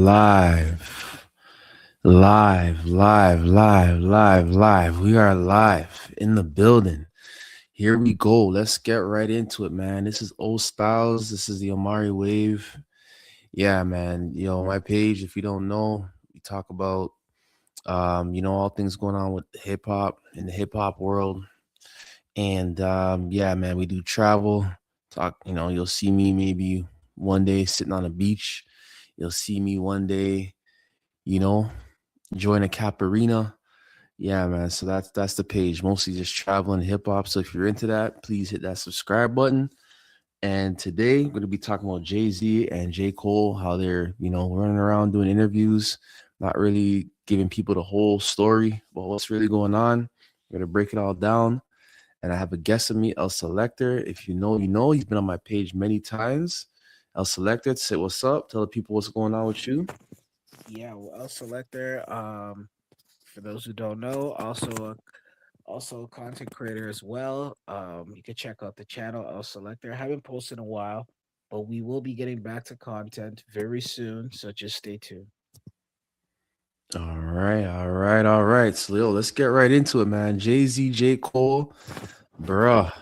live, live. We are live in the building. Here we go. Let's get right into it, man. This is O Styles. This is the Omari Wave. Yeah, man. My page. If you don't know, we talk about all things going on with hip hop in the hip hop world. And yeah, man, we do travel. Talk. You'll see me maybe one day sitting on a beach. You'll see me one day you know, join a Caparina. Yeah, man. So that's the page. Mostly just traveling hip hop. So if you're into that, please hit that subscribe button. And today we're gonna be talking about Jay Z and J Cole, how they're running around doing interviews, not really giving people the whole story about what's really going on. We're gonna break it all down. And I have a guest of me, El Selector. If you know, you know. He's been on my page many times. El Selector, say what's up. Tell the people what's going on with you. Yeah, well, El Selector. For those who don't know, also a content creator as well. You can check out the channel El Selector. I haven't posted in a while, but we will be getting back to content very soon. So just stay tuned. All right. So, let's get right into it, man. Jay Z, J. Cole, bruh,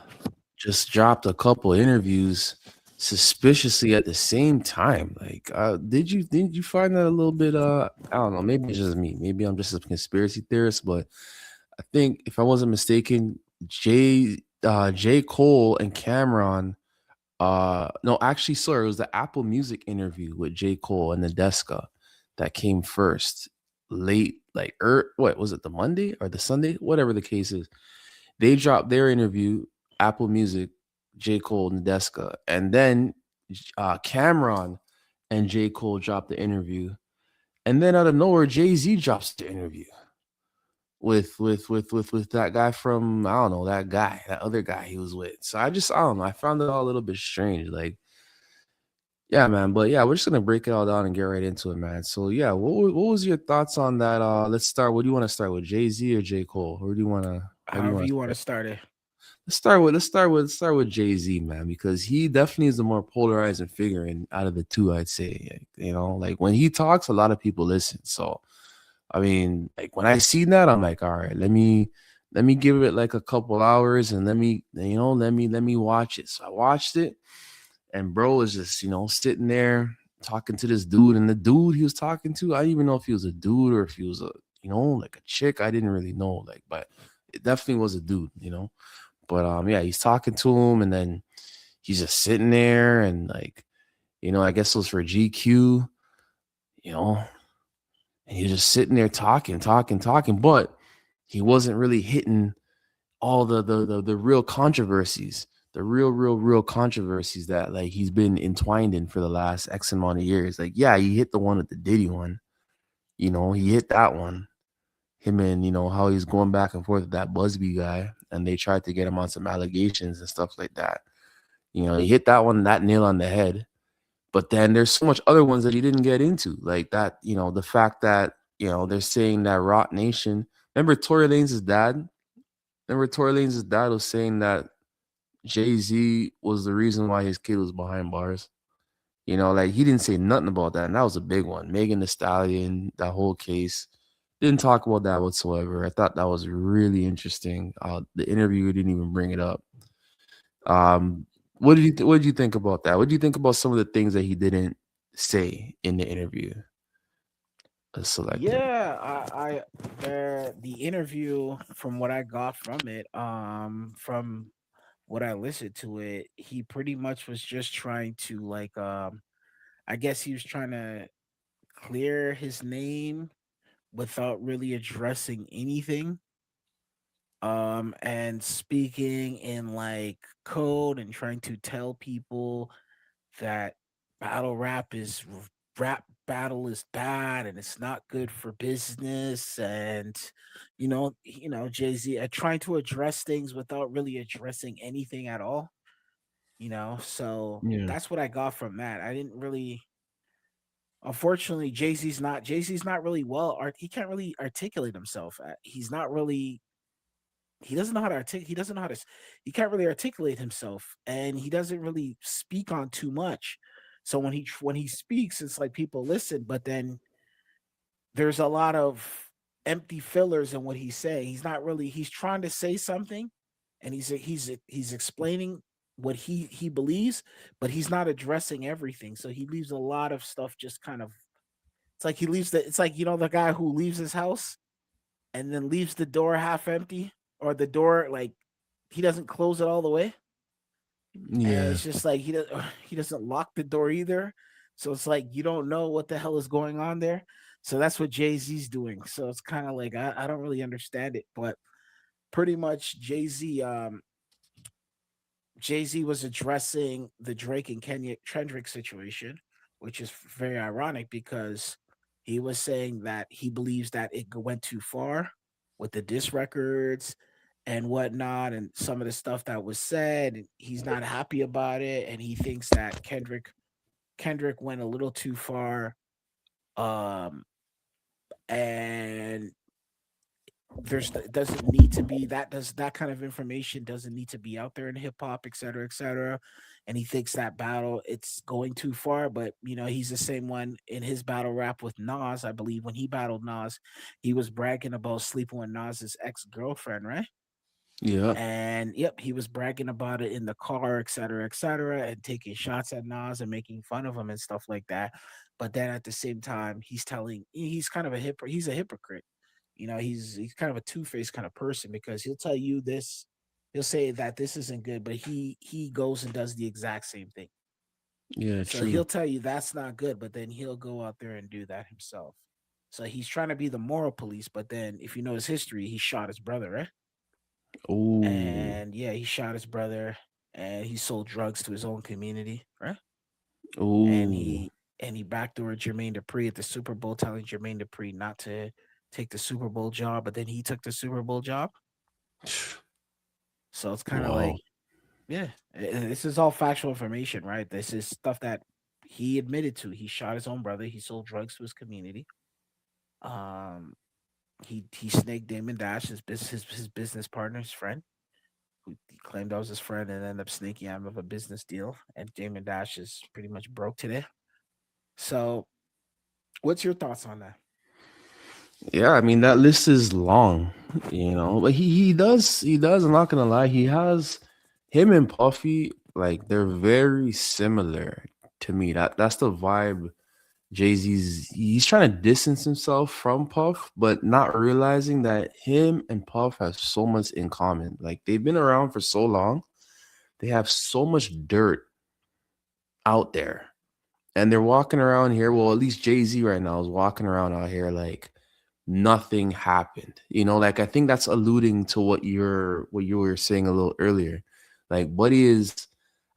just dropped a couple interviews suspiciously at the same time. Like, did you find that a little bit? I don't know. Maybe it's just me. Maybe I'm just a conspiracy theorist, but I think if I wasn't mistaken, J. Cole and Cameron. No, actually, sorry, it was the Apple Music interview with J. Cole and the Deska that came first, late, like, what was it, the Monday or the Sunday, whatever the case is. They dropped their interview, Apple Music, J. Cole and the Deska, and then Cameron and J. Cole dropped the interview, and then out of nowhere, Jay Z drops the interview with that guy from, I don't know, that other guy he was with. So I don't know. I found it all a little bit strange. Like, yeah, man. But yeah, we're just gonna break it all down and get right into it, man. So yeah, what was your thoughts on that? Let's start. What do you want to start with, Jay Z or J Cole? Or do you want to? How do you However want to you want to start? start it. Let's start with Jay Z, man, because he definitely is the more polarizing figure in out of the two. I'd say, like, like when he talks, a lot of people listen. So I mean, like when I see that, I'm like, all right, let me give it like a couple hours and let me watch it. So I watched it, and bro was just sitting there talking to this dude, and the dude he was talking to, I didn't even know if he was a dude or if he was a like a chick. I didn't really know, like, but it definitely was a dude. But yeah, he's talking to him, and then he's just sitting there, and like, I guess it was for GQ, you know, and he was just sitting there talking, but he wasn't really hitting all the real controversies, the real controversies that like he's been entwined in for the last X amount of years. Like, yeah, he hit the one with the Diddy one. He hit that one. Him and how he's going back and forth with that Busby guy, and they tried to get him on some allegations and stuff like that. He hit that one, that nail on the head. But then there's so much other ones that he didn't get into, like that. The fact that they're saying that Rock Nation. Remember Tory Lanez's dad? Remember Tory Lanez's dad was saying that Jay Z was the reason why his kid was behind bars. Like he didn't say nothing about that, and that was a big one. Megan Thee Stallion, that whole case, didn't talk about that whatsoever. I thought that was really interesting. The interviewer didn't even bring it up. Um, what did you think about that? What do you think about some of the things that he didn't say in the interview? A selector. Yeah, the interview from what I got from it, from what I listened to it, he pretty much was just trying to I guess he was trying to clear his name without really addressing anything. And speaking in like code and trying to tell people that battle rap is rap battle is bad and it's not good for business, and Jay-Z trying to address things without really addressing anything at all. So Yeah. that's what I got from that. I didn't really, unfortunately, Jay-Z's not really he can't really articulate himself. He's not really, he doesn't know how to he doesn't know how to he can't really articulate himself, and he doesn't really speak on too much. So when he speaks, it's like people listen, but then there's a lot of empty fillers in what he's saying. He's not really he's trying to say something, and he's explaining what he believes, but he's not addressing everything. So he leaves a lot of stuff just kind of it's like he leaves the it's like the guy who leaves his house and then leaves the door half empty, or the door like he doesn't close it all the way. And Yeah. it's just like he doesn't lock the door either. So it's like you don't know what the hell is going on there. So that's what Jay-Z's doing. So it's kind of like I don't really understand it, but pretty much Jay-Z was addressing the Drake and Kenya Kendrick situation, which is very ironic because he was saying that he believes that it went too far with the diss records and whatnot, and some of the stuff that was said. He's not happy about it, and he thinks that Kendrick went a little too far. Um, and there's doesn't need to be that kind of information doesn't need to be out there in hip hop, et cetera, et cetera. And he thinks that battle it's going too far, but he's the same one in his battle rap with Nas. I believe when he battled Nas, he was bragging about sleeping with Nas's ex girlfriend, right? Yeah. And yep, he was bragging about it in the car, et cetera, and taking shots at Nas and making fun of him and stuff like that. But then at the same time, he's kind of he's a hypocrite. He's kind of a two-faced kind of person because he'll tell you this, he'll say that this isn't good, but he goes and does the exact same thing. Yeah. So True. he'll tell you that's not good, but then he'll go out there and do that himself. So he's trying to be the moral police, but then if you know his history, he shot his brother, right? Oh. And yeah, he shot his brother and he sold drugs to his own community, right? And Oh. he backdoored Jermaine Dupri at the Super Bowl, telling Jermaine Dupri not to take the Super Bowl job, but then he took the Super Bowl job. So it's kind of Wow. like, yeah, this is all factual information, right? This is stuff that he admitted to. He shot his own brother. He sold drugs to his community. Um, he snaked Damon Dash, his business partner, his friend, who he claimed that was his friend, and ended up snaking him of a business deal. And Damon Dash is pretty much broke today. So, what's your thoughts on that? Yeah, I mean that list is long, but he does. I'm not gonna lie, he has him and Puffy, like they're very similar to me. That's the vibe. He's trying to distance himself from Puff, but not realizing that him and Puff have so much in common. Like they've been around for so long, they have so much dirt out there, and they're walking around here. Well, at least Jay Z right now is walking around out here like nothing happened. Like I think that's alluding to what you were saying a little earlier. Like Buddy is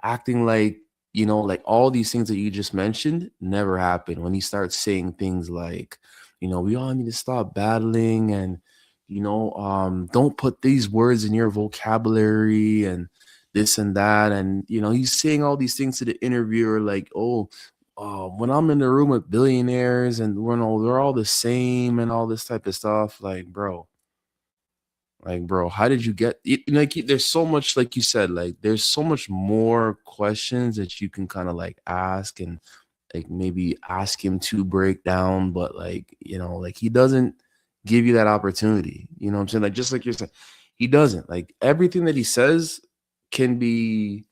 acting like, like all these things that you just mentioned never happened when he starts saying things like, we all need to stop battling and don't put these words in your vocabulary and this and that. And he's saying all these things to the interviewer like, oh, when I'm in the room with billionaires and they're all the same and all this type of stuff, like bro, how did you get there's so much, like you said, like there's so much more questions that you can kind of like ask and like maybe ask him to break down, but like he doesn't give you that opportunity. You know what I'm saying? Like just like you're saying, he doesn't. Like everything that he says can be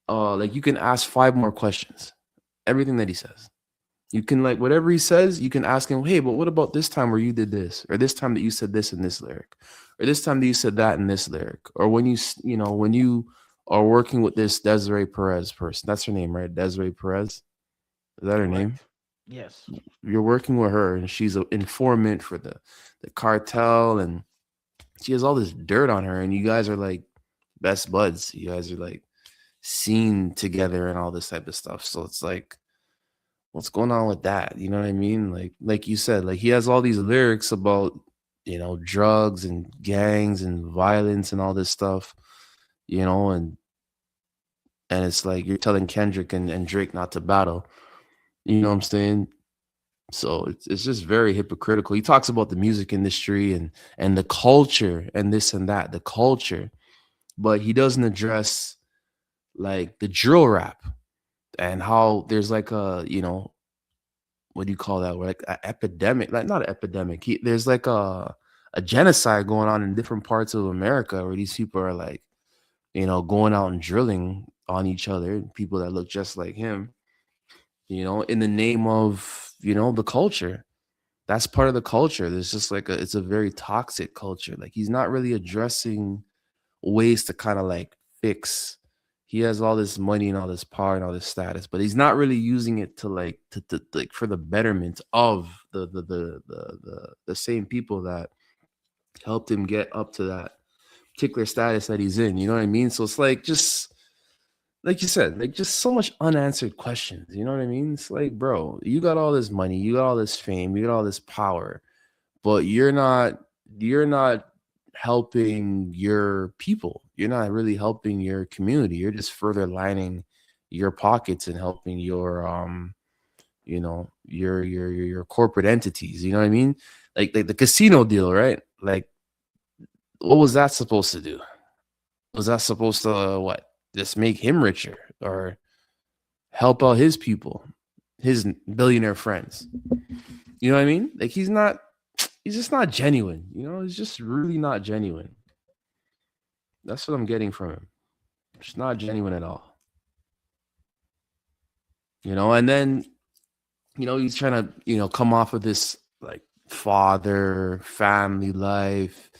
like you can ask five more questions. Everything that he says. You can like whatever he says, you can ask him, hey, but what about this time where you did this, or this time that you said this in this lyric, or this time that you said that in this lyric, or when when you are working with this Desiree Perez person, that's her name, right? Desiree Perez, is that her name? Correct. Yes. You're working with her, and she's an informant for the cartel, and she has all this dirt on her, and you guys are like best buds. You guys are like seen together and all this type of stuff. So it's like what's going on with that? You know what I mean? Like you said, like he has all these lyrics about, drugs and gangs and violence and all this stuff, and it's like you're telling Kendrick and Drake not to battle. You know what I'm saying? So it's just very hypocritical. He talks about the music industry and the culture and this and that, the culture, but he doesn't address like the drill rap. and how there's like a, what do you call that? Like an epidemic, like not an epidemic. There's like a genocide going on in different parts of America where these people are like, going out and drilling on each other, people that look just like him, in the name of, the culture. That's part of the culture. There's just like it's a very toxic culture. Like he's not really addressing ways to kind of like fix. He has all this money and all this power and all this status, but he's not really using it to like to like for the betterment of the same people that helped him get up to that particular status that he's in. You know what I mean? So it's like just like you said, like just so much unanswered questions. You know what I mean? It's like, bro, you got all this money, you got all this fame, you got all this power, but you're not helping your people. You're not really helping your community. You're just further lining your pockets and helping your corporate entities. You know what I mean? Like the casino deal, right? Like what was that supposed to do? Was that supposed to what? Just make him richer or help out his people, his billionaire friends? You know what I mean? Like he's just not genuine. He's just really not genuine. That's what I'm getting from him. It's not genuine at all. And then, he's trying to, come off of this like father, family life,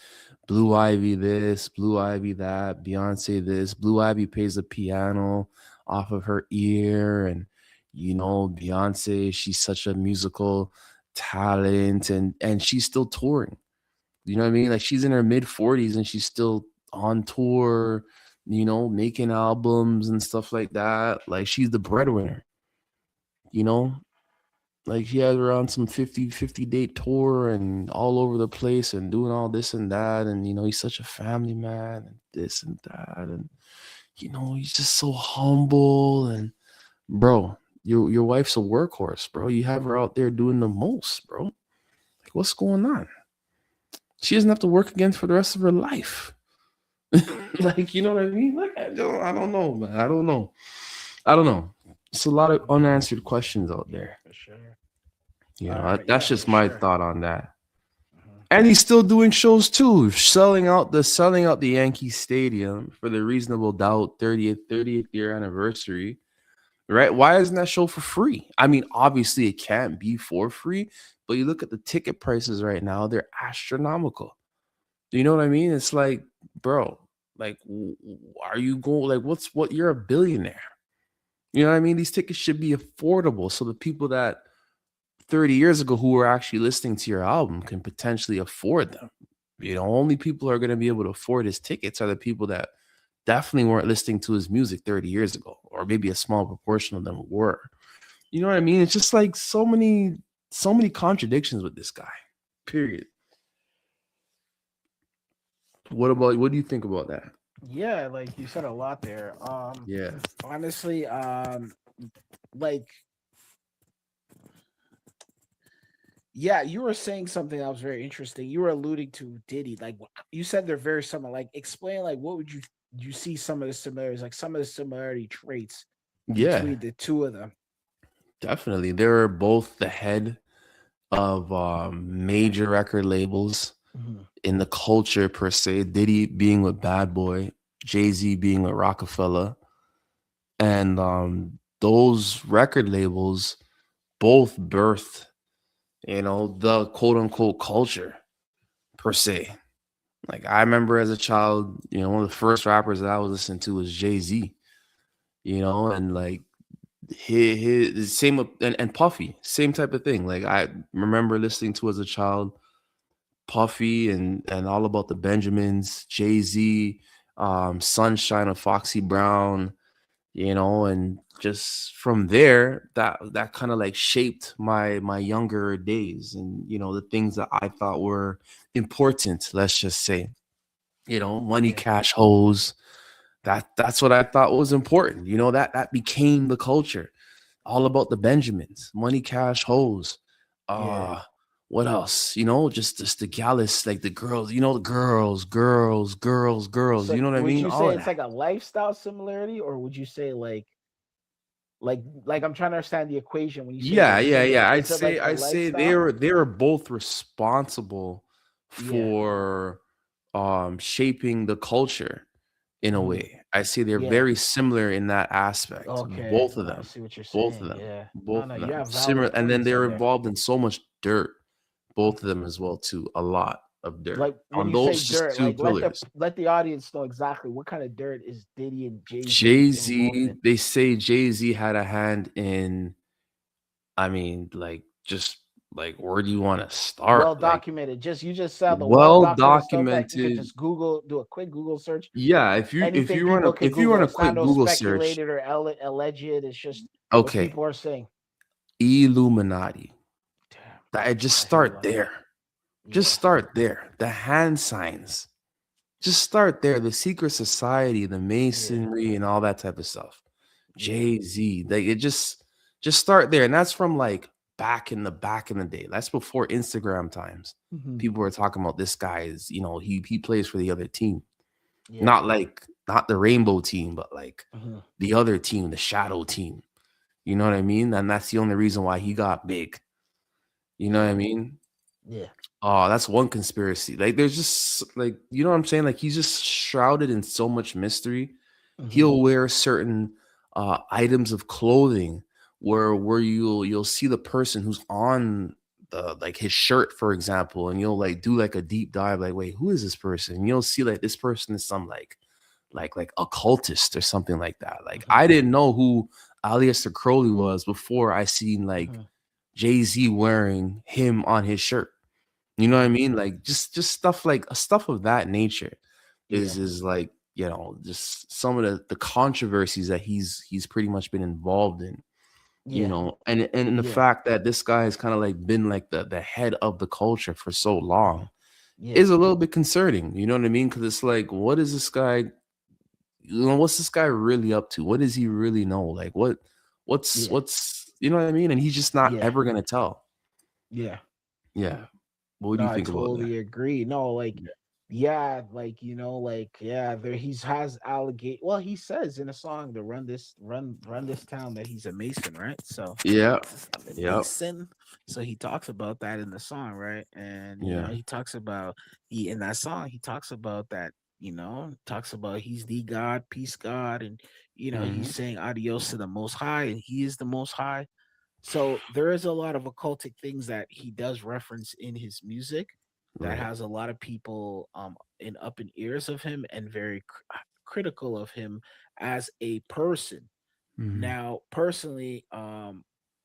Blue Ivy this, Blue Ivy that, Beyonce this. Blue Ivy plays the piano off of her ear. And, Beyonce, she's such a musical talent and she's still touring. You know what I mean? Like she's in her mid 40s and she's still on tour, making albums and stuff like that. Like she's the breadwinner, you know? Like she has her on some 50 date tour and all over the place and doing all this and that. And he's such a family man and this and that. And he's just so humble. And bro, your wife's a workhorse, bro. You have her out there doing the most, bro. Like what's going on? She doesn't have to work again for the rest of her life. Like, you know what I mean? Like, I don't know, man. I don't know. It's a lot of unanswered questions out there. For sure. That's Yeah, just for my sure. thought on that. Mhm. And he's still doing shows too, selling out the Yankee Stadium for the Reasonable Doubt 30th year anniversary. Right? Why isn't that show for free? I mean, obviously it can't be for free, but you look at the ticket prices right now, they're astronomical. Do you know what I mean? It's like, bro, like, are you going, like, you're a billionaire. You know what I mean? These tickets should be affordable so the people that 30 years ago who were actually listening to your album can potentially afford them. Only people who are going to be able to afford his tickets are the people that definitely weren't listening to his music 30 years ago, or maybe a small proportion of them were. You know what I mean? It's just like so many contradictions with this guy. Period. What do you think about that? Yeah, like you said a lot there. Yeah. Honestly, like yeah, you were saying something that was very interesting. You were alluding to Diddy. Like you said they're very similar. Like explain like what would you see some of the similarities, like some of the similarity traits Yeah, between the two of them. definitely. They're both the head of major record labels Mhm. in the culture per se. Diddy being with Bad Boy, Jay-Z being with Rockefeller, and those record labels both birthed, the quote unquote culture per se. Like I remember as a child, one of the first rappers that I was listening to was Jay-Z, and like his same and Puffy, same type of thing. Like I remember listening to as a child Puffy and all about the Benjamins, Jay-Z, Sunshine of Foxy Brown, and just from there that kind of like shaped my younger days and the things that I thought were important, let's just say. Money, Yeah, cash, hoes. That's what I thought was important. That became the culture. All about the Benjamins, money, cash, hoes. yeah, Uh what else? Just the gallus, like the girls, the girls, girls, girls, girls. so You know what I would mean? you All say of it's that. like a lifestyle similarity, or would you say like Like I'm trying to understand the equation when you say Yeah, they're yeah, similar. yeah. I'd Is it say like the I'd say lifestyle? they were both responsible Yeah. for shaping the culture in a Hmm. way. I say they're Yeah. very similar in that aspect. Okay. Both of I them. see what you're Both saying. of them. Yeah. No, Both no, of you them. have Similar, valid and then points they're in there. involved in so much dirt. Both of Mhm. them as well too. A lot of dirt. Like when On you say those just dirt, two like pillars. let the audience know exactly what kind of dirt is Diddy and Jay Z involved Jay-Z, in. they say Jay-Z had a hand in, I mean, like, just like, where do you want to Well start? Like, documented. Just you just said the well well documented stuff that you could documented. just Google, do a quick Google search. Yeah, Anything people could if you run Google. a It's not quick no Google search, speculated or alleged. It's just what okay, people are saying. Illuminati. Damn, I just I hear a start lot of that. there. Just Yeah. start there. The hand signs. Just start there. The secret society, the Yeah. masonry, and all that type of stuff. Yeah. Jay-Z. Like it just start there. And that's from like back in the day. That's before Instagram times. Hmm. People were talking about this guy is, he plays for the other team. Yeah. Not the rainbow team, but like Hmm. the other team, the shadow team. You know what I mean? And that's the only reason why he got big. You know what I Yeah. mean? Yeah. Oh, that's one conspiracy. Like, there's just like, you know what I'm saying? Like, he's just shrouded in so much mystery. Hmm. He'll wear certain items of clothing where you'll see the person who's on the like his shirt, for example, and you'll like do like a deep dive, like, wait, who is this person? And you'll see like this person is some like occultist or something like that. Like, Hmm. I didn't know who Aleister Crowley was before I seen like Hmm. Jay-Z wearing him on his shirt. You know what I Hmm. mean? Like just stuff like stuff of that nature Yeah. is like, just some of the controversies that he's pretty much been involved in, Yeah. and the Yeah. fact that this guy has kind of like been like the head of the culture for so long Yeah. is a little bit concerning. You know what I mean? Because it's like, what is this guy? What's this guy really up to? What does he really know? Like Yeah. what's you know what I mean? And he's just not Yeah. ever gonna tell. Yeah. Yeah. What do No, you I think about that? totally agree. No, like, Yeah. yeah, like yeah, there he's has allegate. Well, he says in a song to run this town that he's a Mason, right? So Yeah. I'm a Yep. Mason. So he talks about that in the song, right? And Yeah. he talks about he in that song he talks about that. Talks about he's the God, peace God, and Mhm. he's saying adios to the Most High, and he is the Most High. So there is a lot of occultic things that he does reference in his music that Right. has a lot of people in ears of him and very critical of him as a person. Mhm. Now, personally,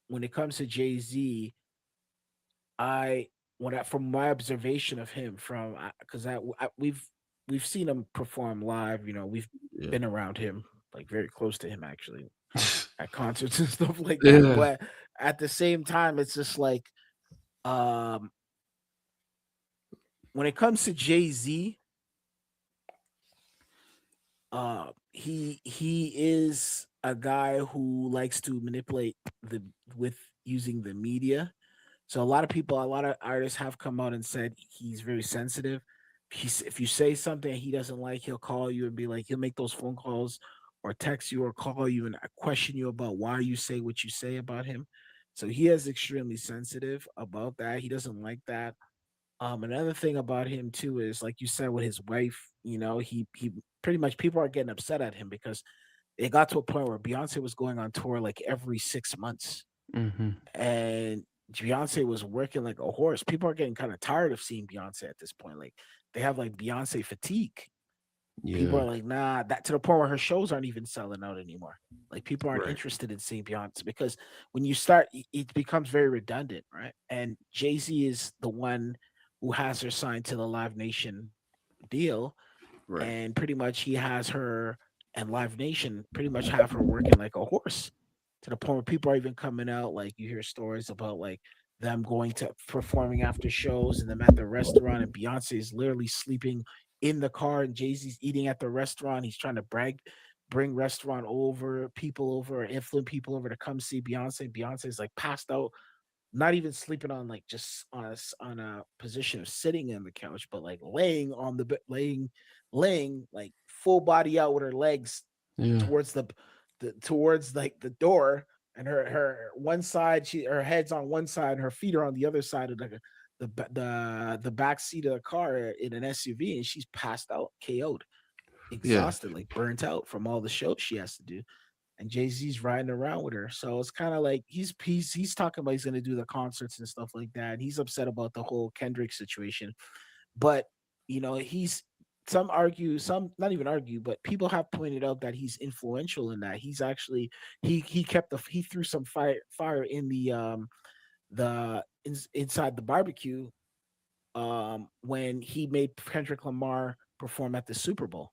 when it comes to Jay-Z, I from my observation of him from because we've seen him perform live, we've Yeah. been around him, like very close to him actually at concerts and stuff like that. Yeah. But at the same time, it's just like um when it comes to Jay-Z, he is a guy who likes to manipulate the with using the media. So a lot of artists have come out and said he's very sensitive. If you say something he doesn't like, he'll call you and be like, he'll make those phone calls or text you or call you and question you about why you say what you say about him. So he is extremely sensitive about that. He doesn't like that. Another thing about him too is, like you said, with his wife, he pretty much people are getting upset at him because it got to a point where Beyonce was going on tour like every 6 months, Mhm. and Beyonce was working like a horse. People are getting kind of tired of seeing Beyonce at this point. Like they have like Beyonce fatigue. People Yeah. are like, nah, that to the point where her shows aren't even selling out anymore. Like people aren't Right. interested in seeing Beyonce because when you start, it becomes very redundant, right? And Jay-Z is the one who has her signed to the Live Nation deal, Right. and pretty much he has her and Live Nation pretty much have her working like a horse to the point where people are even coming out. Like you hear stories about like them going to performing after shows and them at the restaurant, and Beyonce is literally sleeping in the car, and Jay-Z's eating at the restaurant. He's trying to bring restaurant over people over, or influence people over to come see Beyonce. Beyonce's like passed out, not even sleeping on like just on a position of sitting on the couch, but like laying on the laying like full body out with her legs Yeah. towards the towards like the door, and her one side, her head's on one side, and her feet are on the other side of the back seat of the car in an SUV, and she's passed out, KO'd, Yeah. exhausted, like burnt out from all the shows she has to do. And Jay-Z's riding around with her. So it's kind of like he's talking about he's gonna do the concerts and stuff like that. And he's upset about the whole Kendrick situation. But he's some argue, some not even argue, but people have pointed out that he's influential in that. He's actually he threw some fire in inside the barbecue when he made Kendrick Lamar perform at the Super Bowl.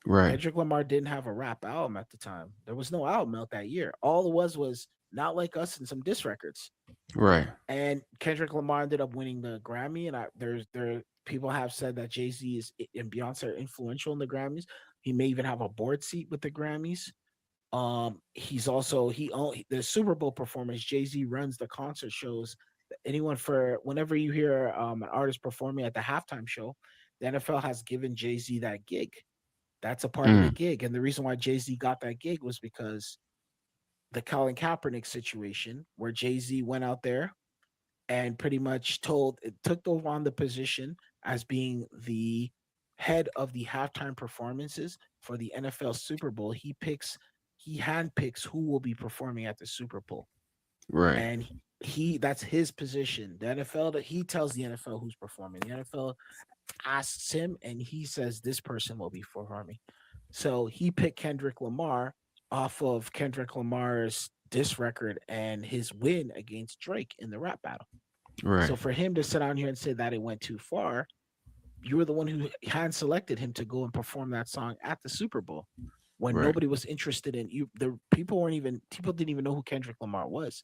Right. Kendrick Lamar didn't have a rap album at the time. There was no album out that year. All it was Not Like Us and some diss records. Right. And Kendrick Lamar ended up winning the Grammy. And there people have said that Jay-Z and Beyonce are influential in the Grammys. He may even have a board seat with the Grammys. He's also the Super Bowl performance. Jay-Z runs the concert shows. Whenever you hear an artist performing at the halftime show, the NFL has given Jay-Z that gig. That's a part of the gig. And the reason why Jay-Z got that gig was because the Colin Kaepernick situation, where Jay-Z went out there and pretty much took over on the position as being the head of the halftime performances for the NFL Super Bowl. He handpicks who will be performing at the Super Bowl. Right. And that's his position. The NFL, he tells the NFL who's performing. The NFL asks him, and he says this person will be performing. So he picked Kendrick Lamar off of Kendrick Lamar's diss record and his win against Drake in the rap battle. Right. So for him to sit down here and say that it went too far, you were the one who hand selected him to go and perform that song at the Super Bowl when nobody was interested in you. People didn't even know who Kendrick Lamar was.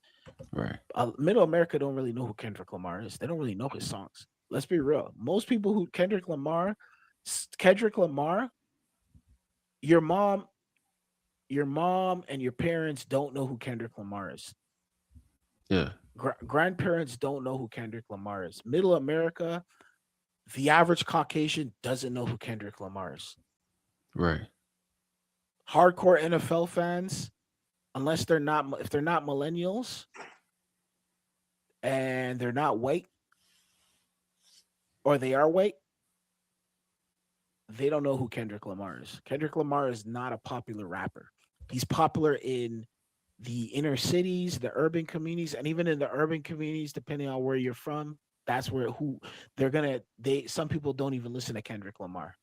Right. Middle America don't really know who Kendrick Lamar is. They don't really know his songs. Let's be real. Most people who Kendrick Lamar, your mom and your parents don't know who Kendrick Lamar is. Yeah. Grandparents don't know who Kendrick Lamar is. Middle America, the average Caucasian doesn't know who Kendrick Lamar is. Right. Hardcore NFL fans, if they're not millennials and they're not white, or they are white, they don't know who Kendrick Lamar is. Kendrick Lamar is not a popular rapper. He's popular in the inner cities, the urban communities, and even in the urban communities, depending on where you're from, that's where some people don't even listen to Kendrick Lamar.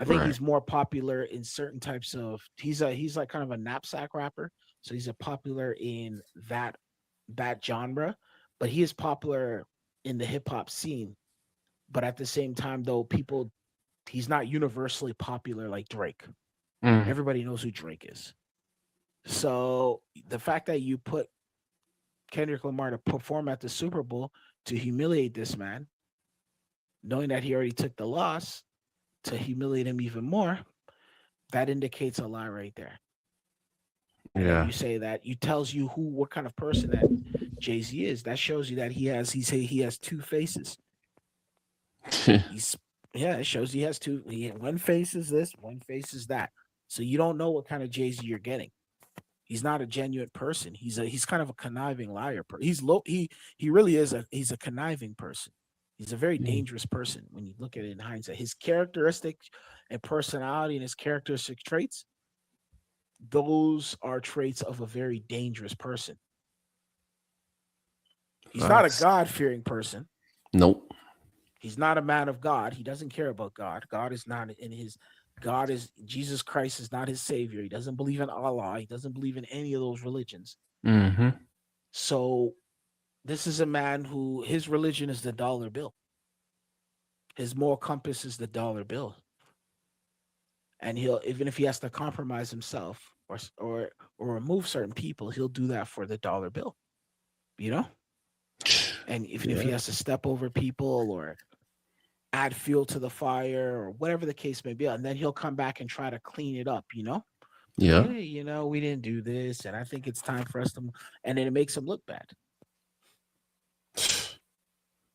I think he's more popular in certain types of he's like kind of a knapsack rapper. So he's a popular in that genre, but he is popular in the hip hop scene. But at the same time, though, he's not universally popular like Drake. Everybody knows who Drake is. So the fact that you put Kendrick Lamar to perform at the Super Bowl to humiliate this man, knowing that he already took the loss, to humiliate him even more, that indicates a lot right there. Yeah. You say that, tells you what kind of person that Jay-Z is. That shows you that he has two faces. It shows he has two. One face is this, one face is that. So you don't know what kind of Jay-Z you're getting. He's not a genuine person. He's kind of a conniving liar. He really is he's a conniving person. He's a very dangerous person when you look at it in hindsight. His characteristics and personality and his characteristic traits, those are traits of a very dangerous person. He's not a God-fearing person. Nope. He's not a man of God. He doesn't care about God. Jesus Christ is not his savior. He doesn't believe in Allah. He doesn't believe in any of those religions. Mm-hmm. So this is a man who his religion is the dollar bill. His moral compass is the dollar bill. And even if he has to compromise himself or remove certain people, he'll do that for the dollar bill. And even if he has to step over people or add fuel to the fire or whatever the case may be, and then he'll come back and try to clean it up, Yeah. Hey, we didn't do this, and I think it's time for us to, and then it makes him look bad.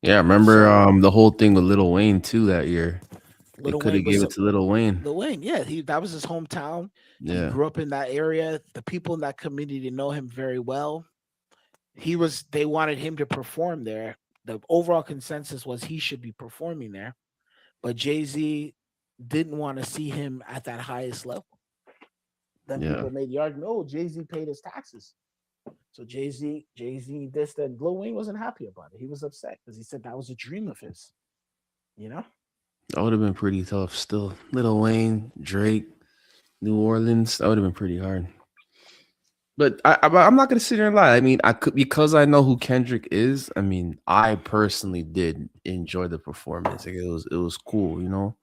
Yeah, remember the whole thing with Lil Wayne too that year. They Little could have Wayne gave was it to Little Wayne. Lil Wayne. Yeah, that was his hometown. He Yeah. grew up in that area. The people in that community know him very well. They wanted him to perform there. The overall consensus was he should be performing there, but Jay-Z didn't want to see him at that highest level. Then Yeah. people made the argument, oh, Jay-Z paid his taxes. So Jay-Z, this, that. Lil Wayne wasn't happy about it. He was upset because he said that was a dream of his. You know? That would have been pretty tough still. Little Wayne, Drake, New Orleans, that would have been pretty hard. But I'm not gonna sit here and lie. I mean, I could, because I know who Kendrick is. I mean, I personally did enjoy the performance. Like, it was cool, you know.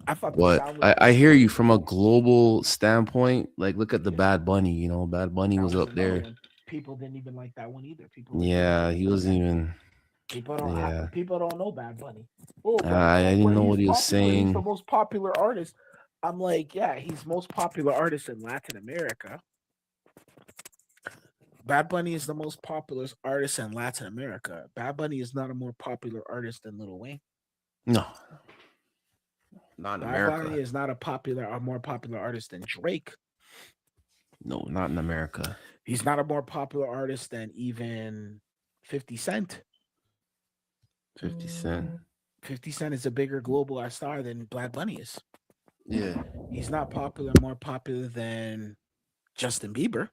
I thought the But sound was I decent. hear you from a global standpoint. Like, look at the Yeah, Bad Bunny. You know, Bad Bunny that was was up another there. one. People didn't even like that one either. People like Bad Yeah, Bunny he more wasn't than even. Yeah, people don't know Bad Bunny. Oh, I didn't but know he's what he was popular. He's the saying. most popular artist. I'm like, yeah, he's most popular artist in Latin America. Bad Bunny is the most popular artist in Latin America. Bad Bunny is not a more popular artist than Lil Wayne. No, not in Bad Bunny America. is not a more popular artist than Drake. No, not in America. He's not a more popular artist than even 50 Cent. 50 Cent. 50 Cent is a bigger global star than Bad Bunny is. Yeah. He's not more popular than Justin Bieber.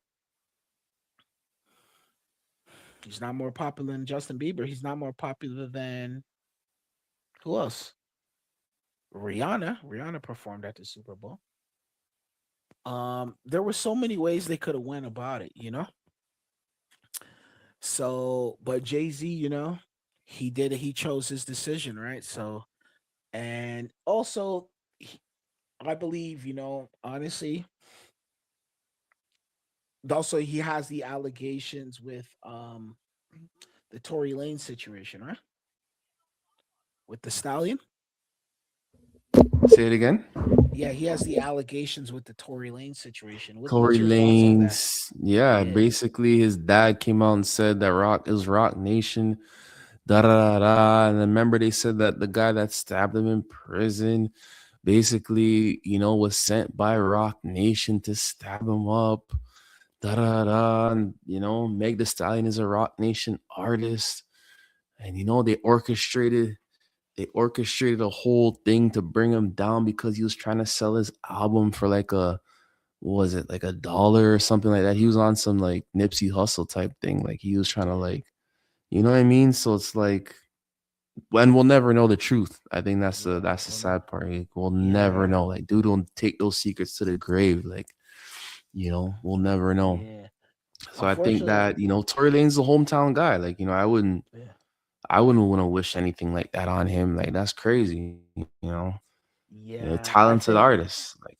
He's not more popular than Justin Bieber. He's not more popular than who else? Rihanna. Rihanna performed at the Super Bowl. There were so many ways they could have went about it, you know. So, but Jay-Z, you know, he did it. He chose his decision, right? So, and also, I believe, you know, honestly, also he has the allegations with the Tory Lane situation, right? With the stallion. Say it again. Yeah, he has the allegations with the Tory Lane situation. What's Tory your thoughts on that? Lanez. Yeah, Yeah, basically his dad came out and said that Rock is Rock Nation. Da da da da. And remember they said that the guy that stabbed him in prison basically, was sent by Rock Nation to stab him up. Da da da. And Meg the Stallion is a Rock Nation artist. And they orchestrated a whole thing to bring him down because he was trying to sell his album for like what was it, like $1 or something like that. He was on some like Nipsey Hustle type thing. Like he was trying to like, you know what I mean? So it's like, and we'll never know the truth. I think that's the yeah, that's the sad part. Like, we'll never yeah, know. Like, dude, don't take those secrets to the grave. Like, we'll never know. yeah. So I think Unfortunately, that Tory Lane's the hometown guy. Like, yeah, I wouldn't want to wish anything like that on him. Like, that's crazy. yeah. I Talented think, artist. Like,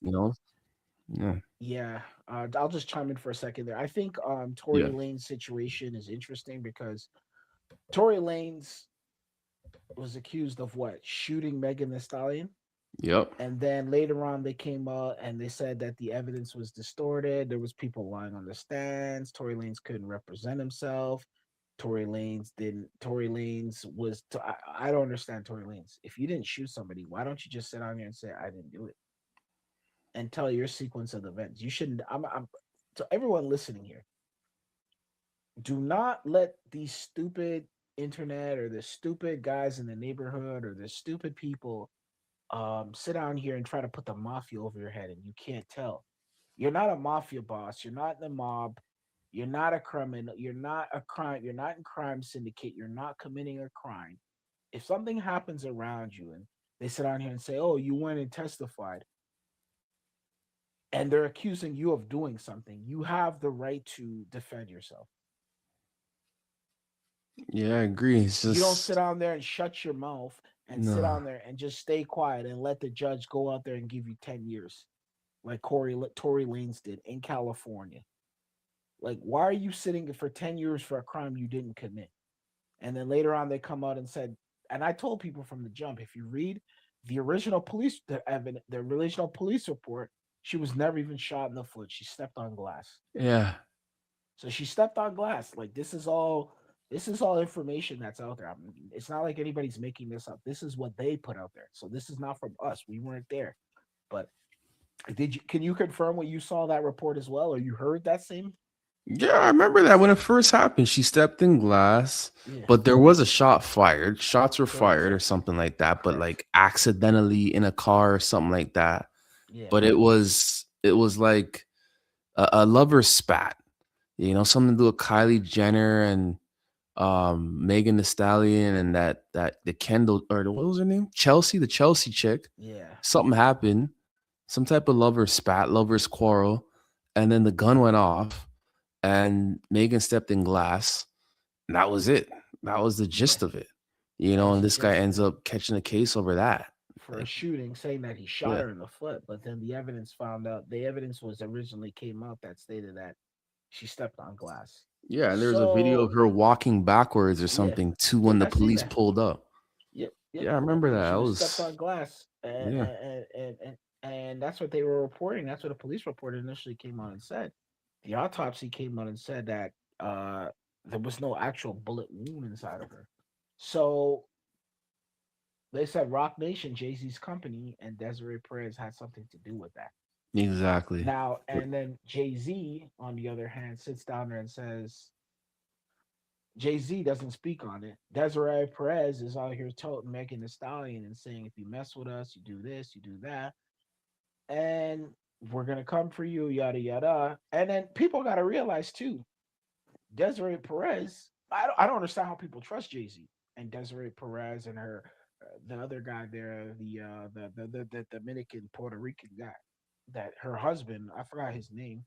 yeah, yeah. I'll just chime in for a second there. I think Tory yeah, Lane's situation is interesting because Tory Lane's was accused of what? Shooting Megan the Stallion. yep, And then later on they came out and they said that the evidence was distorted. There was people lying on the stands. Tory Lanez couldn't represent himself. Tory Lanez was I don't understand Tory Lanez. If you didn't shoot somebody, why don't you just sit down here and say I didn't do it and tell your sequence of events? You shouldn't. I'm to everyone listening here. Do not let these stupid internet or the stupid guys in the neighborhood or the stupid people sit down here and try to put the mafia over your head and you can't tell. You're not a mafia boss. You're not in the mob. You're not a criminal. You're not a crime. You're not in crime syndicate. You're not committing a crime. If something happens around you and they sit down here and say, "Oh, you went and testified," and they're accusing you of doing something, you have the right to defend yourself. yeah. I agree. It's You don't sit just down there and shut your mouth and sit no. down there and just stay quiet and let the judge go out there and give you 10 years like Tory Lanez did in California. Like, why are you sitting for 10 years for a crime you didn't commit? And then later on, they come out and said, and I told people from the jump, if you read the original the original police report, she was never even shot in the foot. She stepped on glass. Yeah, So she stepped on glass. Like, This is all information that's out there. It's not like anybody's making this up. This is what they put out there. So this is not from us. We weren't there. But did you? Can you confirm what you saw that report as well, or you heard that same? Yeah, I remember that when it first happened. She stepped in glass, Yeah, but there was a shot fired. Shots were correct, fired or something like that, but correct. like accidentally in a car or something like that. Yeah, But it was like a lover spat, something to do with Kylie Jenner and Megan Thee Stallion and that the Kendall or what was her name? Chelsea, the Chelsea chick. yeah. Something happened, some type of lover spat, lovers quarrel, and then the gun went off and Megan stepped in glass. And that was it. That was the Yeah, gist of it. that was And the this guy gist of ends it. up catching a case over that. For a Like, shooting, saying that he shot yeah. her in the foot, but then the evidence was originally came out that stated that she stepped on glass. Yeah, and there was a video So of her walking backwards or yeah, something to when yep, the I seen police that. pulled up. Yep, yep. Yeah, I remember that. I She was stepped was on glass, yeah. and that's what they were reporting. That's what the police report initially came out and said. The autopsy came out and said that there was no actual bullet wound inside of her. So they said Rock Nation, Jay Z's company, and Desiree Perez had something to do with that. Exactly. Now, and then Jay Z, on the other hand, sits down there and says, Jay Z doesn't speak on it. Desiree Perez is out here toting Megan Thee Stallion and saying, if you mess with us, you do this, you do that, and we're gonna come for you, yada yada. And then people got to realize too, Desiree Perez. I don't understand how people trust Jay Z and Desiree Perez and her, the other guy there, the Dominican Puerto Rican guy, that her husband. I forgot his name.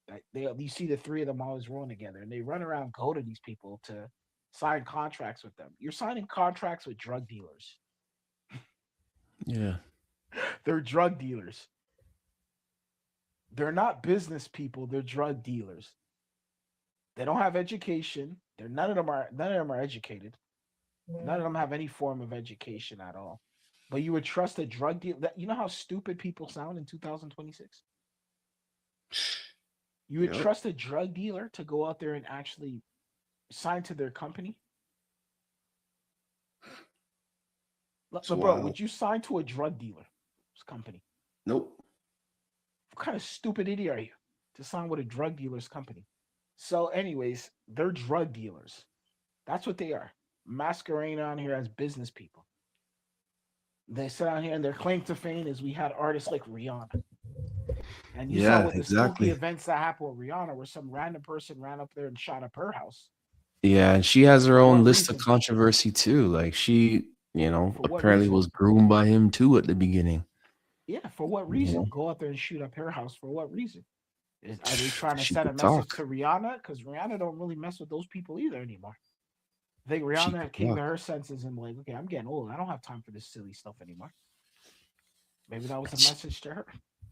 That they you see the three of them always rolling together, and they run around go to these people to sign contracts with them. You're signing contracts with drug dealers. Yeah. They're drug dealers. They're not business people. They're drug dealers. They don't have education. They're none of them are educated. None of them have any form of education at all. But you would trust a drug dealer. You know how stupid people sound in 2026. You would Yep. trust a drug dealer to go out there and actually sign to their company. It's Bro, wild. would you sign to a drug dealer's company? Nope. What kind of stupid idiot are you to sign with a drug dealer's company? So, anyways, they're drug dealers. That's what they are. Masquerading on here as business people. They sit on here and their claim to fame is we had artists like Rihanna. And you saw Yeah, with the spooky exactly. events that happened with Rihanna, where some random person ran up there and shot up her house. Yeah, and she has her For own what list of reason? controversy too. Like she, For what apparently reason? was groomed by him too at the beginning. Yeah, for what You reason? know, Go out there and shoot up her house. For what reason? Are they trying to she send a could message talk. to Rihanna? Because Rihanna don't really mess with those people either anymore. I think She Rihanna could came to talk. her senses and like, okay, I'm getting old. I don't have time for this silly stuff anymore. Maybe that was a Sh- message to her.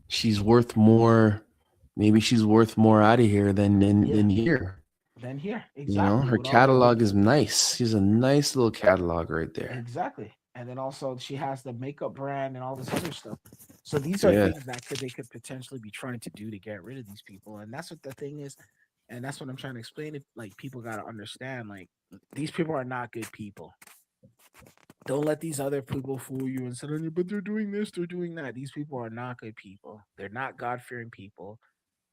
She's worth more. Maybe she's worth more out of here than in Yeah. here. Then here, exactly. Her With all the catalog is nice. She's a nice little catalog right there. exactly, and then also she has the makeup brand and all this other stuff. So these are Yeah. things that they could potentially be trying to do to get rid of these people, and that's what the thing is, and that's what I'm trying to explain. It like people got to understand, like these people are not good people. Don't let these other people fool you and say, "Oh, but they're doing this, they're doing that." These people are not good people. They're not God fearing people.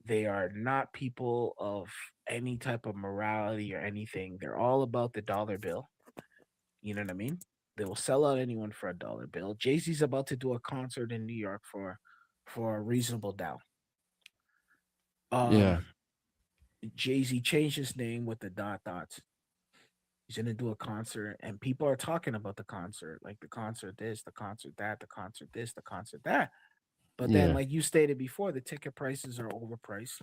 They are not people of any type of morality or anything. They're all about the dollar bill. You know what I mean? They will sell out anyone for a dollar bill. Jay Z's about to do a concert in New York for a reasonable doubt. Yeah. Um, Jay Z changed his name with the dot dots. He's gonna do a concert, and people are talking about the concert, like the concert this, the concert that, the concert this, the concert that. But then, Yeah. like you stated before, the ticket prices are overpriced.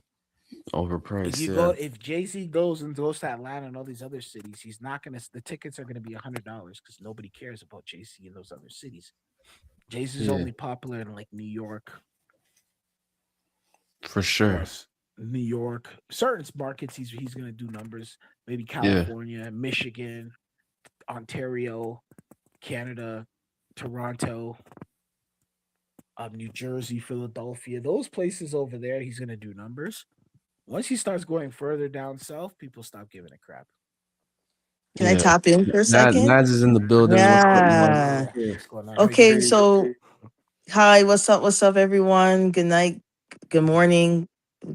Overpriced. Yeah. If Jay Z goes to Atlanta and all these other cities, he's not gonna. The tickets are gonna be $100 because nobody cares about Jay Z in those other cities. Jay Z is Yeah. only popular in like New York For or sure. New York, certain markets. He's gonna do numbers. Maybe Yeah. California, Michigan, Ontario, Canada, Toronto, New Jersey, Philadelphia. Those places over there, he's gonna do numbers. Once he starts going further down south, people stop giving a crap. Can I tap in for a second? Naz is in the building. What's up, Naz? Yeah. Yeah, what's going on? Okay, so hi, what's up, everyone? Good night, good morning,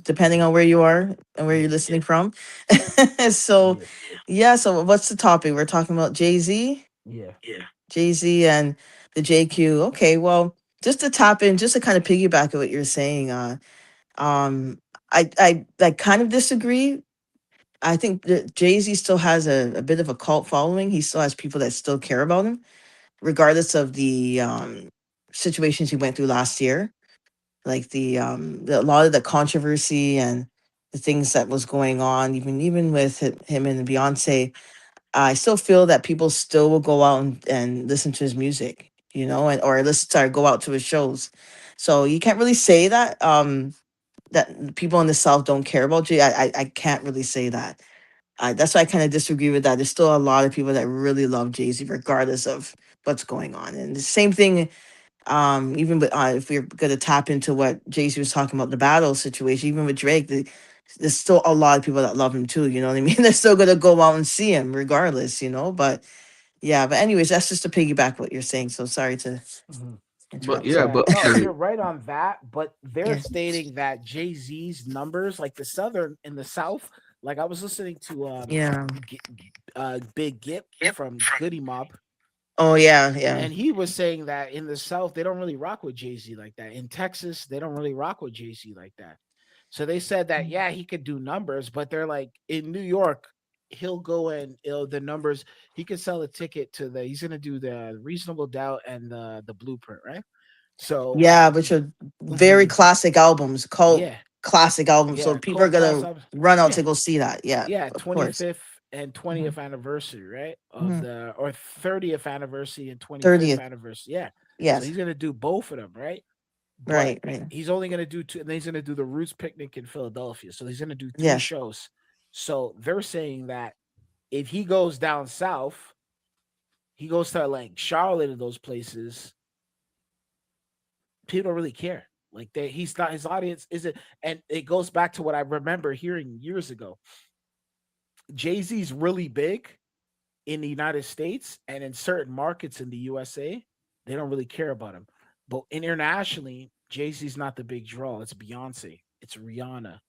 depending on where you are and where Yeah, you're listening from. So, yeah, yeah, so what's the topic? We're talking about yeah. Jay Z and the JQ. Okay, well, just to tap in, just to kind of piggyback on what you're saying, um, I kind of disagree. I think that Jay Z still has a bit of a cult following. He still has people that still care about him regardless of the situations he went through last year, like a lot of the controversy and the things that was going on, even with him and Beyonce. I still feel that people still will go out and listen to his music, and or listen sorry, go out to his shows. So you can't really say that that people in the South don't care about Jay. I can't really say that. That's why I kind of disagree with that. There's still a lot of people that really love Jay Z, regardless of what's going on. And the same thing, even with if we're going to tap into what Jay Z was talking about, the battle situation, even with Drake, there's still a lot of people that love him too. You know what I mean? They're still going to go out and see him, regardless. But yeah. But anyways, that's just to piggyback what you're saying. So sorry to Mhm. But interrupt. yeah, Yeah, but no, okay. you're right on that. But they're Yeah. stating that Jay Z's numbers, like the Southern in the South, like I was listening to Yeah. Big Gip from Goody Mob, Oh yeah. Yeah. and he was saying that in the South they don't really rock with Jay Z like that. In Texas, they don't really rock with Jay Z like that. So they said that yeah, he could do numbers, but they're like in New York, he'll go and the numbers. He could sell a ticket to the. He's gonna do the Reasonable Doubt and the Blueprint, right? So Yeah, which are very mhm, classic albums, cult yeah, classic albums. So yeah, people are cult class gonna albums. run out Yeah, to go see that. Yeah, yeah, of course. 25th and Hmm. 20th anniversary, right? Of Hmm. the or 30th anniversary and 25th 30th. anniversary. Yeah. So Yes. he's gonna do both of them, right? But Right. Right. he's only gonna do two, and then he's gonna do the Roots Picnic in Philadelphia. So he's gonna do three Yes. shows. So they're saying that if he goes down south, he goes to like Charlotte and those places, people don't really care. Like he's not his audience isn't, and it goes back to what I remember hearing years ago. Jay Z's really big in the United States and in certain markets in the USA. They don't really care about him, but internationally, Jay Z's not the big draw. It's Beyonce, it's Rihanna.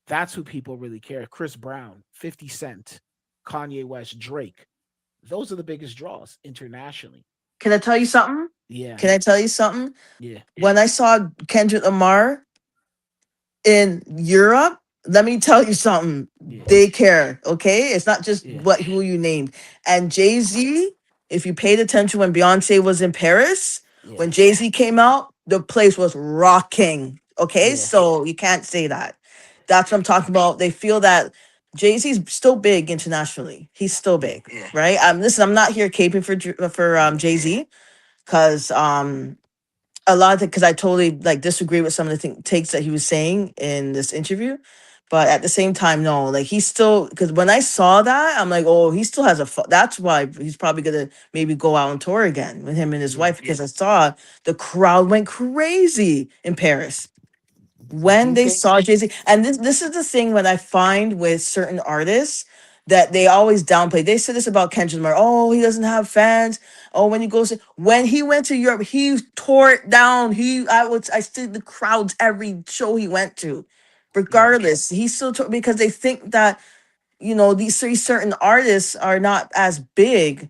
That's who people really care. Chris Brown, 50 Cent, Kanye West, Drake. Those are the biggest draws internationally. Can I tell you something? Yeah, Can I tell you something? yeah, When I saw Kendrick Lamar in Europe, let me tell you something. yeah, They care, okay? It's not just yeah, who you named. And Jay Z, if you paid attention when Beyonce was in Paris, yeah, when Jay Z came out, the place was rocking. Okay, yeah, so you can't say that. That's what I'm talking about. They feel that Jay Z's still big internationally. He's still yeah, big, right? Listen, I'm not here caping for yeah, Jay Z because a lot of it because I totally like disagree with some of the takes that he was saying in this interview. But at the same time, no, like he's still because when I saw that, I'm like, oh, he still has that's why he's probably gonna maybe go out on tour again with him and his yeah. wife because I saw the crowd went crazy in Paris Do when you they think? saw Jay Z. And this is the thing what I find with certain artists that they always downplay. They said this about Kendrick Lamar. Oh, he doesn't have fans. Oh, when he goes to, when he went to Europe, he tore it down. I see the crowds every show he went to. Yeah, Regardless, he still because they think that these certain artists are not as big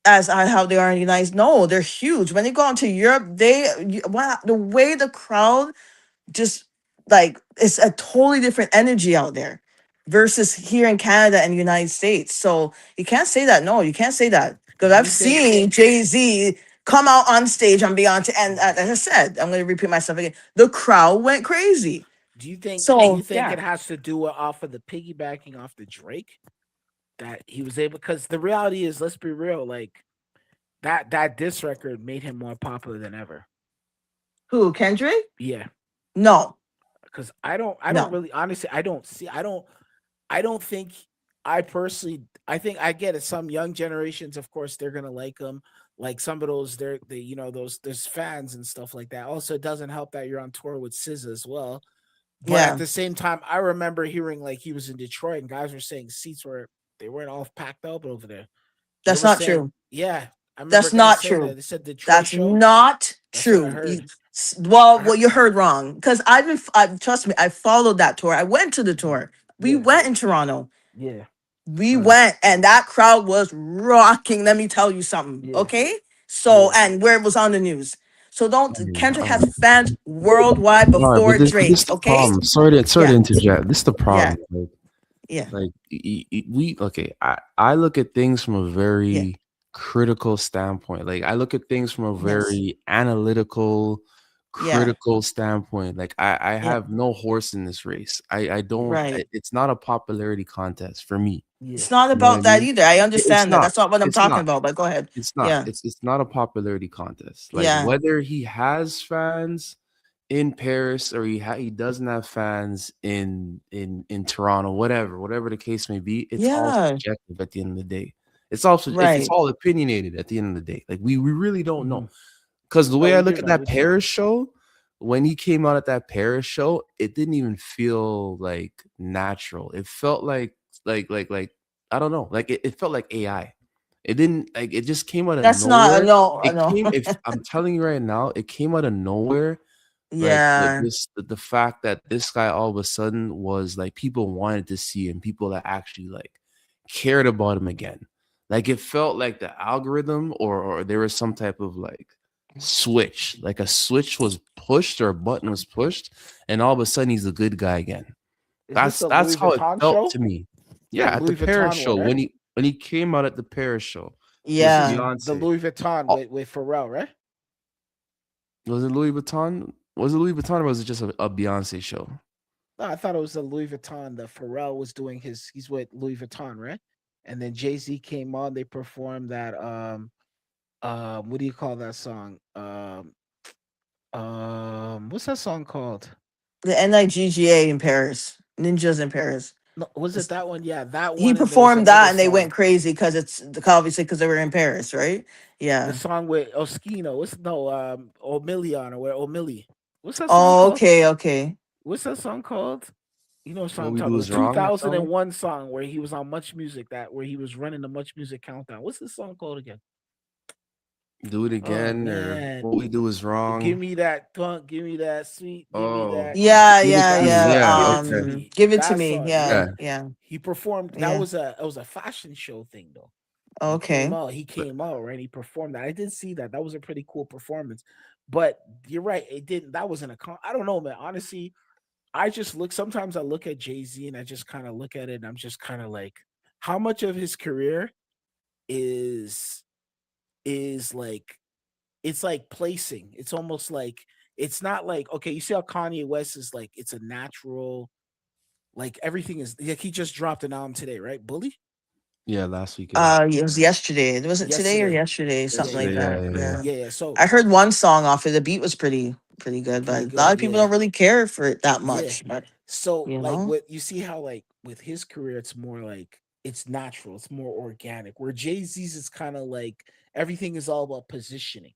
as how they are in the United. No, they're huge. When they go into Europe, wow, the way the crowd just like it's a totally different energy out there versus here in Canada and United States. So you can't say that. No, you can't say that because do I've you think? seen Jay Z come out on stage on Beyonce, and as I said, I'm going to repeat myself again. The crowd went crazy. Do you So think yeah, it has to do with off of the piggybacking off the Drake that he was able? Because the reality is, let's be real, like that diss record made him more popular than ever. who Kendrick? Yeah, No, because I don't no, really honestly I don't think I personally I think I get it. Some young generations, of course, they're gonna like him. Like some of those, they those there's fans and stuff like that. Also, it doesn't help that you're on tour with SZA as well. But at yeah, the same time, I remember hearing like he was in Detroit and guys were saying seats were. They weren't all packed up over there. They That's were not saying, true. yeah, I remember That's guys not saying that. true. They said Detroit That's show. not That's what I true. heard. Well, I well, heard. you heard wrong. Because trust me, I followed that tour. I went to the tour. We Yeah, went in Toronto. yeah, We Mm. went, and that crowd was rocking. Let me tell you something. yeah, Okay. So, yeah. and where it was on the news. So don't. I mean, Kendrick has fans worldwide all right, but before this Drake. the Okay. problem. Sorry to Yeah. interject. This is the Yeah. problem. Yeah. Like we okay. I look at things from a Yeah. very critical standpoint. Like I look at things from a Yes. very analytical, Yeah. critical standpoint. Like I Yeah. have no horse in this race. I don't. Right. It's not a popularity contest for me. Yeah. It's not You know what I about that mean? either. I It's understand that. not. That's not what I'm It's talking not. about. But go ahead. It's not. Yeah. It's not a popularity contest. Like Yeah. whether he has fans in Paris or he doesn't have fans in Toronto, whatever the case may be, it's all Yeah. subjective at the end of the day. It's Right. all opinionated at the end of the day. Like we really don't know. Mhm. Because the No, way I we look do at know. that Paris show, when he came out at that Paris show, it didn't even feel like natural. It felt like I don't know, like it felt like AI. It didn't like it just came out of That's not. nowhere. No. It No. came if I'm telling you right now, it came out of nowhere. Like Yeah. the fact that this guy all of a sudden was like people wanted to see him, people that actually like cared about him again. Like it felt like the algorithm or there was some type of like switch, like a switch was pushed or a button was pushed, and all of a sudden he's a good guy again. Is this the That's Louis how it Vuitton felt show? to me. The Yeah, at the Louis Paris Vuitton show one, right? when he came out at the Paris show with This is Yeah. the Beyonce. Louis Vuitton Oh, with Pharrell, right? was it Louis Vuitton? Was it Louis Vuitton or was it just a Beyonce show? No, I thought it was the Louis Vuitton that Pharrell was doing he's with Louis Vuitton, right? And then Jay-Z came on, they performed that what do you call that song? What's that song called? The NIGGA in Paris. Ninjas in Paris. No, was it It's- that one? Yeah, that He one. And there was performed that, another and they went song. crazy because it's obviously because they were in Paris, right? The Yeah. song with Oskino. What's no O'Million or where O'Milly. What's that song Oh, called? okay. Okay. What's that song called? You know what What I'm we talking do about? is The wrong. That song. 2001 song where he was on Much Music, that where he was running the Much Music countdown. What's this song called again? Do it Oh again, or man. what we do is Give wrong. me that funk, give me that sweet, give me Oh, that. Yeah. give it Yeah. to me. Yeah. Yeah, Give it to okay. me. Give it to That me. song, Yeah. Yeah, Yeah. He performed. That Yeah. was a fashion show thing though. Okay. He but came out, right? He performed that. I did see that. That was a pretty cool performance. But you're right, it didn't. That wasn't I don't know, man. Honestly, I just look. Sometimes I look at Jay-Z and I just kind of look at it, and I'm just kind of like, how much of his career is like, it's like placing. It's almost like, it's not like, okay, you see how Kanye West is like, it's a natural, like everything is like, he just dropped an album today, right? Bully yeah, last weekend. It was yesterday. Was it today or yesterday. yesterday? Something like Yesterday, that. yeah, yeah. Yeah. Yeah. So I heard one song off it. The beat was pretty good, but pretty a lot good. of people Yeah. don't really care for it that Yeah. much. But So you like, know, what you see how like with his career, it's more like, it's natural, it's more organic. Where Jay-Z's is kind of like, everything is all about positioning.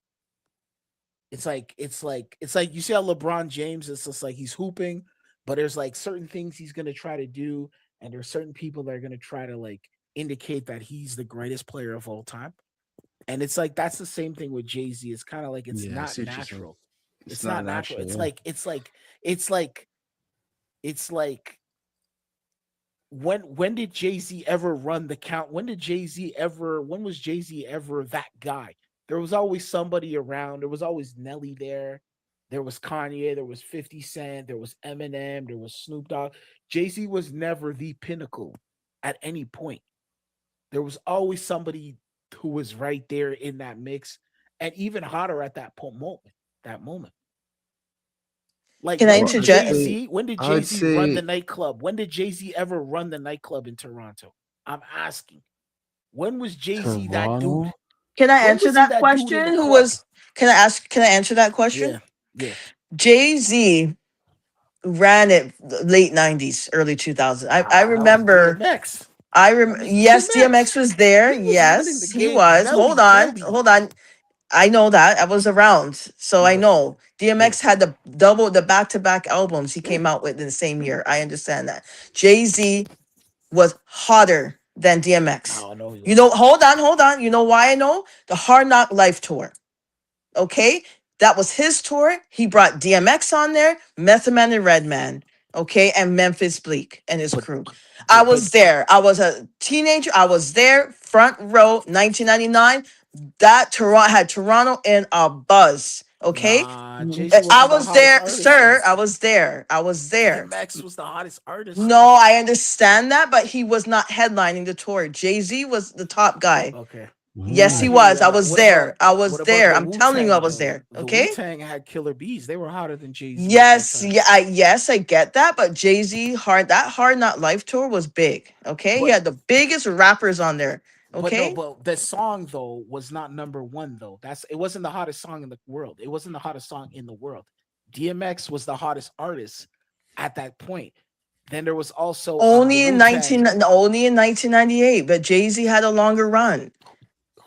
It's like you see how LeBron James, it's just like he's hooping, but there's like certain things he's gonna try to do, and there's certain people that are gonna try to like indicate that he's the greatest player of all time. And it's like that's the same thing with Jay-Z. It's kind of like, it's Yeah, I not see what you're saying. natural. It's It's not not natural. natural. It's Yeah. like it's like when did Jay-Z ever run the count? When was Jay-Z ever that guy? There was always somebody around. There was always Nelly there. There was Kanye, there was 50 Cent, there was Eminem, there was Snoop Dogg. Jay-Z was never the pinnacle at any point. There was always somebody who was right there in that mix, and even hotter at that moment. Like can I when Well, did interject? Jay-Z I would run the say nightclub? When did Jay-Z ever run the nightclub in Toronto? I'm asking. When was Jay-Z that dude? Toronto. Can I When answer was he that that dude in question? the Who club? was? Can I ask? Can I answer that question? Yeah. Yeah. Jay-Z ran it late 90s, early 2000s. I That was remember. DMX. I That was yes, DMX DMX. was there. He was running the Yes, he game. was. Hold on. Nelly. Hold on. I know that. I was around. So I Yeah. know. Yeah. DMX had the back-to-back albums he came out with in the same year. I understand that. Jay-Z was hotter than I DMX. don't know. You know, hold on. You know why I know? The Hard Knock Life tour. Okay, that was his tour. He brought DMX on there, Method Man and Redman. Okay, and Memphis Bleak and his But crew. I but was there. I was a teenager. I was there, front row, 1999. That Toronto had Toronto in a buzz. Okay, nah, Jay Z I wasn't the was hottest there, artist sir. though. I was there. I was there. DMX was the hottest artist No, though. I understand that, but he was not headlining the tour. Jay Z was the top guy. Okay. Yes, I he Mm. hear you was. I on that. was there. I What was about there. the I'm Wu telling you, I Tang was though? there. The Wu Okay. Tang had Killer Bees. They were hotter than Jay Z at that Yes, time. yeah, I get that, but Jay Z Hard Not Life tour was big. Okay, he But had the biggest rappers on there. but no, Okay, but the song though was not number one though. It wasn't the hottest song in the world. It wasn't the hottest song in the world. DMX was the hottest artist at that point. Then there was also the Wu Tang. only in 1998, but Jay Z had a longer run.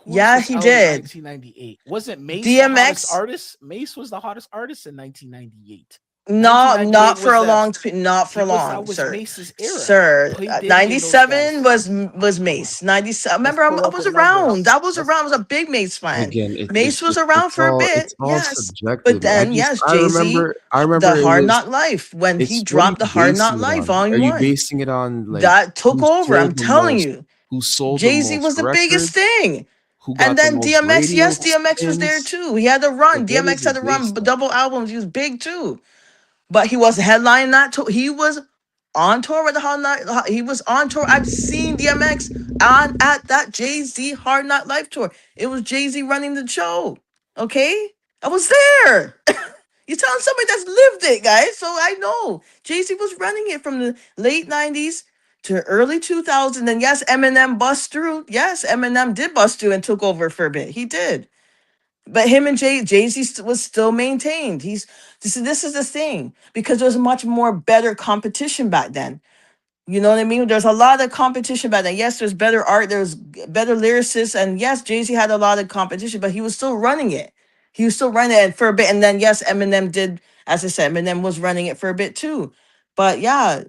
Who else Yeah, was he out in did. 1998? Wasn't Mace the hottest DMX, artist? Mace was the hottest artist in 1998. no, 1998 not for was a the long, not for that long, was sir. Mace's era. Sir, P Diddy and those 97 guys. was Come on, Mace. 97. let's Remember, pull I up was the around. numbers. That was Let's around. I was a big Mace fan. Again, Mace was around for a it's bit. all Yes. But subjective. then, yes, I Jay Z, remember the it Hard was Knock Life, when he it's what are you dropped the Hard Knock basing it Life, on? Are Volume you 1, basing it on like that took who over. I'm sold the telling most, you, who sold the Jay Z most was the biggest records, thing. who And got the then most DMX, radio yes, DMX was there spins? too. He had a Like run. what DMX is had a it run, based on? double albums. He was big too. But he was headlining that tour. He was on tour with the Hard Knock. He was on tour. I've seen DMX on at that Jay Z Hard Knock Life tour. It was Jay Z running the show. Okay, I was there. You're telling somebody that's lived it, guys. So I know Jay Z was running it from the late '90s to early 2000s. And yes, Eminem bust through. Yes, Eminem did bust through and took over for a bit. He did. But him and Jay Z was still maintained. This is the thing, because there's much more better competition back then. You know what I mean? There's a lot of competition back then. Yes, there's better art, there's better lyricists, and yes, Jay Z had a lot of competition, but he was still running it. He was still running it for a bit, and then yes, Eminem did. As I said, Eminem was running it for a bit too. But yeah,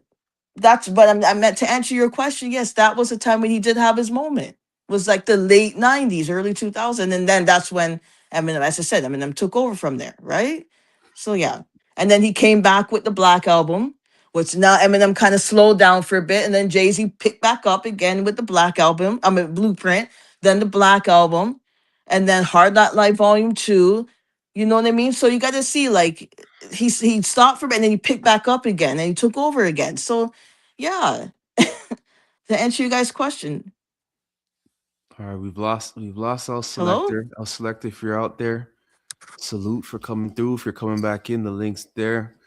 that's but I meant to answer your question. Yes, that was the time when he did have his moment. Was like the late '90s, early 2000, and then that's when Eminem, as I said, Eminem took over from there, right? So yeah, and then he came back with the Black Album, which now Eminem kind of slowed down for a bit, and then Jay Z picked back up again with the Black Album. I mean Blueprint, then the Black Album, and then Hard Knock Life Volume 2. You know what I mean? So you got to see like he stopped for a bit and then he picked back up again and he took over again. So yeah, to answer you guys' question. All right, we've lost our Hello? selector. Our selector, if you're out there, salute for coming through. If you're coming back in, the link's there.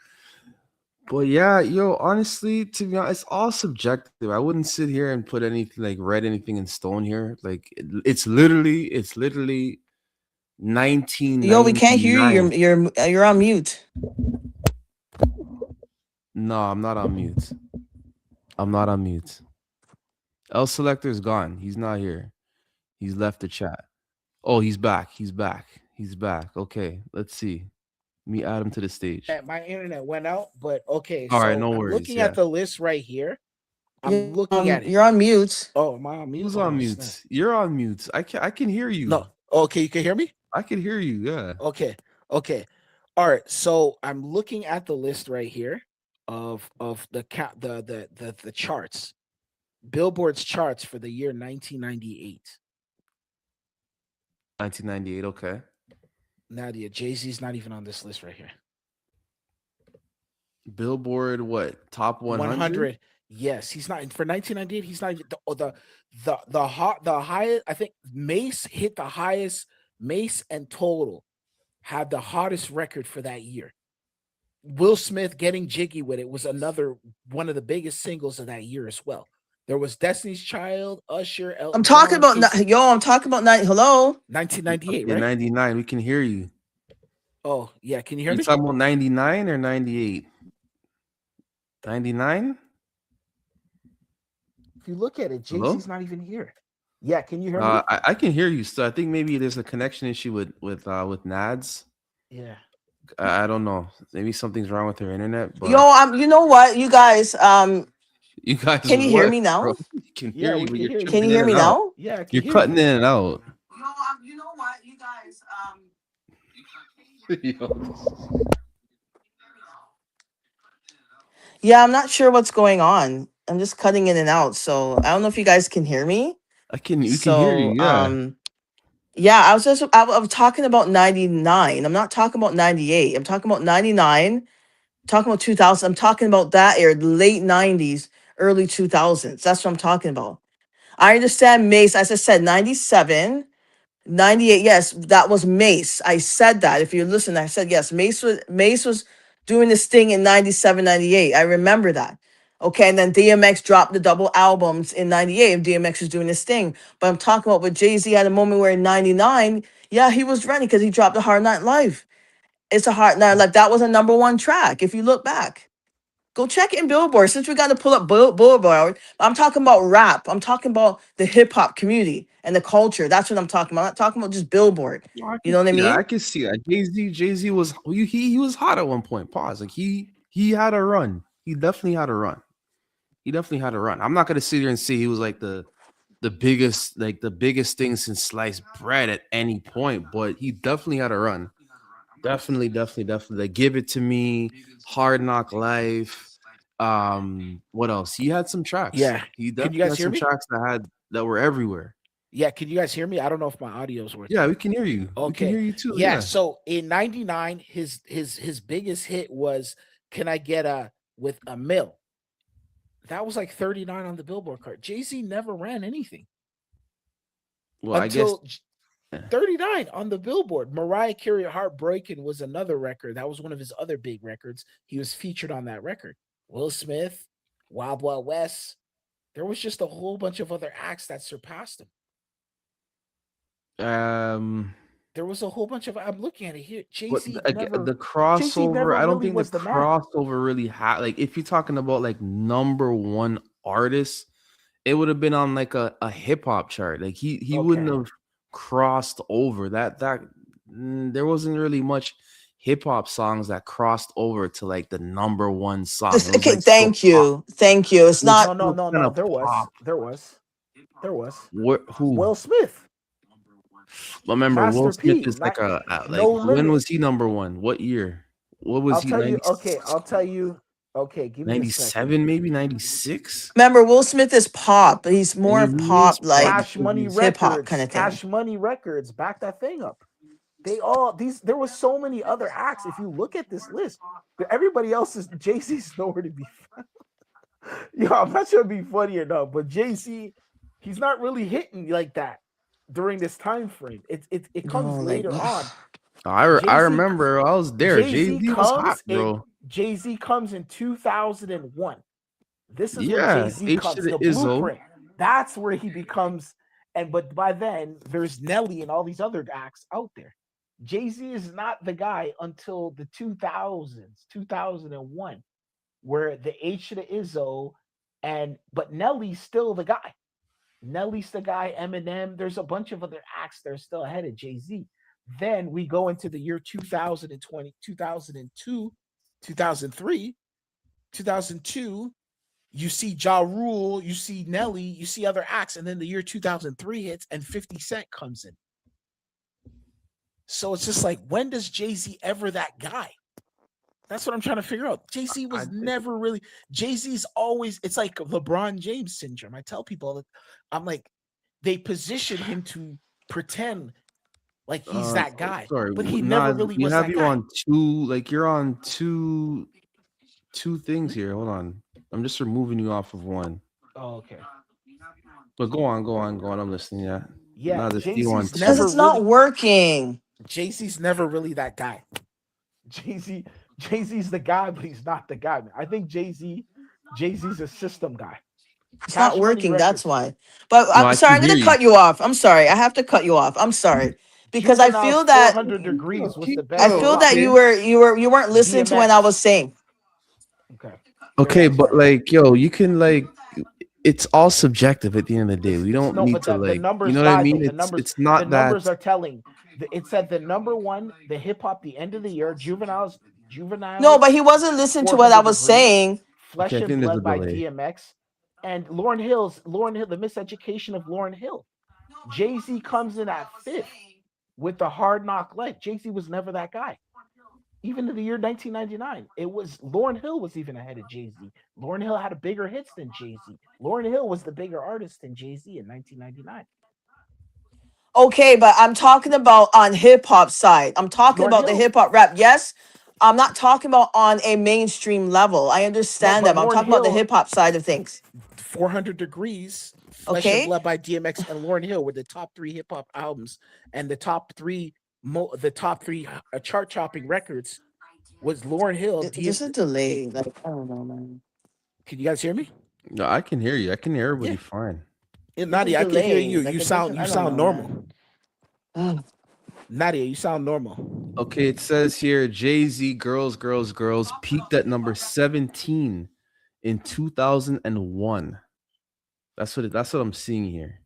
But yeah, yo, honestly, to be honest, it's all subjective. I wouldn't sit here and put anything like write anything in stone here. Like it's literally Yo, we can't hear you. 1999. You're on mute. No, I'm not on mute. I'm not on mute. L Selector is gone. He's not here. He's left the chat. Oh, he's back. He's back. He's back. Okay, let's see. Let me add him to the stage. My internet went out, but okay. All So right, no I'm worries. looking Yeah. at the list right here. I'm looking at it. You're on mute. Oh, am I on mute? Who's Oh, on snap. mute? You're on mute. I can hear you. No. Okay, you can hear me? I can hear you. Yeah. Okay. All right. So I'm looking at the list right here of the charts. Billboard's charts for the year 1998. 1998. Okay. Nadia, Jay-Z's not even on this list right here. Billboard, what? Top 100? 100. Yes, he's not for 1998. He's not even the highest. I think Mace hit the highest. Mace and Total had the hottest record for that year. Will Smith Getting Jiggy With It was another one of the biggest singles of that year as well. There was Destiny's Child, Usher, Elton I'm talking John, about Casey. I'm talking about hello. 1998, Yeah, right? 99. We can hear you. Oh, yeah. Can you hear You me? talking about 99 or 98? 99? If you look at it, Hello? Jay-Z's not even here. Yeah, can you hear me? I can hear you. So I think maybe there's a connection issue with Nads. Yeah. I don't know. Maybe something's wrong with her internet. But Yo, you know what, you guys, you guys, can you hear what, me now? bro? can Yeah, hear we you, can but you're hear you. Can tripping you in hear me and out. now? Yeah, I can You're hear cutting you. in and out. You know what, you guys? Yo. Yeah, I'm not sure what's going on. I'm just cutting in and out, so I don't know if you guys can hear me. We can hear So, you. Yeah. yeah, I'm talking about 99. I'm not talking about 98. I'm talking about 99. Talking about 2000. I'm talking about that era, the late 90s, early 2000s. That's what I'm talking about. I understand Mace, as I said, 97, 98. Yes, that was Mace. I said that. If you listen, I said yes. Mace was doing this thing in 97, 98. I remember that. Okay, and then DMX dropped the double albums in 98, and DMX was doing this thing. But I'm talking about with Jay-Z at a moment where in 99, yeah, he was ready because he dropped a Hard Night Live. It's a Hard Night Live. That was a #1 track. If you look back, go check it in Billboard. Since we got to pull up Billboard, I'm talking about rap. I'm talking about the hip hop community and the culture. That's what I'm talking about. I'm not talking about just Billboard. No, I You can know what I see that. mean? I can see that. Jay-Z was he was hot at one point. Pause. Like he had a run. He definitely had a run. He definitely had a run. I'm not gonna sit here and say he was like the biggest thing since sliced bread at any point, but he definitely had a run. Definitely. Like, Give It to Me, Hard Knock Life. What else? He had some tracks. Yeah. He Can you definitely guys had hear some me? tracks that were everywhere. Yeah, can you guys hear me? I don't know if my audio is working. Yeah, we can hear you. We can Okay. hear you too. Yeah, Yeah. so in 99, his biggest hit was Can I Get a with a Mill. That was like 39 on the Billboard card. Jay-Z never ran anything Well, I guess until 39 on the Billboard. Mariah Carey Heartbreaking was another record. That was one of his other big records. He was featured on that record. Will Smith, Wild Wild West. There was just a whole bunch of other acts that surpassed him. There was a whole bunch of. I'm looking at it here. But Jay-Z the never crossover, I don't really think was the the man. crossover really had, like, if you're talking about like #1 artist, it would have been on like a hip hop chart. Like he wouldn't Okay. have crossed over there wasn't really much hip hop songs that crossed over to like the #1 song. It was Okay, like still pop. thank you. It's It was not. still kind No. of There was. pop. Who? Will Smith, But remember, Master Will Smith P. is like like No when Limit. was he #1? What year? What was I'll he? tell you. Okay, I'll tell you. Okay, give me a second. 97, maybe 96. Remember, Will Smith is pop. He's more He of is pop, like pop. Cash Money hip hop Records. kind of thing. Cash Money Records. Back that thing up. There was so many other acts. If you look at this list, everybody else is Jay-Z's nowhere to be found. Yo, I'm not sure it'd be funny or not, but Jay-Z, he's not really hitting like that during this time frame. It comes No, like, later on. I Jay-Z remember I was there. Jay-Z was hot, bro. Jay-Z comes in 2001. This is Yeah, when Jay-Z H comes, to the the Izzo. blueprint. That's where he becomes, but by then there's Nelly and all these other acts out there. Jay-Z is not the guy until the 2000s, 2001, where the H to the Izzo, but Nelly's still the guy. Nelly's the guy, Eminem. There's a bunch of other acts that are still ahead of Jay-Z. Then we go into the year 2020, 2002, 2003, 2002. You see Ja Rule, you see Nelly, you see other acts, and then the year 2003 hits and 50 Cent comes in. So it's just like, when does Jay-Z ever that guy? That's what I'm trying to figure out. Jay-Z was never really. Jay-Z's always. It's like LeBron James syndrome. I tell people that I'm like, they position him to pretend like he's that guy, Sorry, but he never really was that you guy. on two, like you're on two things here. Hold on, I'm just removing you off of one. Oh, okay. But go on. I'm listening. Yeah. Yeah. Because it's not working. Jay-Z's never really that guy. Jay-Z's the guy, but he's not the guy. I think Jay-Z's a system guy. It's not working. That's why. But I'm sorry. I'm going to cut you off. I'm sorry. I have to cut you off. I'm sorry. Because I feel that 400 degrees was the best. I feel that you weren't listening to what I was saying. Okay, but like, yo, you can like, it's all subjective at the end of the day. We don't need to like, you know what I mean? It's not the that. Numbers are telling. It said the #1, the hip hop, the end of the year, Juvenile. No, but he wasn't listening to what I was saying. Flesh and Blood by DMX. and Lauryn Hill, the miseducation of Lauryn Hill. Jay-Z comes in at 5th with the Hard Knock Life. Jay-Z was never that guy. Even in the year 1999, it was Lauryn Hill was even ahead of Jay-Z. Lauryn Hill had a bigger hits than Jay-Z. Lauryn Hill was the bigger artist than Jay-Z in 1999. Okay, but I'm talking about on hip hop side. I'm talking Lauryn about the Hill. hip hop rap. Yes, I'm not talking about on a mainstream level. I No, understand but that. But I'm Lauryn talking about the Hill, hip hop side of things. 400 Degrees, Flesh and Okay, Blood by DMX, and Lauryn Hill were the top 3 hip hop albums, and the top three chart topping records was Lauryn Hill. there's a delay. Like I don't know, man. Can you guys hear me? No, I can hear you. I can hear everybody Yeah. fine. Yeah, There's a Nadia, I can hear delay. you. Like You it sound doesn't. I don't know, normal. man. Ugh. Nadia, you sound normal. Okay, it says here Jay-Z Girls, Girls, Girls peaked at number 17 in 2001. That's what I'm seeing here.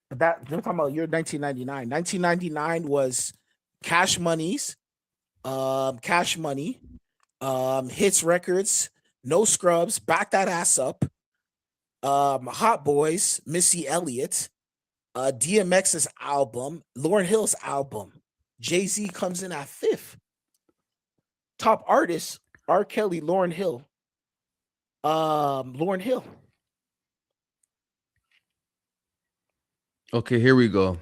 But that they're talking about year 1999. 1999 was Cash Money's, Cash Money, Hits Records, No Scrubs, Back That Ass Up, Hot Boys, Missy Elliott, DMX's album, Lauryn Hill's album. Jay-Z comes in at 5th. Top artists: R. Kelly, Lauryn Hill. Lauryn Hill. Okay, here we go.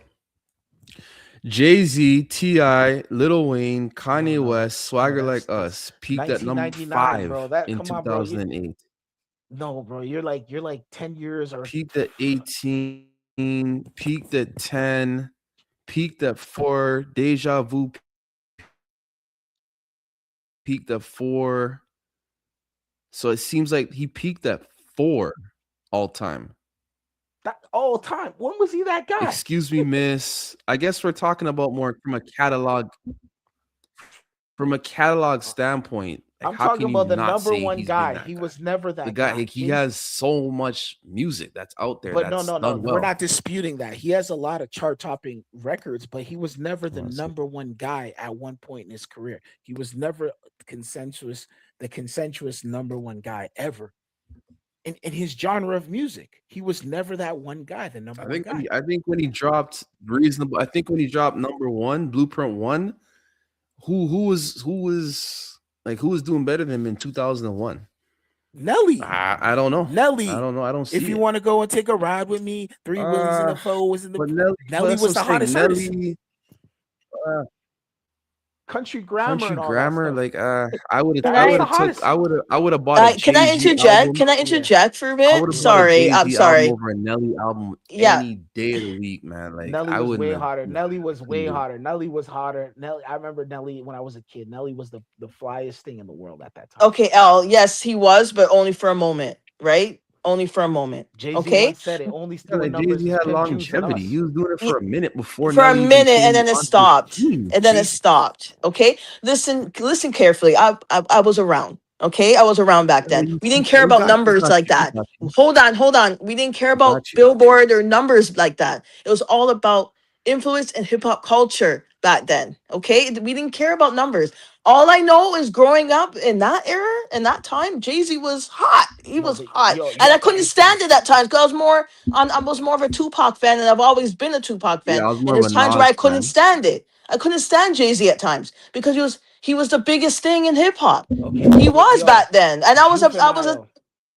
Jay-Z, T.I., Lil Wayne, Kanye no. West, Swagger No, Like that's Us peaked at number 1999, bro. 5 That in come on, bro. 2008. No, bro. You're like 10 years or Peaked at 18, peaked at 10, peaked at 4, Deja Vu peaked at 4. So it seems like he peaked at 4 all time. that all time. When was he that guy? Excuse me, miss. I guess we're talking about more from a catalog standpoint. Like, I'm how talking can you about the not number say one he's been guy. that He guy? was never The that guy, guy. like, he has so much music that's out there. But That's no. done well. We're not disputing that. He has a lot of chart topping records, but he was never the Let's see. number one guy at one point in his career. He was never the consensuous number one guy ever. In his genre of music, he was never that one guy, the number one guy. I think when he dropped reasonable, I think when he dropped number 1, Blueprint 1, who was doing better than him in 2001? Nelly. I don't know. Nelly. I don't know. I don't see If you it. want to go and take a ride with me, 3 Willies and a foe was in the. But Nelly Nelly was the hottest artist. Nelly, Country Grammar Country and all Grammar, that stuff. like I would Can have I- took I would have bought a Can I Jay-Z interject? album. Can I Yeah. interject for a I bit? would have bought a Sorry, I'm Jay-Z sorry. album over a Nelly album Yeah. any day of the week, man. Like Nelly I was wouldn't way have- hotter. Nelly was way couldn't do it. hotter. Nelly was hotter. Nelly, I remember Nelly when I was a kid. Nelly was the flyest thing in the world at that time. Okay, L. Yes, he was, but only for a moment, right? Only for a moment. Jay-Z Okay, once said it. Only Yeah, stealing like numbers Jay-Z is had Pimp Juice and longevity. Us. He was doing it for a minute before for a Nelly even minute, and came then it onto the stopped, scene. and then it Jay-Z stopped. Okay, listen carefully. I was around. Okay, I was around back then. We didn't care about numbers like that. Hold on. We didn't care about Got you. Billboard or numbers like that. It was all about influence and hip hop culture back then. Okay, we didn't care about numbers. All I know is growing up in that era and that time, Jay-Z was hot. He No, was but hot, yo, and I couldn't listen. stand it at times because I was more of a Tupac fan, and I've always been a Tupac fan. Yeah, I was more And of there's a times where I Nas couldn't fan. stand it. I couldn't stand Jay-Z at times because he was the biggest thing in hip hop. Okay, He but was yo, back then, and I was a Juvenile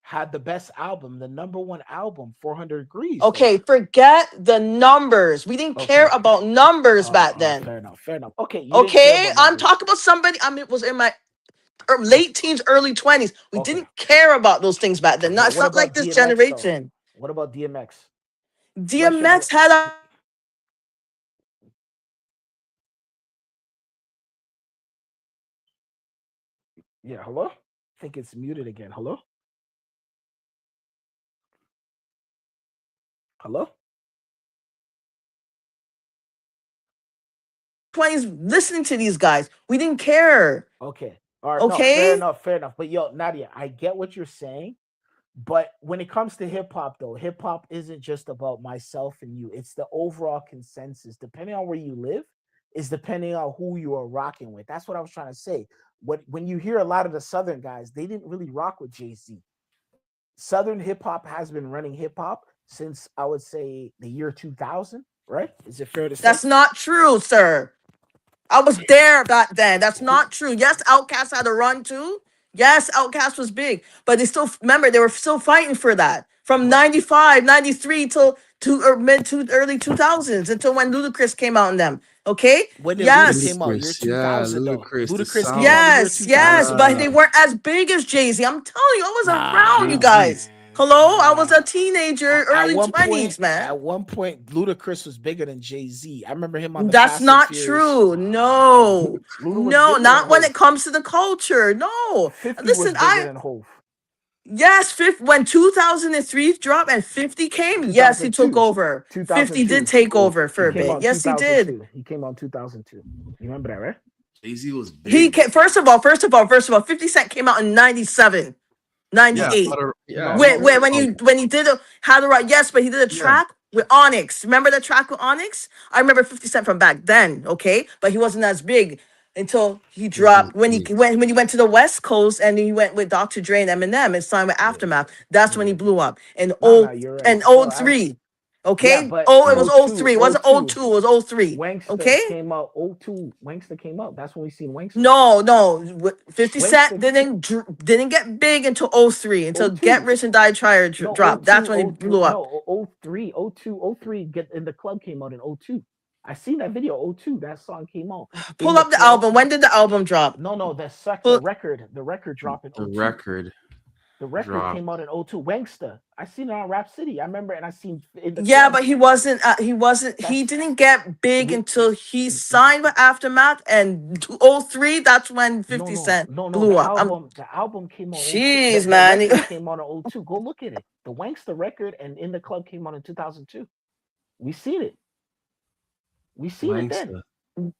had the best album, the number one album, 400 Degrees. though. okay. Forget the numbers. We didn't care Okay. about numbers back then. Fair enough. Okay. You didn't care Okay, about I'm numbers. talking about somebody. I mean, it was in my late teens, early 20s. We Okay. didn't care about those things back then. Okay, It's what not like about this DMX though? generation. What about DMX? DMX had a Yeah, hello? I think it's muted again. Hello? Hello? 20s listening to these guys. We didn't care. Okay. All right. No, Okay? fair enough. But yo, Nadia, I get what you're saying. But when it comes to hip hop, though, hip hop isn't just about myself and you. It's the overall consensus. Depending on where you live, is depending on who you are rocking with. That's what I was trying to say. When you hear a lot of the Southern guys, they didn't really rock with Jay-Z. Southern hip hop has been running hip hop since I would say the year 2000, right? Is it fair to say? That's not true, sir. I was there back then. That's not true. Yes, Outkast had a run too. Yes, Outkast was big, but they still remember they were still fighting for that from 95, 93 till mid to early 2000s until when Ludacris came out in them. Okay? When did Luda Yes. came out? Year Ludacris, yeah, 2000 though. Ludacris, the Ludacris sound. came out in the year Yes, 2000. yes, but they Yeah. weren't as big as Jay-Z. I'm telling you, I was Nah, around you Jay-Z. guys. Hello? I was nah. a teenager, At early one 20s, point, man. at one point, Ludacris was bigger than Jay-Z. I remember him on the That's Fast and not Furious. true. No. Luda was No, bigger not than when Hov. it comes to the culture. No. 50 Listen, was bigger than Hov. yes, when 2003 dropped and 50 came, yes, he took 2002. over. 50 did 2002. take over for a He came out bit. in Yes, he did. 2002. He came out in 2002. You remember that, right? Jay-Z was big. He came, first of all, 50 Cent came out in 97, Yeah, 98. yeah. When he did How to Write, yes, but he did a Yeah. track with Onyx. Remember the track with Onyx? I remember 50 Cent from back then, okay? But he wasn't as big until he dropped when he went to the West Coast and he went with Dr. Dre and Eminem and signed with Aftermath. That's when he blew up. In you're right. and So 03. Okay? Yeah, but it was 02, 03. It wasn't 02, it was 03. Wankster Okay? came out 02. Wankster came out. That's when we seen Wankster. No. 50 Cent Wankster- didn't get big until 03, until 02. Get Rich and Die Trying No, dropped. 02, That's when he 03, blew up. No, 03, 02, 03. Get in the Club came out in 02. I seen that video 02. That song came out. Pull up the album. When did the album drop? No, the record. The record dropped in 02. The record came out in 02. Wankster. I seen it on Rap City. I remember, and I seen in the Yeah, club. but he wasn't. He didn't get big until he signed with Aftermath, and 03. That's when 50 Cent blew up. The album came out. Jeez, the man. record came out in 02. Go look at it. The Wankster record and In the Club came out in 2002. We seen it. We seen it then.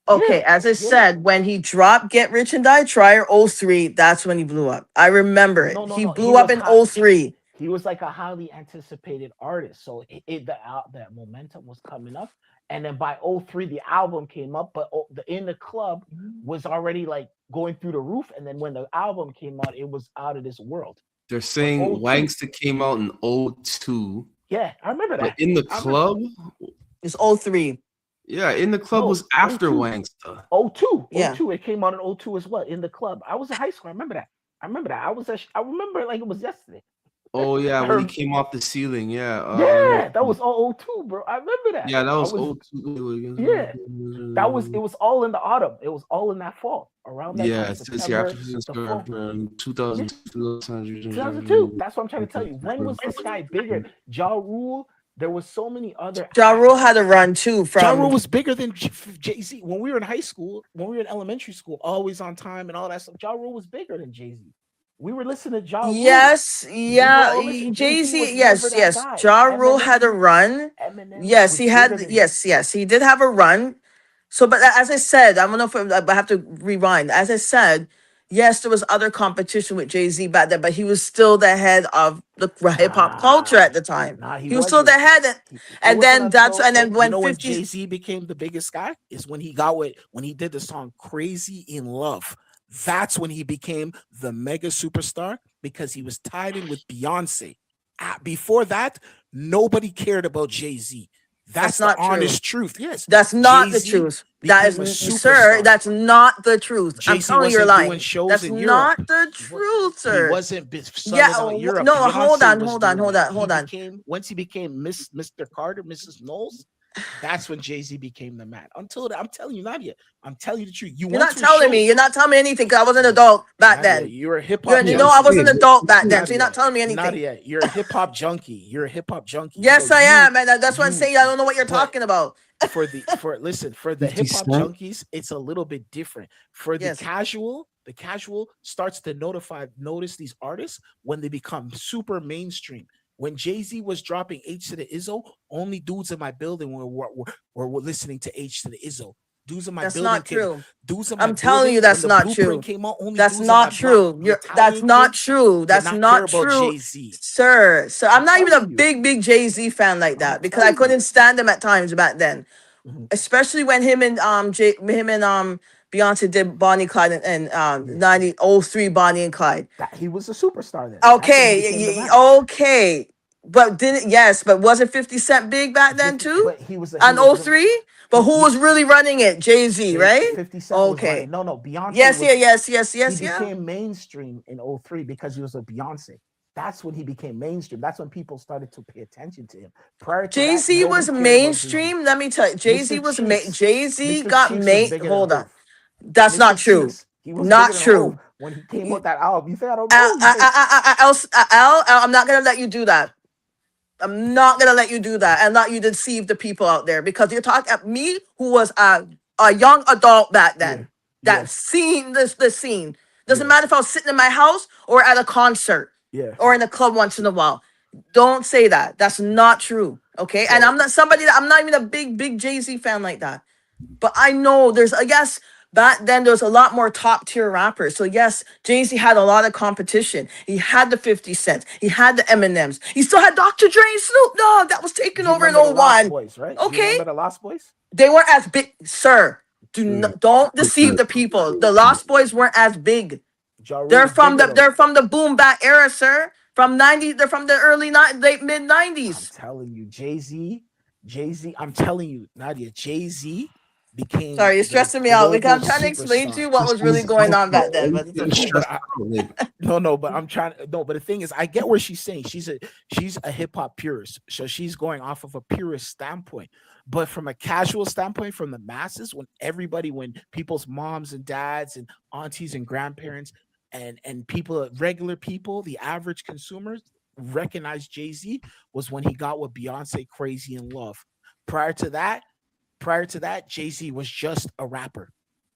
Okay, Yeah, as I said, when he dropped Get Rich and Die Trying 03, that's when he blew up. I remember it. He blew up in 03. He was like a highly anticipated artist. So that momentum was coming up. And then by 03, the album came up, but In the Club was already like going through the roof. And then when the album came out, it was out of this world. They're saying Wankster came out in 02. Yeah, I remember that. But In the Club? It's 03. Yeah, In the Club was after 02. Wankster. 02. Yeah. 02. It came out in 02 as well. In the Club. I was in high school. I remember that. I remember it like it was yesterday. Oh yeah, when he came off the ceiling, yeah. Yeah, that was all 02, bro. I remember that. Yeah, that was 02. Yeah, it was all in the autumn. It was all in that fall. Around that time, it says September, here after 2002. 2002. That's what I'm trying to tell you. When was this guy bigger? Ja Rule. There was so many other. Ja Rule had a run too. Ja Rule was bigger than Jay-Z. When we were in high school, when we were in elementary school, Always on Time and all that stuff, Ja Rule was bigger than Jay-Z. We were listening to Ja Rule. Yes, yeah. Jay-Z, yes. Ja Rule had a run. Eminem Yes, he had. Yes, he did have a run. So, but as I said, I don't know if I have to rewind. As I said, yes, there was other competition with Jay-Z back then, but he was still the head of the hip hop culture at the time. He was still the head, and then when when Jay-Z became the biggest guy is when he did the song "Crazy in Love." That's when he became the mega superstar because he was tied in with Beyonce. Before that, nobody cared about Jay-Z. That's not the honest truth. Yes, that's not the truth. That is, sir. That's not the truth. I'm telling you, you're lying. That's not the truth, sir. He wasn't. Europe. No, hold on. Once he became Mr. Carter, Mrs. Knowles, that's when Jay-Z became the man. Until I'm telling you, Nadia, I'm telling you the truth. You're not telling me. You're not telling me anything because I was an adult back then. You're a hip hop. No, I was an adult back then, so you're not telling me anything. Nadia, you're a hip hop junkie. Yes, I am, and that's what I'm saying. I don't know what you're talking about. For the hip hop junkies, it's a little bit different. For the casual, the casual starts to notice these artists when they become super mainstream. When Jay-Z was dropping H to the Izzo, only dudes in my building were listening to H to the Izzo. Dudes in my building. That's not true. I'm telling you, that's not true. That's not true. That's not true. That's not true, sir. So I'm not even a big Jay-Z fan like that because I couldn't stand him at times back then, especially when him and Beyonce did Bonnie Clyde and Yeah. 1903 Bonnie and Clyde. That he was a superstar then. That's when he Okay, became the man. okay. But didn't yes, but wasn't 50 Cent big back then 50, too? but he was On really 03? But who he was really running it? Jay-Z, right? 50 Cent was Okay. running. No, Beyonce Yes, was. yes, He yeah. became mainstream in 03 because he was with Beyonce. That's when he became mainstream. That's when people started to pay attention to him. Prior to that, Jay-Z nobody was cared about Jay-Z. mainstream. Let me tell you, Jay-Z Mr. was Cheeks. Jay-Z Mr. got Cheeks was made. bigger Hold than on. Hov. That's not Mr. true. Cheeks, he was Not bigger than true. Hov when he came with that album. You think I don't Al, know? You think I'm not gonna let you do that. I'm not gonna let you do that and let you deceive the people out there because you're talking at me who was a young adult back then. Yeah. That scene, the scene. Doesn't Yeah. matter if I was sitting in my house or at a concert Yeah. or in a club once in a while. Don't say that. That's not true. Okay. And So- I'm not somebody that I'm not even a big Jay-Z fan like that. But I know there's I guess back then there was a lot more top tier rappers. So yes, Jay-Z had a lot of competition. He had the 50 Cents. He had the Eminems. He still had Dr. Dre and Snoop Dogg that was taking Do you over in remember the Lost 01. Boys, right? Do you Okay. remember the Lost Boys? They weren't as big, sir. Mm. Don't deceive the people. The Lost Boys weren't as big. Ja Rule They're was from bigger, the though. they're from the boom bap era, sir. From 90, they're from the late mid I'm 90s. telling you, Jay-Z, I'm telling you, Nadia, Jay-Z became Sorry, you're the stressing me out because I'm global trying to explain to superstar. you what was really going on back then. But it's You're okay. stressed out, like, No, but I'm trying. No, but the thing is, I get where she's saying. She's a hip hop purist, so she's going off of a purist standpoint. But from a casual standpoint, from the masses, when people's moms and dads and aunties and grandparents and people, regular people, the average consumers recognize Jay-Z was when he got with Beyonce, Crazy in Love. Prior to that, Jay-Z was just a rapper.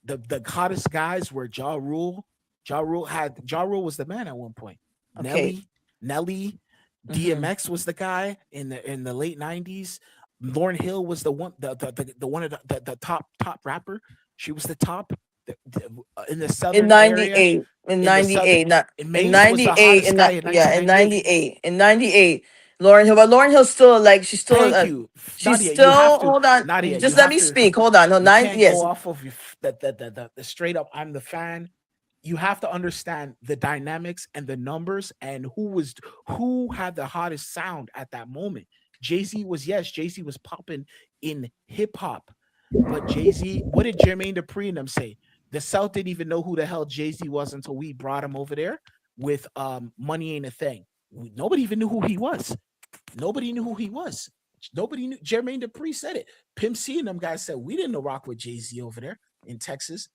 The hottest guys were Ja Rule. Ja Rule was the man at one point. Okay. Nelly, Mhm. DMX was the guy in the late 90s. Lauryn Hill was the one the one of the top rapper. She was the top in the southern In area. 98. In the southern 98. Not in in Mace was the 98. hottest guy in Yeah, in 1998. 98. In 98. Lauren Hill. But Lauren Hill's still like she's still Thank you, she's Nadia. still You have to, hold on. Nadia. Just You let have me to. speak. Hold on. No, You nine can't yes. go off of the straight up. I'm the fan. You have to understand the dynamics and the numbers and who had the hottest sound at that moment. Jay-Z was popping in hip hop, but Jay-Z, what did Jermaine Dupri and them say? The South didn't even know who the hell Jay-Z was until we brought him over there with Money Ain't a Thing. Nobody even knew who he was. Nobody knew who he was. Nobody knew. Jermaine Dupri said it. Pimp C and them guys said we didn't know rock with Jay-Z over there in Texas.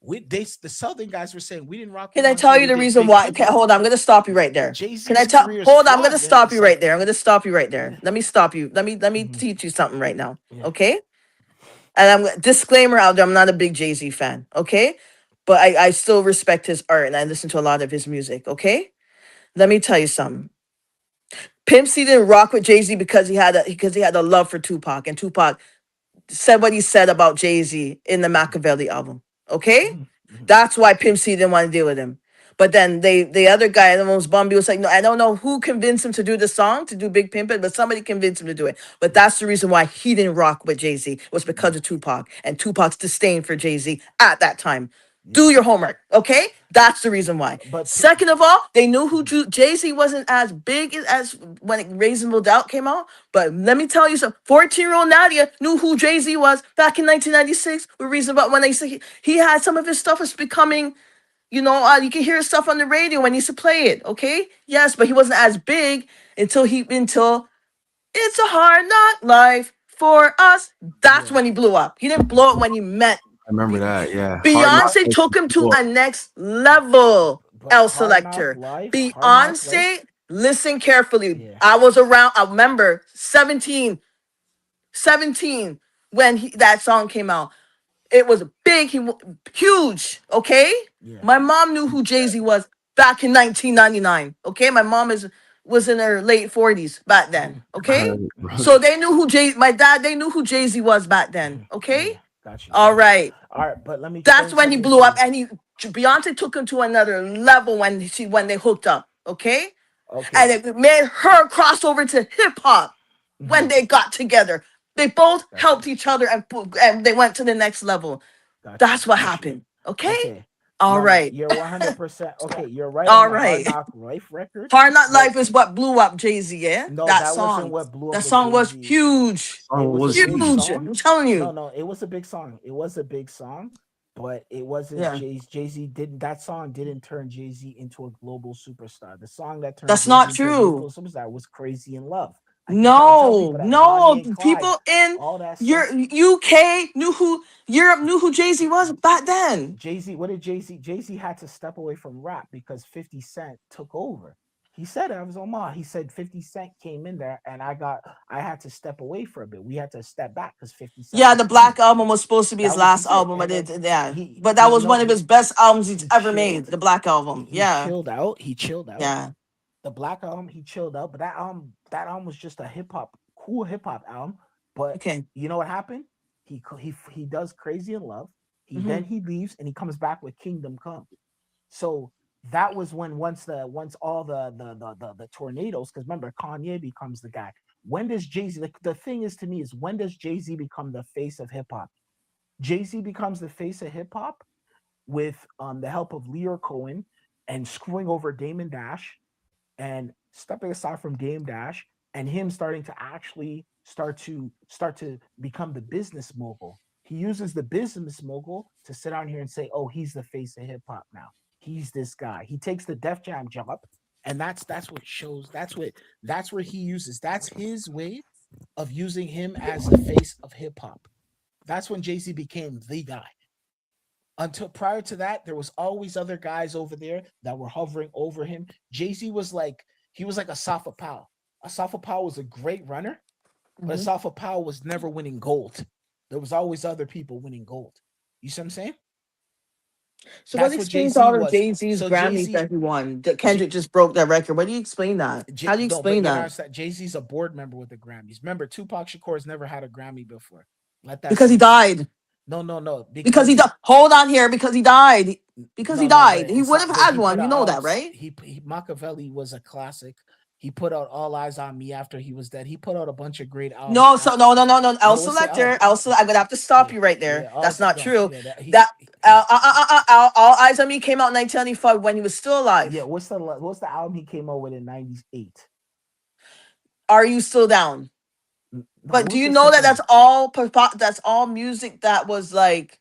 The Southern guys were saying we didn't rock. Can with I him tell until you we the did reason Big why? Pimpin'. Hold on, I'm gonna stop you right there. Jay-Z's Can I tell career is hold on, I'm gonna flawed, stop you so- right there. I'm gonna stop you right there. Yeah. Let me stop you. Let me Mhm. teach you something right now. Yeah. Okay? And I'm disclaimer out there, I'm not a big Jay-Z fan, okay? But I still respect his art and I listen to a lot of his music, okay? Let me tell you something. Pimp C didn't rock with Jay-Z because he had a love for Tupac, and Tupac said what he said about Jay-Z in the Machiavelli album. Okay? Mhm. Mhm. That's why Pimp C didn't want to deal with him. But then the other guy, the most Bumby, was like, no, I don't know who convinced him to do the song, to do Big Pimpin', but somebody convinced him to do it. But that's the reason why he didn't rock with Jay-Z, was because of Tupac and Tupac's disdain for Jay-Z at that time. Do your homework, okay? That's the reason why. But- Second of all, they knew who Jay-Z wasn't as big as when Reasonable Doubt came out. But let me tell you something. 14-year-old Nadia knew who Jay-Z was back in 1996 with Reasonable, when they say he had some of his stuff was becoming, you can hear his stuff on the radio when he used to play it, okay? Yes, but he wasn't as big until It's a Hard Knock Life for Us. That's Yeah. when he blew up. He didn't blow up when he met I remember that. Yeah. Hard Knock Beyonce Life took him to was a next level. But L Hard Knock Selector. Life, Beyonce, listen carefully. Yeah. I was around, I remember 17 when that song came out. It was big, huge, okay? Yeah. My mom knew who Jay-Z was back in 1999, okay? My mom was in her late 40s back then, okay? bro. So they knew my dad, they knew who Jay-Z was back then, okay? Yeah, got you. All right. All right, but let me. That's explain when he something blew to up, you. and Beyonce took him to another level when they hooked up, okay? Okay. And it made her cross over to hip hop when Mhm. they got together. They both Gotcha. helped each other and they went to the next level. Gotcha, That's what gotcha. happened. Okay. Okay. All No, right. you're 100% okay. You're right All on the Hard right. Knock Life record. Hard Knock What? Life is what blew up Jay-Z, yeah? No, That that wasn't song. what blew up That the song was Jay-Z. huge. It Song was a was big huge. Huge. song. I'm telling No, you. no, it was a big song. It was a big song, but it wasn't Yeah. Jay-Z didn't that song didn't turn Jay-Z into a global superstar. The song that turned That's Jay-Z not into a global true. superstar was Crazy in Love. I keep trying to tell people that No. Bonnie and Clyde, People in all that your stuff. UK knew who Europe knew who Jay-Z was back then. Jay-Z, what did Jay-Z? Jay-Z had to step away from rap because 50 Cent took over. He said it, I was on my. He said 50 Cent came in there and I had to step away for a bit. We had to step back because 50 Cent Yeah, was the coming. Black Album was supposed to be his That was last he did. album, but And then yeah. he But that you was know one of his best albums he's he ever made. chilled. The Black Album. He Yeah. chilled out. He chilled out. Yeah. The Black Album, he chilled out. But that album was just a hip hop, cool hip hop album. But Okay. you know what happened? He does Crazy in Love. Mhm. Then he leaves and he comes back with Kingdom Come. So that was when once all the tornadoes, because remember Kanye becomes the guy. When does Jay-Z, the thing is to me is when does Jay-Z become the face of hip hop? Jay-Z becomes the face of hip hop with the help of Leo Cohen and screwing over Damon Dash and stepping aside from Dame Dash and him starting to actually start to become the business mogul. He uses the business mogul to sit on here and say, "Oh, he's the face of hip hop now. He's this guy." He takes the Def Jam job, and that's what shows. That's where he uses. That's his way of using him as the face of hip hop. That's when Jay-Z became the guy. Until prior to that, there was always other guys over there that were hovering over him. Jay-Z was like a Safa Powell. Asafa Powell was a great runner, but Mhm. Asafa Powell was never winning gold. There was always other people winning gold. You see what I'm saying? So what That's what explains Jay-Z all of was. Jay-Z's So Grammys Jay-Z, that he won? That Kendrick just broke that record. What do you explain that? How do you no, but explain you're that? not Jay-Z's a board member with the Grammys. Remember, Tupac Shakur has never had a Grammy before. Let that Because he sink in. died. No. Because he died. Hold on here. Because he died. Because he No, but died. He it's would not. have But had he one. put You out know that, right? Machiavelli was a classic. He put out All Eyes on Me after he was dead. He put out a bunch of great albums. No, so no. El what's the Selector. album? I'm gonna have to stop Yeah, you right there. yeah. That's not true. Yeah, That All Eyes on Me came out in 1995 when he was still alive. yeah. What's the album he came out with in '98? Are You Still Down? No, But what do was you the know that second that's all music that was like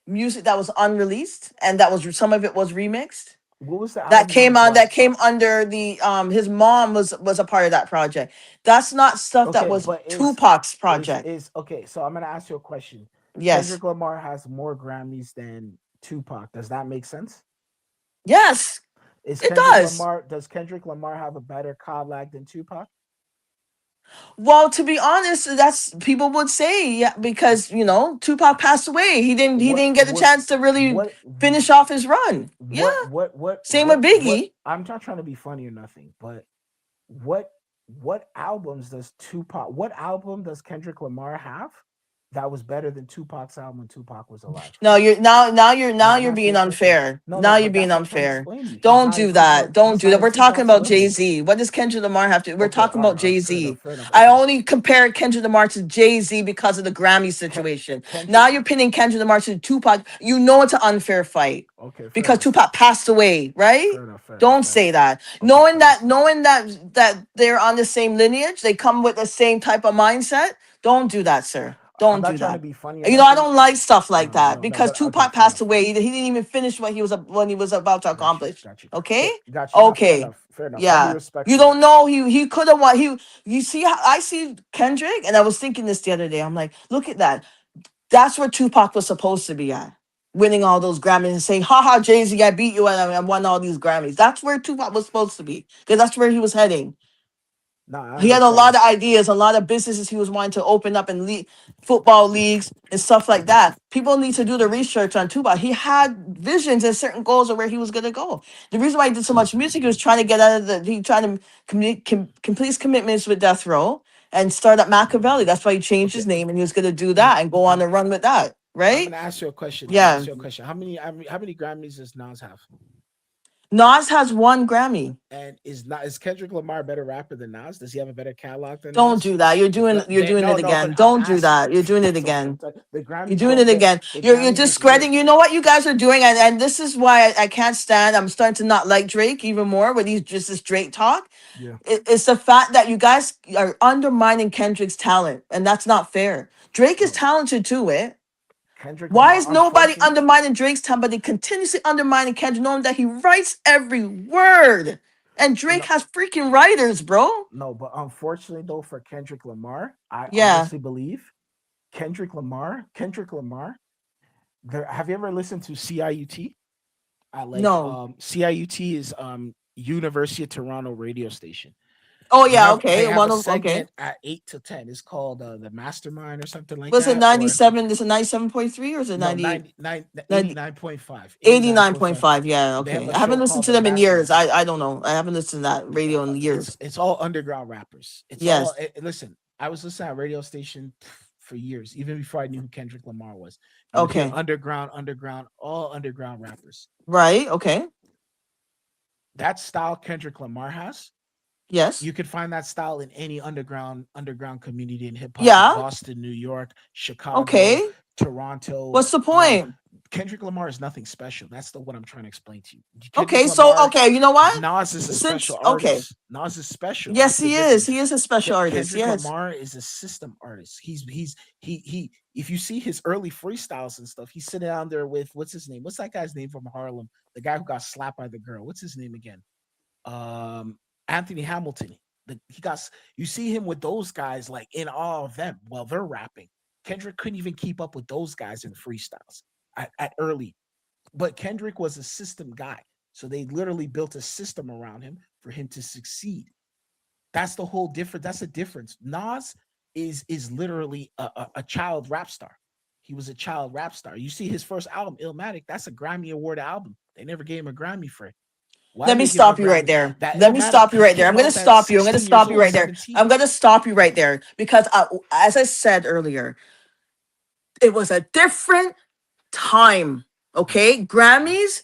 music that was unreleased and that was some of it was remixed? one? What was the That album came on before? that came under the his mom was a part of that project. That's not stuff that Okay, was but Tupac's project. is okay. So I'm gonna ask you a question. Yes. Kendrick Lamar has more Grammys than Tupac. Does that make sense? Yes, Is it Kendrick does. Lamar? Does Kendrick Lamar have a better Cadillac than Tupac? Well, to be honest, that's people would say, yeah, because Tupac passed away. He didn't get a chance to really what finish off his run. Yeah. Same with Biggie. I'm not trying to be funny or nothing, but what albums does Tupac? What album does Kendrick Lamar have that was better than Tupac's album when Tupac was alive? No, you're now you're I'm being asking a question. unfair. No, Now no, you're but being that's what I'm trying to unfair. explain to you. He's Don't not a do that. Tupac. Don't He's do not that. a We're talking Tupac's about lineage. Jay-Z. What does Kendrick Lamar have to? We're Okay, talking all about right, all right, Jay-Z. fair enough. I Okay. only compared Kendrick Lamar to Jay-Z because of the Grammy situation. Kendrick- Now you're pinning Kendrick Lamar to Tupac. You know it's an unfair fight Okay, fair because enough. Tupac passed away, right? Fair enough. Don't say that. Okay, Knowing fair that they're on the same lineage, they come with the same type of mindset. Don't do that, sir. I'm Don't not do trying that. to be funny. I don't like stuff like that No, because but okay, Tupac fair passed enough. away. He didn't even finish what he was about to accomplish. Got you. Okay? Got you. No, Okay. Fair enough. I'll be Yeah. respectful. You don't know he could have won. You see how I see Kendrick, and I was thinking this the other day. I'm like, look at that. That's where Tupac was supposed to be at. Winning all those Grammys and saying, haha, Jay-Z, I beat you and I won all these Grammys. That's where Tupac was supposed to be. Because that's where he was heading. No, He had a lot of ideas, a lot of businesses he was wanting to open up and football leagues and stuff like that. People need to do the research on Tupac. He had visions and certain goals of where he was going to go. The reason why he did so much music, he was trying to get out of he trying to complete his commitments with Death Row and start up Machiavelli. That's why he changed his name and he was going to do that and go on the run with that. I'm Right? gonna ask you a question. Yeah. How many Grammys does Nas have? Nas has 1 Grammy. And is Kendrick Lamar a better rapper than Nas? Does he have a better catalog than Don't Nas? do that. You're doing No, it again. but I'm Don't do asking. that. You're doing it That's what again. the You're Grammys doing don't it get again. the You're Grammys is discrediting. rigged. You know what you guys are doing, and this is why I can't stand. I'm starting to not like Drake even more with these just this Drake talk. Yeah. It's the fact that you guys are undermining Kendrick's talent, and that's not fair. Drake is No. talented too, Kendrick Why Lamar, is nobody unfortunately, undermining Drake's talent, but they continuously undermining Kendrick, knowing that he writes every word, and Drake no, has freaking writers, bro. no, but unfortunately though, for Kendrick Lamar, I Yeah. honestly believe Kendrick Lamar. Have you ever listened to CIUT? No. CIUT is University of Toronto radio station. Oh They yeah. have Okay. a Okay. segment at 8 to 10. It's called the Mastermind or something like Was it that. Or 97? Is it 97.3 or is it no, 98? 89.5. 89.5. Yeah. They have Okay. a I haven't show listened called to The them in years. Mastermind. I don't know. I haven't listened to that radio in years. It's all underground rappers. Yes. Listen, I was listening at a radio station for years, even before I knew who Kendrick Lamar was. You would hear Okay. all underground rappers. Right. Okay. That style Kendrick Lamar has, Yes. you could find that style in any underground community in hip hop. Yeah. Boston, New York, Chicago, Okay. Toronto. What's the point? Kendrick Lamar is nothing special. That's what I'm trying to explain to you. Okay. So okay. You know what? Nas is a Since special okay. artist. Nas is special. Yes, That's the he is. difference. He is a special artist. Kendrick Yes. Lamar is a system artist. He. If you see his early freestyles and stuff, he's sitting down there with what's his name? What's that guy's name from Harlem? The guy who got slapped by the girl. What's his name again? Anthony Hamilton. You see him with those guys like in all of them while they're rapping. Kendrick couldn't even keep up with those guys in freestyles at early. But Kendrick was a system guy. So they literally built a system around him for him to succeed. That's the whole difference. That's the difference. Nas is literally a child rap star. He was a child rap star. You see his first album, Illmatic, that's a Grammy Award album. They never gave him a Grammy for it. Let me stop you right there. Let me stop you right there. I'm going to stop you. I'm going to stop you right there. I'm going to stop you right there because, as I said earlier, it was a different time. Okay, Grammys,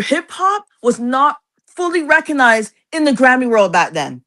hip hop was not fully recognized in the Grammy world back then.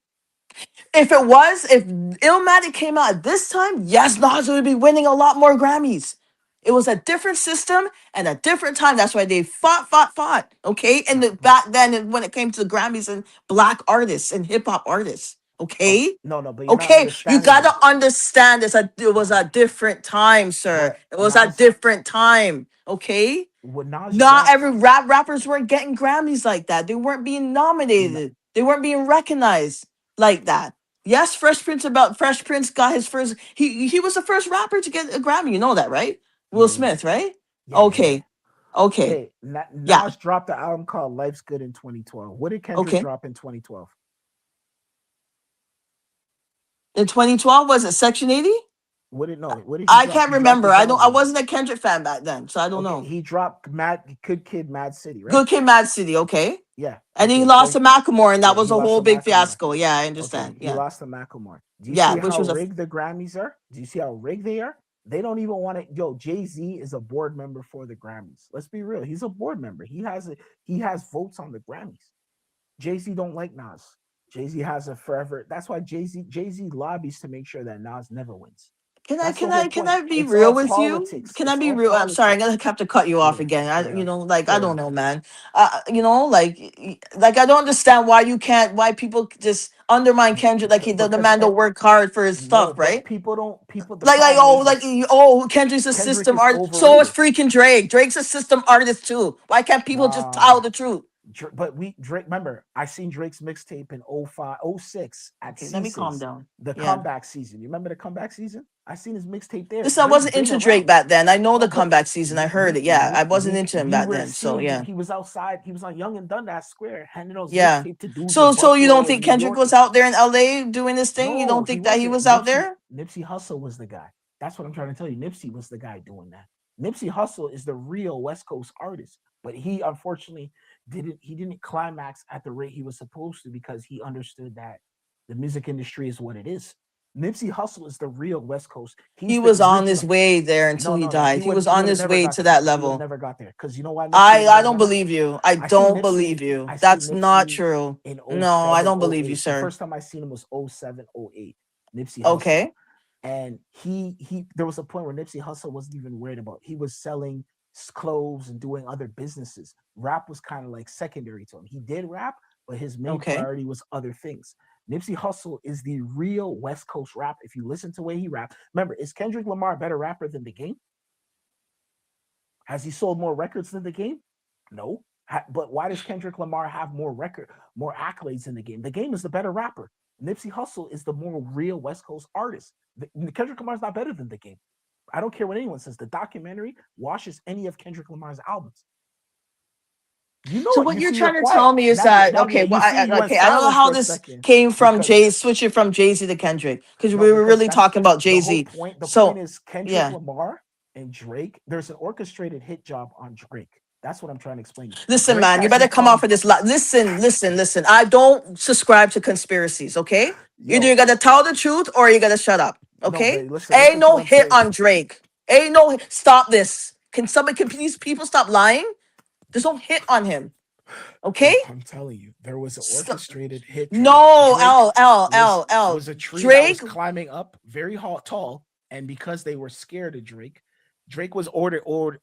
If Illmatic came out at this time, yes, Nas would be winning a lot more Grammys. It was a different system and a different time. That's why they fought. Okay, and back then, when it came to the Grammys and black artists and hip hop artists. Okay. No, but you're not Okay, you understanding gotta that. understand it was a different time, sir. But It was a Nas- different time. Okay. What Nas Not dropped- every rappers weren't getting Grammys like that. They weren't being nominated. They weren't being recognized like that. Yes, Fresh Prince got his first. He was the first rapper to get a Grammy. You know that, right? Will Yeah. Smith, right? Yeah, Okay. Okay. Hey, Nas Yeah. dropped the album called Life's Good in 2012. What did Kendrick Okay. drop in 2012? In 2012, was it Section 80? What did he I drop? can't He dropped remember. his I album. wasn't a Kendrick fan back then, so I don't know. He dropped Good Kid, Mad City, right? Good Kid, Mad City. Okay. Yeah. And he Okay, lost so- to Macklemore, and that yeah, was he a lost whole to big Macklemore. fiasco. Yeah, I understand. Okay, he Yeah. lost to Macklemore. Do you Yeah, see which how was a- rigged the Grammys are? Do you see how rigged they are? They don't even want to. Yo, Jay-Z is a board member for the Grammys. Let's be real. He's a board member. He has votes on the Grammys. Jay-Z don't like Nas. Jay-Z has a forever. That's why Jay-Z lobbies to make sure that Nas never wins. Can I That's the whole can point. I be It's real all with politics. you? Can I It's be all real? I'm sorry, I'm politics. gonna have to cut you off Yeah, again. fair enough. I Fair don't enough. know, man. Like I don't understand why people just undermine Kendrick like the Because man don't work hard for his No, stuff, but right? people don't. People. The Like problem is, Kendrick's a Kendrick system is artist. So is overrated. freaking Drake. Drake's a system artist too. Why can't people just Nah. tell the truth? But Drake. Remember, I seen Drake's mixtape in 05, 06 at Okay, let me calm C6, down. the Yeah. comeback season. You remember the comeback season? I seen his mixtape there. Listen, I Drake's wasn't been into around. Drake back then. I know No, the but comeback season. I heard it. Yeah, I wasn't into him back were then. So seeing yeah. He was outside. He was on Young and Dundas Square, handing those Yeah. mixtape to dudes. So in you Buffalo don't and think New Kendrick York. was out there in LA doing this thing? You No, don't think that he wasn't. was out Nipsey- there? Nipsey Hussle was the guy. That's what I'm trying to tell you. Nipsey was the guy doing that. Nipsey Hussle is the real West Coast artist, but he unfortunately didn't climax at the rate he was supposed to because he understood that the music industry is what it is. Nipsey Hussle is the real West Coast. He He's the was on his original. way there until No, he no, no. died. He was He on would have his never way got to there. that He would have level. never got there. Because you know why Nipsey would have I never don't got there? believe you. I I seen don't believe Nipsey. you. I seen That's not Nipsey true. in No, I 07, don't believe you, 08. The sir. first time I seen him was 07, 08. Nipsey Hussle. Okay. And he there was a point where Nipsey Hussle wasn't even worried about. He was selling clothes and doing other businesses. Rap was kind of like secondary to him. He did rap, but his main Okay. priority was other things. Nipsey Hussle is the real West Coast rap. If you listen to the way he rap, remember, is Kendrick Lamar a better rapper than The Game? Has he sold more records than The Game? No. But why does Kendrick Lamar have more accolades in The Game? The Game is the better rapper. Nipsey Hussle is the more real West Coast artist. Kendrick Lamar's not better than The Game. I don't care what anyone says. The documentary washes any of Kendrick Lamar's albums. You know So it. what You you're see, trying you're to quiet. tell me is Nadia, that okay? you Well, see, you went okay. I don't know silent how for a this second came from because switching from Jay Z to Kendrick because no, we were because really that's talking about the Jay whole Z. point. The point So is Kendrick yeah, Lamar and Drake. There's an orchestrated hit job on Drake. That's what I'm trying to explain. listen, Drake man, you has better come off become of this. Listen. I don't subscribe to conspiracies. Okay, either you yo. gotta tell the truth or you gotta shut up. No, Okay, but listen, ain't listen to no what I'm hit saying. on Drake. Ain't no stop this. Can these people stop lying? There's no hit on him. Okay. Yo, I'm telling you, there was an Stop. orchestrated hit job. No, Drake L. was a tree that was Drake. climbing up very tall, and because they were scared of Drake, Drake was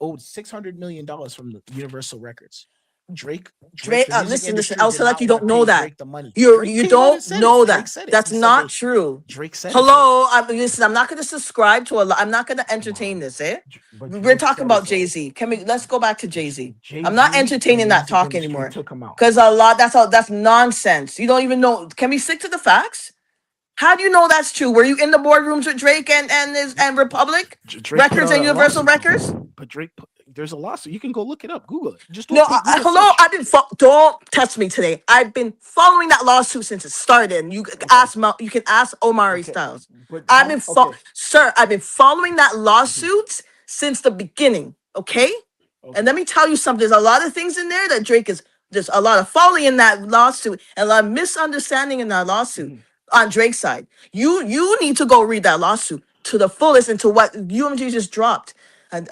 owed $600 million from the Universal Records. Drake, The music listen. industry I'll did say like not you want to don't know pay that. Drake the money. You Drake you came out and don't said it. know Drake that. said it. That's He said not they. true. Drake said it though. Hello, listen. I'm not going to subscribe to a. I'm not going to Come entertain on, this. Eh? but We're Drake talking said it about Jay though. Z. Can we? Let's go back to Jay Z. Jay I'm not Z and entertaining the that music talk industry anymore took him out. because a lot. That's nonsense. You don't even know. Can we stick to the facts? How do you know that's true? Were you in the boardrooms with Drake and Republic Drake put Records out and a Universal lawsuit Records? though. But there's a lawsuit. You can go look it up. Google it. Just No, put Google hello. search. Don't test me today. I've been following that lawsuit since it started. And Okay. You can ask Omari Okay. Styles. But how? Okay. Sir. I've been following that Mhm. lawsuit since the beginning. Okay, and Okay. let me tell you something. There's a lot of things in there that Drake is. There's a lot of folly in that lawsuit and a lot of misunderstanding in that lawsuit Mhm. on Drake's side. You need to go read that lawsuit to the fullest into what UMG just dropped. And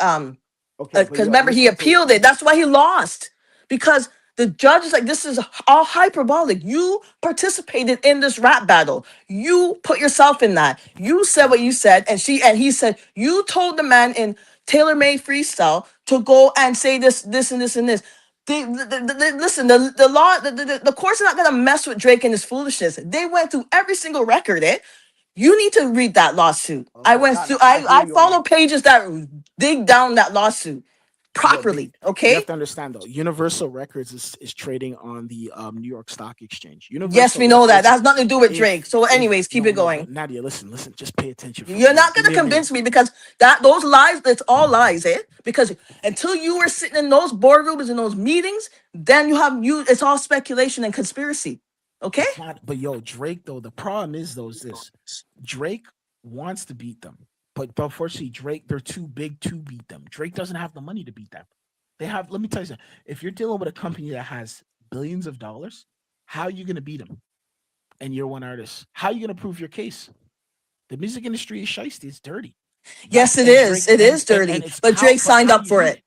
Okay. But because yo, remember he listen to. appealed it. That's why he lost. Because the judge is like, this is all hyperbolic. You participated in this rap battle. You put yourself in that. You said what you said, and he said you told the man in tailor made freestyle to go and say this, and this, and this. Listen, the law, the courts are not gonna mess with Drake and his foolishness. They went through every single record. You need to read that lawsuit. I Okay. went No, through. no. I hear I you on follow that. pages that dig down that lawsuit Yo, properly. you Okay. have to understand though. Universal Records is trading on the New York Stock Exchange. Yes, Universal we know that. That Records. has nothing to do with Drake. So, If anyways, keep no it no, going. but Nadia, listen. Just pay attention for You're me. not Give gonna me a minute. convince me because those lies, it's all lies, eh? Because until you were sitting in those boardrooms and those meetings, then it's all speculation and conspiracy. Okay? It's not. But yo, Drake though. The problem is though is this. Drake wants to beat them, but unfortunately, Drake they're too big to beat them. Drake doesn't have the money to beat them. They have. Let me tell you something. If you're dealing with a company that has billions of dollars, how are you gonna beat them? And you're one artist. How are you gonna prove your case? The music industry is shiesty. It's dirty. Yes, That's it and is. Drake It is and dirty. it's But how. Drake But signed how do up you for beat it. it?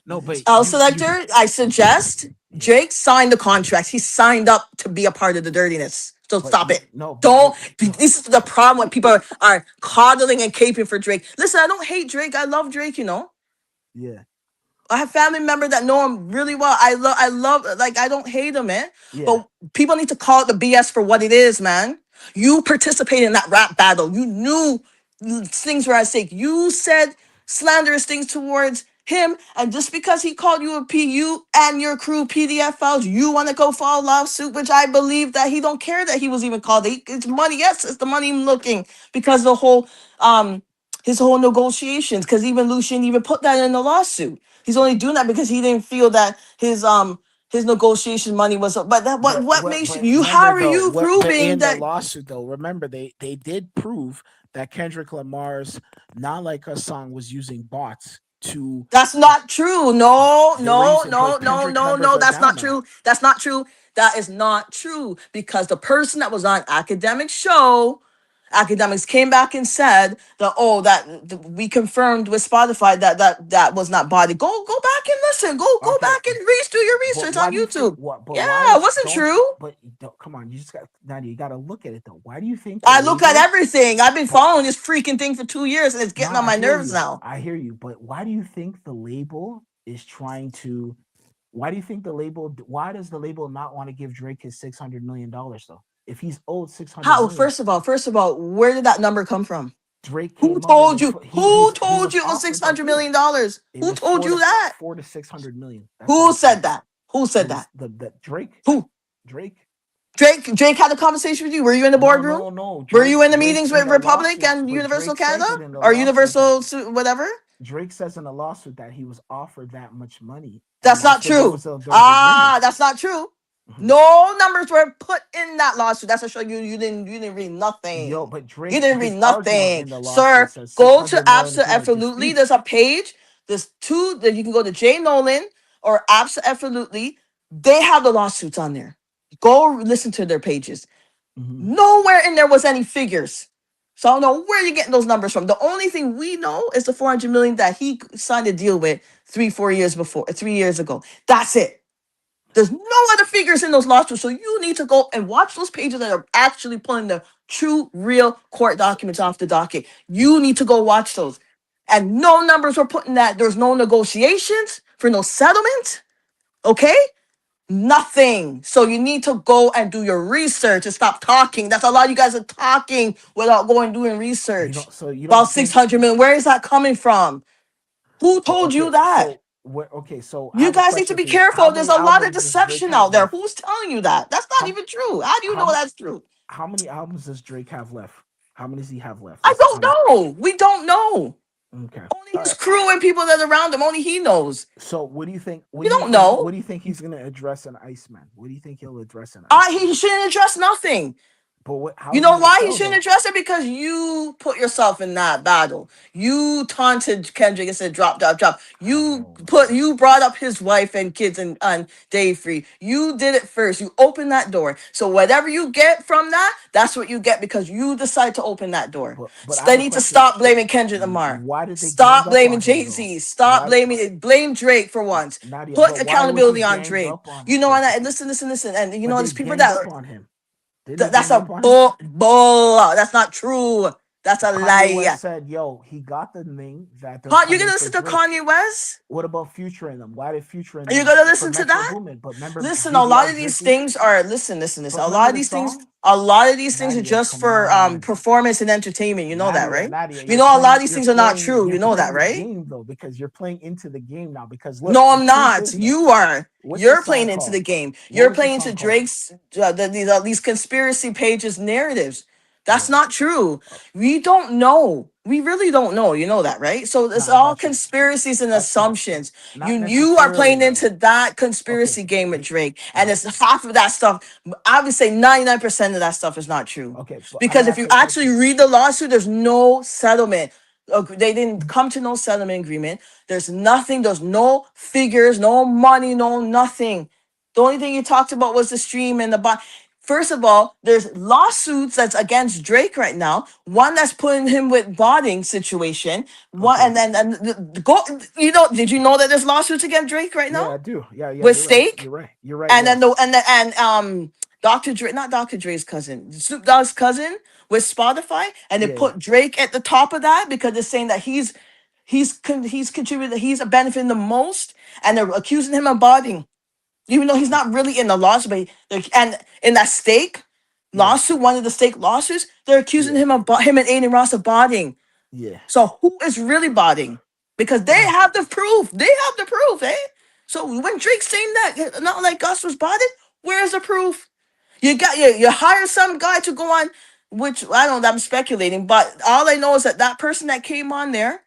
No, but Selector, I suggest yeah. Drake signed the contract. He signed up to be a part of the dirtiness. So But stop it. no, Don't. no. This is the problem when people are coddling and caping for Drake. Listen, I don't hate Drake. I love Drake. Yeah, I have family members that know him really well. I love, like, I don't hate him, man. yeah. But people need to call it the BS for what it is, man. You participated in that rap battle. You knew things were at stake. You said slanderous things towards him, and just because he called you a P, you and your crew PDF files, you want to go file a lawsuit, which I believe that he don't care that he was even called. It's money. Yes, it's the money I'm looking because the whole his whole negotiations. Because even Lucian even put that in the lawsuit. He's only doing that because he didn't feel that his negotiation money was. But that what makes But you? How remember are though, you what but proving in the that? lawsuit though, remember they did prove that Kendrick Lamar's "Not Like Us" song was using bots to That's not true. No, the reason. no, But no, Kendrick's no, numbers no. are That's down not now. true. That's not true. That is not true because the person that was on academic show academics came back and said that, oh, we confirmed with Spotify that was not body. Go back and listen. Go Okay, back and do your but research why on do you think YouTube. what? But Yeah, why it wasn't don't? true. But come on, you just got Nadia. You got to look at it though. Why do you think I look at label? everything. I've been But following this freaking thing for 2 years, and it's no, getting on I my hear nerves you. now. I hear you. But why do you think the label is trying to? Why do you think the label? Why does the label not want to give Drake his $600 million though? If he's owed 600 How? million, First of all, where did that number come from? Drake Who came out and told you? he Who told was you it was offered the $600 million? it Who was told you that? 4 to 600 million. That's what Who he said. said that? Who said that? The Drake Who? Drake. Drake had a conversation with you. Were you in the boardroom? No. Were you in the Drake meetings in with the Republic lawsuit, and but Universal Drake says Canada it in the or lawsuit Universal whatever? Drake says in the lawsuit that he was offered that much money. That's not true. That's not true. Mhm. No numbers were put in that lawsuit. That's to show you didn't read nothing. Yo, but Drake, You didn't read his argument nothing, in the sir. lawsuit says Go to 600 million is not a Absolutely. dispute. There's a page. There's two that you can go to Jay Nolan or Absolutely. They have the lawsuits on there. Go listen to their pages. Mhm. Nowhere in there was any figures. So I don't know where you're getting those numbers from. The only thing we know is the 400 million that he signed a deal with 3 years ago. That's it. There's no other figures in those lawsuits. So you need to go and watch those pages that are actually pulling the true, real court documents off the docket. You need to go watch those. And no numbers were put in that. There's no negotiations for no settlement. Okay? Nothing. So you need to go and do your research and stop talking. That's a lot of you guys are talking without going doing research. So you About don't think 600 million. Where is that coming from? Who told you that? So I You have a guys need to question be for you. How careful. There's many a lot of albums does Drake deception have out there. left? Who's telling you that? That's not How even true. How do you know how that's true? how many albums does Drake have left? How many does he have left? I How don't many? know. We don't know. Okay. Only All his right. crew and people that are around him. Only he knows. So what do you think? We don't know. What do you think he's gonna address in Iceman? What do you think he'll address in Iceman? He shouldn't address nothing. But how You is know he gonna why he sell shouldn't though? address it? Because you put yourself in that battle. You taunted Kendrick and said drop, drop, drop. Oh my You brought up his wife and kids and Dave Free. You did it first. You opened that door. So whatever you get from that, that's what you get because you decide to open that door. But I They have a need to question. stop blaming Kendrick Lamar. Why did they Stop gang up blaming on him Jay though? Z. Stop Why, blame Drake for once. Nadia? Put But why was he accountability on ganged Drake. up on? You know, and listen, and you But know, they there's people ganged that up on him. Didn't they that's gang a up on him? bull. That's not true. That's a Kanye lie. West said, "Yo, he got the thing that they're You're coming gonna for listen to Drake." Kanye West? What about Future in them? Why did Future in Are you them gonna for listen to Metro that? Boomin? But remember, Listen, a lot of these Drippy? things are listen. But A lot remember of the these things, song? are Nadia, just come for on. performance and entertainment. You know that, right? Nadia, You know a lot of these things are not true. You know that, the right? game though, because you're playing into the game now. Because look, No, the I'm truth not. is, though, You are. what's You're the playing song into the called? game. What You're was the playing song into called? Drake's these conspiracy pages narratives. That's Yeah. not true. We don't know. We really don't know. You know that, right? So it's No, I all got you. conspiracies and Got you. assumptions. Not You are playing necessarily, into that conspiracy game with Drake, and it's half of that stuff. I would say 99% of that stuff is not true. Okay, but I'm Because gonna if ask you you a actually question. read the lawsuit, there's no settlement. They didn't come to no settlement agreement. There's nothing. There's no figures, no money, no nothing. The only thing you talked about was the stream and the bot. First of all, there's lawsuits that's against Drake right now. One that's putting him with botting situation. One Okay. and then go. You know, did you know that there's lawsuits against Drake right now Yeah, I do. Yeah, with you're right. Stake? You're right. And then Yes. Dr. Dre, not Dr. Dre's cousin, Snoop Dogg's cousin with Spotify, and they Yeah. put Drake at the top of that because they're saying that he's contributed, he's benefiting the most, and they're accusing him of botting, even though he's not really in the lawsuit. But and in that Stake Yeah. lawsuit, one of the Stake lawsuits, they're accusing Yeah. him of him and Aiden Ross of botting. Yeah. So who is really botting? Because they have the proof. They have the proof, eh? So when Drake's saying that, not like Gus was botted, where's the proof? You hire some guy to go on, which I don't know, I'm speculating, but all I know is that person that came on there,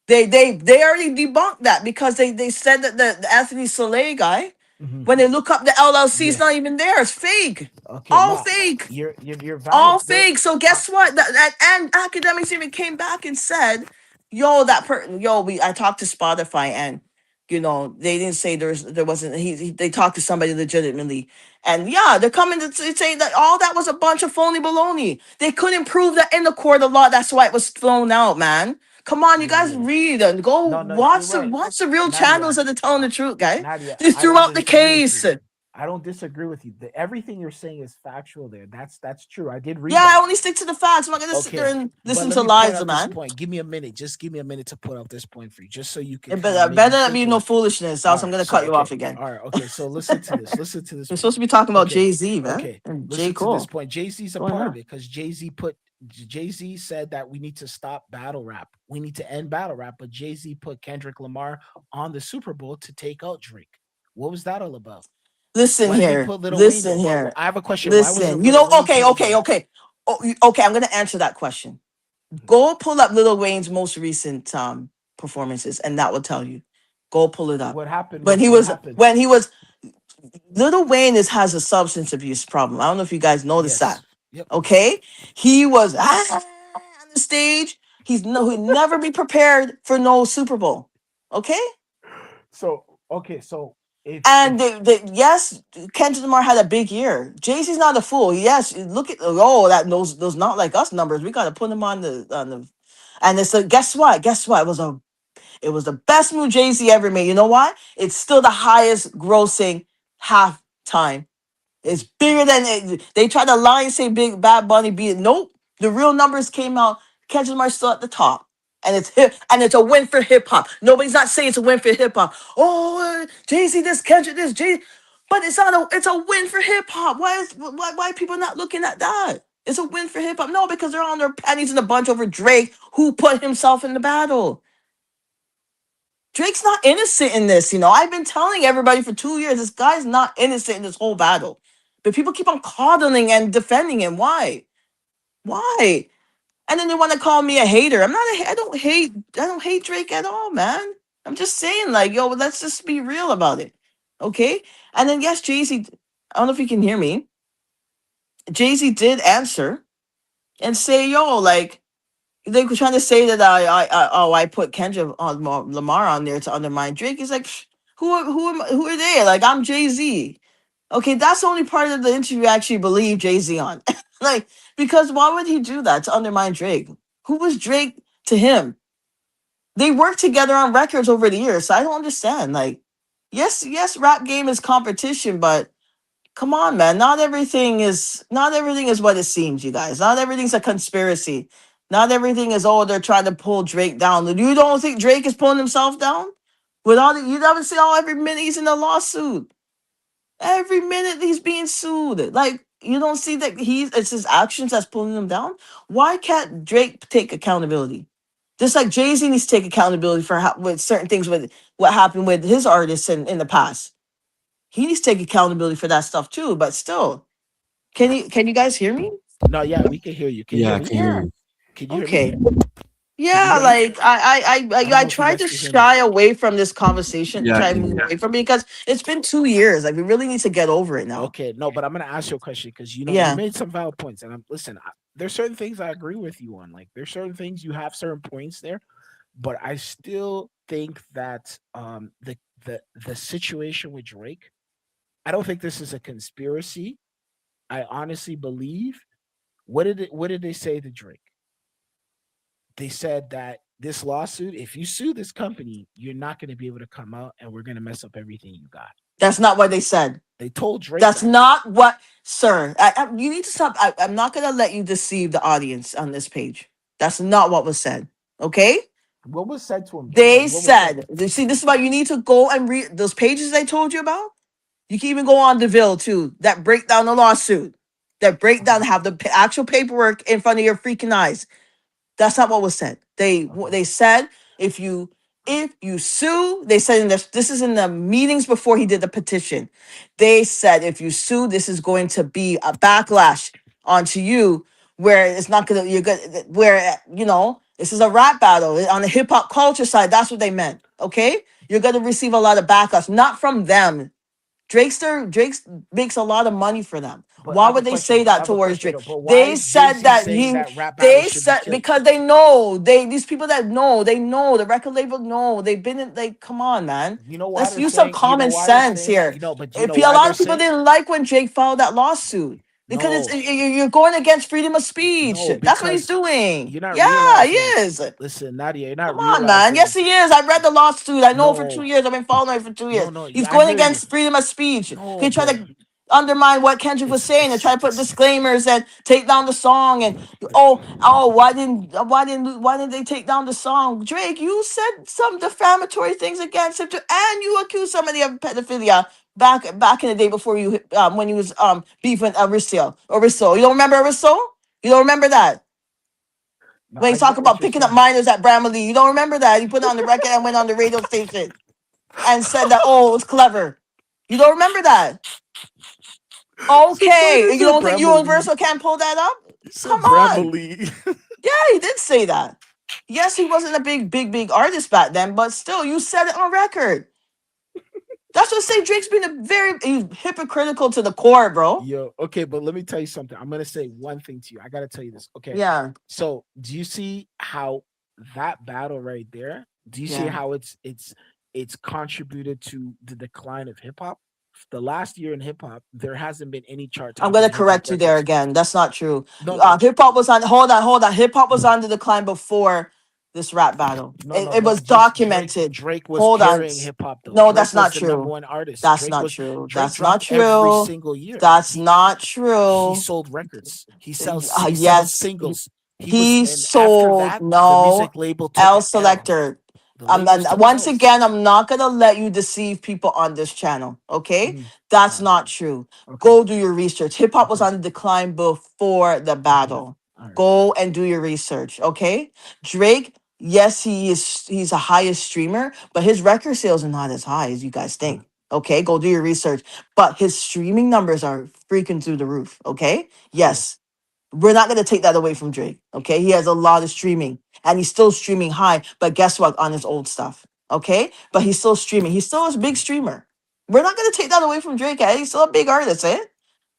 they already debunked that because they said that the Anthony Soleil guy, Mhm. when they look up the LLC, it's Yeah. not even there. It's fake. Okay. All nah, fake. You're valid. All but fake. So guess what? And academics even came back and said, "Yo, I talked to Spotify and they didn't say there wasn't. They talked to somebody legitimately, and yeah, they're coming to say that all that was a bunch of phony baloney. They couldn't prove that in the court of law. That's why it was thrown out, man. Come on, you guys, Yeah. read and go No, no, you're right. watch the real Nadia, channels that are telling the truth, guys. Nadia, They I threw don't out the disagree with case. you. I don't disagree with you. Everything you're saying is factual there. That's true. I did read Yeah, I that. only stick to the facts. I'm not gonna sit there Okay. and But listen let to me point lies, out this man. point. Give me a minute. Just give me a minute to point out this point for you, just so you can It kind of better, maybe not think be of no it. foolishness, All else I'm right. gonna So cut you off okay. again. All right. Okay. So listen to this. Listen to this We're point. supposed to be talking about Okay. Jay-Z, man. Okay. And J. Listen to this Cole. point. Jay-Z's a What's going part of on? it because Jay-Z said that we need to stop battle rap. We need to end battle rap. But Jay-Z put Kendrick Lamar on the Super Bowl to take out Drake. What was that all about? Listen Why did he here. put Little Wayne there? Listen here. I have a question. Why was Listen. Little Wayne Okay, put in okay, there? okay. Okay, I'm gonna answer that question. Go pull up Lil Wayne's most recent performances, and that will tell you. Go pull it up. What happened? When he What was happened? when he was Lil Wayne has a substance abuse problem. I don't know if you guys noticed that. Yes. Yep. Okay, he was on the stage. He'd never be prepared for no Super Bowl. Okay, So okay. So and if yes, Kendrick Lamar had a big year. Jay-Z's not a fool. Yes, look at those not like us numbers. We got to put him on the. And it's guess what? Guess what? It was the best move Jay-Z ever made. You know why? It's still the highest grossing halftime. It's bigger than they tried to lie and say Big Bad Bunny beat it. Nope. The real numbers came out. Kendrick Lamar still at the top. And it's a win for hip hop. Nobody's not saying it's a win for hip hop. Oh, Jay-Z this, Kendrick this, Jay. But it's a win for hip hop. Why are people not looking at that? It's a win for hip hop. No, because they're on their panties in a bunch over Drake, who put himself in the battle. Drake's not innocent in this. I've been telling everybody for 2 years, this guy's not innocent in this whole battle. But people keep on coddling and defending him. Why? Why? And then they want to call me a hater. I'm not I don't hate Drake at all, man. I'm just saying, like, yo, let's just be real about it. Okay? And then yes, Jay-Z, I don't know if you can hear me. Jay-Z did answer and say, yo, like, they were trying to say that I put Kendrick on Lamar on there to undermine Drake. He's like, who are they? Like, I'm Jay-Z. Okay, that's the only part of the interview I actually believe Jay-Z on. Like, because why would he do that to undermine Drake? Who was Drake to him? They worked together on records over the years, so I don't understand. Like, yes, rap game is competition, but come on, man. Not everything is what it seems, you guys. Not everything's a conspiracy. Not everything is, they're trying to pull Drake down. You don't think Drake is pulling himself down? You never see every minute he's in a lawsuit. Every minute he's being sued. Like, you don't see that it's his actions that's pulling him down. Why can't Drake take accountability? Just like Jay-Z needs to take accountability for with certain things with what happened with his artists in the past. He needs to take accountability for that stuff too. But still, can you guys hear me? no, yeah, we can hear you. Can you Yeah, hear I me? can hear Yeah. you. Can you hear me? Okay. Can you Yeah, hear me? like I I I, don't I know if you tried guys to can hear me. shy away from this conversation, Yeah, I try to can move hear you. away from it because it's been 2 years. Like we really need to get over it now. Okay, no, but I'm gonna ask you a question because you Yeah. made some valid points, and there's certain things I agree with you on. Like there's certain things you have certain points there, but I still think that the situation with Drake, I don't think this is a conspiracy. I honestly believe what did they say to Drake? They said that this lawsuit, if you sue this company, you're not going to be able to come out, and we're going to mess up everything you got. That's not what they said. They told Drake That's that. not what, sir. You need to stop. I'm not gonna let you deceive the audience on this page. That's not what was said. Okay? What was said to him though? They Like what was said? said. See, this is why you need to go and read those pages I told you about. You can even go on DeVille too. That break down the lawsuit. That break down have the actual paperwork in front of your freaking eyes. That's not what was said. Okay. They said if you sue, they said this is in the meetings before he did the petition. They said if you sue, this is going to be a backlash onto you, where it's not gonna you're gonna where this is a rap battle on the hip hop culture side. That's what they meant. Okay, you're gonna receive a lot of backlash, not from them. Drake makes a lot of money for them. But I Why have a would they say question. I that have a towards question Drake? though. But why They is Jay said Z that saying he that rap battles they should be said killed? because they know these people that know they know the record label know they've been in like come on man. You know why Let's they're use some saying. You know common why they're sense saying that. here. You know, but you If know a why lot they're of people saying didn't like when Jake filed that lawsuit because no, you're going against freedom of speech. no, That's what he's because doing. you're not Yeah, he realizing. is. Listen, Nadia, you're not Come on, man. Yes, realizing. he is. I read the lawsuit. I know for No, 2 years. I've been following it for 2 years. no. He's Yeah, I going hear you. against freedom of speech. No, He tried but to undermine what Kendrick was saying and try to put it's disclaimers and take down the song. And why didn't they take down the song? Drake, you said some defamatory things against him too, and you accused somebody of pedophilia back in the day before you when he was beefing Aristo. You don't remember Aristo? You don't remember that? no. When I he's talking get what about you're picking up saying. minors at Bramley. You don't remember that? He put it on the record and went on the radio station and said that, oh, it was clever. You don't remember that? Some Okay. minors You are don't think Bramley. Universal can't pull that up? You Come said on. Bramley. Yeah, he did say that. Yes, he wasn't a big artist back then, but still, you said it on record. That's what I say. Drake's been he's hypocritical to the core, bro. Yo, okay, but let me tell you something. I'm gonna say one thing to you. I gotta tell you this. Okay. Yeah, So do you see how that battle right there? Do you see yeah. how it's contributed to the decline of hip hop? The last year in hip hop, there hasn't been any chart I'm gonna topping hip hop correct you there records. again. That's not true. No, but Hip hop was on. Hold on. Hip hop was on the decline before this rap battle. no, It was but just Drake. documented. Drake was Hold on. carrying hip hop though. No, Drake that's was not the number true. one artist. That's not true. Drake That's not dropped every true. single year. That's He not he true. sold records. He sells Yes, singles. He was he and after sold that, the no music label took L a L. selector. The labels took Once L's. again, I'm not gonna let you deceive people on this channel. Okay, Mhm. that's All right. not true. Okay. Go do your research. Hip hop was Okay. on the decline before the Mhm. battle. All right. Go and do your research. Okay, Drake. Yes, he is. He's the highest streamer, but his record sales are not as high as you guys Uh, think. Okay, go do your research. But his streaming numbers are freaking through the roof. Okay, yeah. yes, we're not going to take that away from Drake. Okay. He has a lot of streaming and he's still streaming high, but guess what? On his old stuff. Okay. But he's still streaming. He's still a big streamer. We're not going to take that away from Drake. Eh? He's still a big artist. Eh?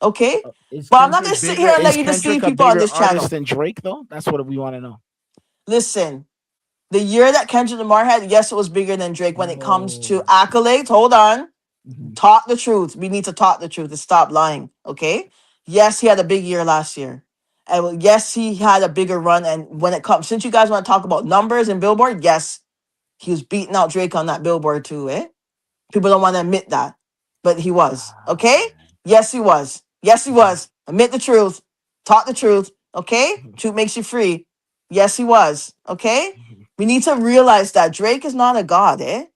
Okay. Is But I'm not going Kendrick to sit here bigger? and let Is you Kendrick deceive a people on bigger this artist channel. than Drake though? That's what we want to know. Listen, the year that Kendrick Lamar had, yes, it was bigger than Drake when it comes to No. accolades. Hold on. Mhm. Talk the truth. We need to talk the truth and stop lying. Okay. Yes, he had a big year last year. And yes, he had a bigger run. And when it comes, since you guys want to talk about numbers and Billboard, yes, he was beating out Drake on that Billboard too, eh? People don't want to admit that. But he was. Ah, Okay? man. Yes, he was. Yes, he Mhm. was. Admit the truth. Talk the truth. Okay? Mhm. Truth makes you free. Yes, he was. Okay? Mhm. We need to realize that Drake is not a god, eh?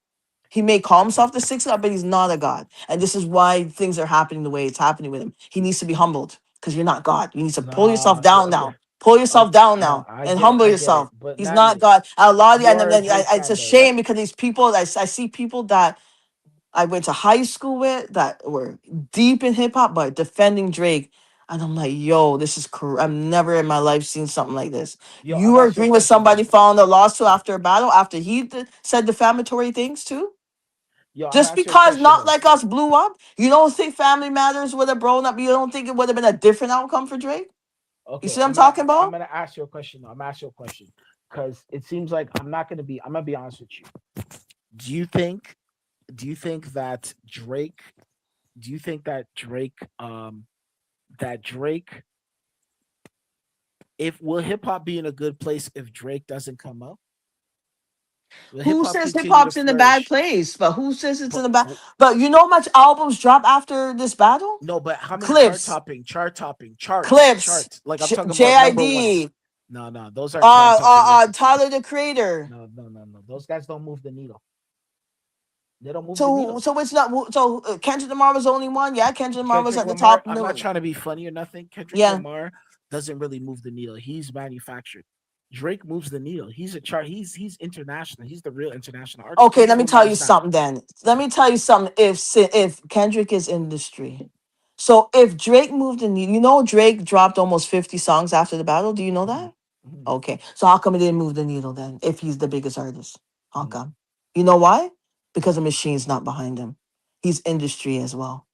He may call himself the sixth god, but he's not a god. And this is why things are happening the way it's happening with him. He needs to be humbled because you're not God. You need to pull yourself Nah, down okay. now. Pull yourself down No, now and humble I get it. yourself. But He's not Nadia, God. A lot of you and are a then Drake it's a fan though, right? shame because these people I see people that I went to high school with that were deep in hip hop, but defending Drake. And I'm like, yo, this is I've never in my life seen something like this. Yo, You I'm were asking you a agreeing with question somebody though. following the lawsuit after a battle after he said defamatory things too? Yo, I'm Just asking you a because question not though. like us blew up, you don't think Family Matters would have blown up? You don't think it would have been a different outcome for Drake? You Okay, see what I'm talking I'm about? gonna ask you a question though. I'm gonna ask you a question because it seems like I'm gonna be honest with you. Do you think do you think that Drake do you think that Drake if will hip hop be in a good place if Drake doesn't come up? Will hip Who hop says hip continue to hop's in a bad flourish? place? But who says it's in But a bad? But you know how much albums drop after this battle? no, but how many Clips, Clips, charts? Like I'm talking about number ones. JID, No, those aren't chart topping records. Tyler the Creator. No. Those guys don't move the needle. They don't move the So needle. so it's not so Kendrick Lamar was the only one. Yeah, Kendrick Lamar was Kendrick at the Lamar, top. I'm not No, trying to be funny or nothing. Kendrick yeah. Lamar doesn't really move the needle. He's manufactured. Drake moves the needle. He's a chart. He's international. He's the real international artist. Okay, Kendrick let me tell Lamar you is not. something then. Let me tell you something. If Kendrick is industry, so if Drake moved the needle, you know Drake dropped almost 50 songs after the battle. Do you know Mhm, that? mhm, Okay, so how come he didn't move the needle then? If he's the biggest artist, how mhm. come? You know why? Because the machine's not behind him. he's industry as well.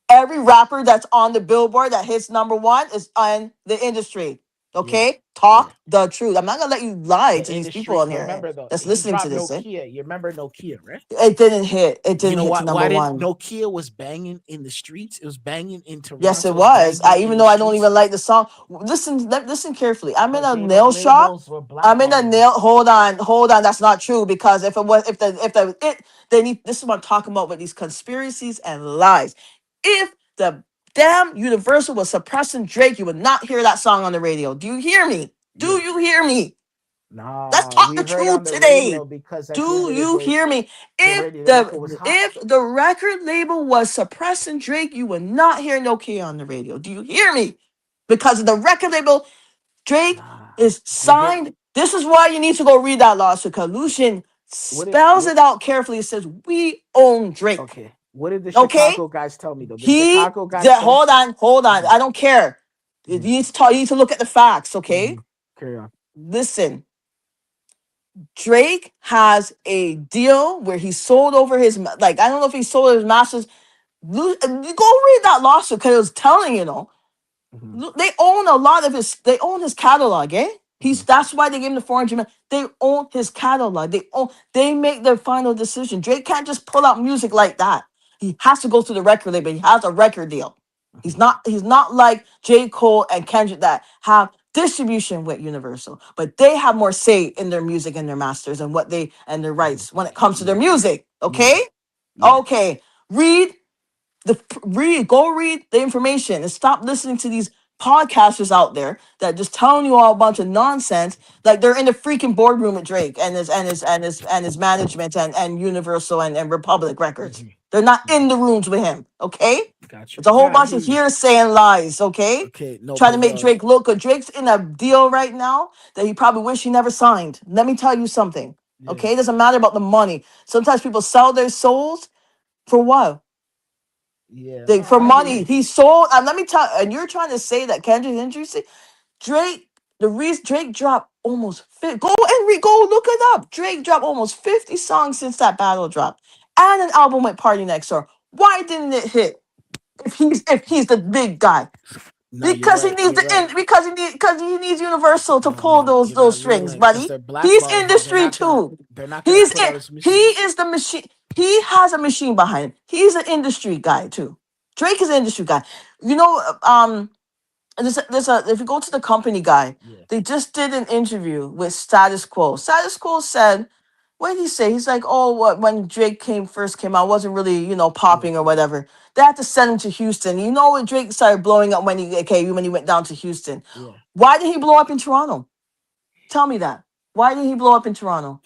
Every rapper that's on the Billboard that hits #1 is in the industry. Okay, talk the truth. I'm not gonna let you lie The to these industry. people on here Remember though, that's he listening to dropped this. Nokia. You remember Nokia, right? It didn't hit. It You didn't know hit what? to Why did #1. Nokia was banging in the streets? It was banging in Toronto. Yes, it was was. banging in Even the though I don't streets, even like the song. Listen carefully. I'm in but a they nail shop. labels were I'm in a blackballing nail. them. Hold on. That's not true because if they need. This is what I'm talking about with these conspiracies and lies. If the damn Universal was suppressing Drake, you would not hear that song on the radio. Do you hear me? Do Yeah. you hear me? Let's Nah, talk we the heard on truth the today. radio because at the end Do of the you day, hear me? the record was hot. If the record label was suppressing Drake, you would not hear Nokia on the radio. Do you hear me? Because of the record label, Drake Nah, is they did. signed. This is why you need to go read that lawsuit. Lucian spells it out carefully. It says we own Drake. Okay. What did the Okay? Chicago guys tell me though? The Chicago guys said, Hold on. I don't care. You need to talk. You need to look at the facts. Okay? Carry on. Listen. Drake has a deal where he sold over his I don't know if he sold his masters. You go read that lawsuit because it was telling they own a lot of his. They own his catalog. That's why they gave him the 400 million. They own his catalog. They make their final decision. Drake can't just pull out music like that. He has to go through the record label. He has a record deal. He's not like J. Cole and Kendrick that have distribution with Universal, but they have more say in their music and their masters and their rights when it comes to their music. Okay? Okay. Go read the information and stop listening to these podcasters out there that just telling you all a bunch of nonsense. Like they're in the freaking boardroom with Drake and his management and Universal and Republic Records. They're not in the rooms with him. Okay? Gotcha. It's a whole bunch of hearsay and lies. Okay? Okay, no. Trying to make Drake look good. Drake's in a deal right now that he probably wish he never signed. Let me tell you something. Okay? It doesn't matter about the money. Sometimes people sell their souls for what? For money. He sold. And let me tell. And you're trying to say that Kendrick interesting. Drake. The reason Drake dropped almost go look it up. Drake dropped almost 50 songs since that battle dropped, and an album with Party Next Door. Why didn't it hit? If he's the big guy. No, Because he needs because he needs Universal to pull those strings, buddy. He's industry too. They're not He is the machine. He has a machine behind him. He's an industry guy too. Drake is an industry guy. You know, if you go to the company guy, they just did an interview with Status Quo. Status Quo said, what did he say? He's like, oh, when Drake first came out, wasn't really, popping or whatever. They had to send him to Houston. You know when Drake started blowing up when he went down to Houston. Why did he blow up in Toronto? Tell me that. Why did he blow up in Toronto?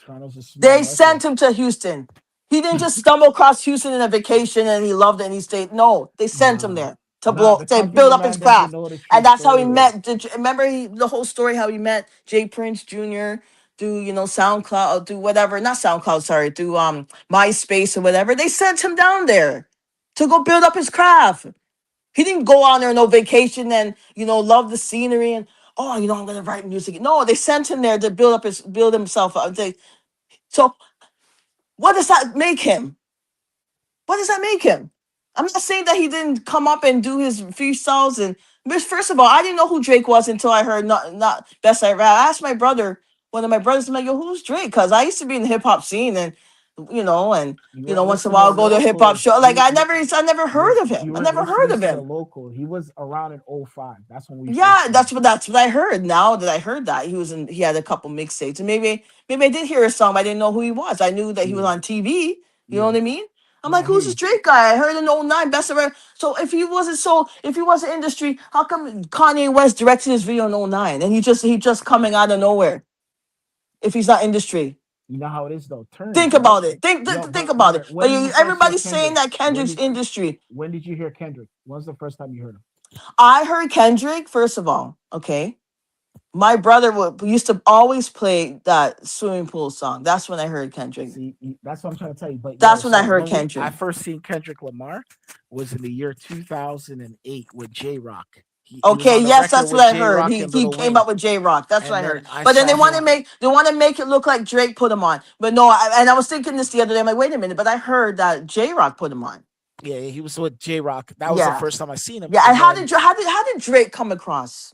They sent him to Houston. He didn't just stumble across Houston in a vacation and he loved it and he stayed. No, they sent him there to build up his craft. And that's how he met. Remember the whole story how he met Jay Prince Jr. through SoundCloud, through whatever, not SoundCloud, sorry, through MySpace or whatever. They sent him down there to go build up his craft. He didn't go on there no vacation and love the scenery and I'm gonna write music. No, they sent him there to build himself up. So what does that make him? What does that make him? I'm not saying that he didn't come up and do his freestyles and first of all, I didn't know who Drake was until I heard not Best I Rap. I asked my brother, one of my brothers, I'm like, yo, who's Drake? Because I used to be in the hip hop scene and once in a while I'll go to a hip hop show. Like I never heard of him. I never heard of him. Local. He was around in 05. That's when we that's what I heard. Now that I heard that he had a couple mixtapes. And maybe I did hear a song, but I didn't know who he was. I knew that he was on TV. You know what I mean? I'm like, who's this Drake guy? I heard in 09, Best of Rap. So if he wasn't industry, how come Kanye West directed his video in 09 and he just coming out of nowhere? If he's not industry. You know how it is though. Think about it. Think about it. But everybody's saying that Kendrick's industry. When did you hear Kendrick? When was the first time you heard him? I heard Kendrick, first of all, okay. My brother used to always play that swimming pool song. That's when I heard Kendrick. See, that's what I'm trying to tell you. But that's when I heard Kendrick. I first seen Kendrick Lamar was in the year 2008 with J-Rock. he was Okay, on the yes, record that's with what I J heard. Rock He and he Lil came up Wayne, with J Rock. That's what and I heard. then I But then saw him. they want to make it look like Drake put him on. But no, and I was thinking this the other day. I'm like, wait a minute. But I heard that J Rock put him on. Yeah, he was with J Rock. That was the Yeah, first time I seen him. yeah. And And then how did Drake come across?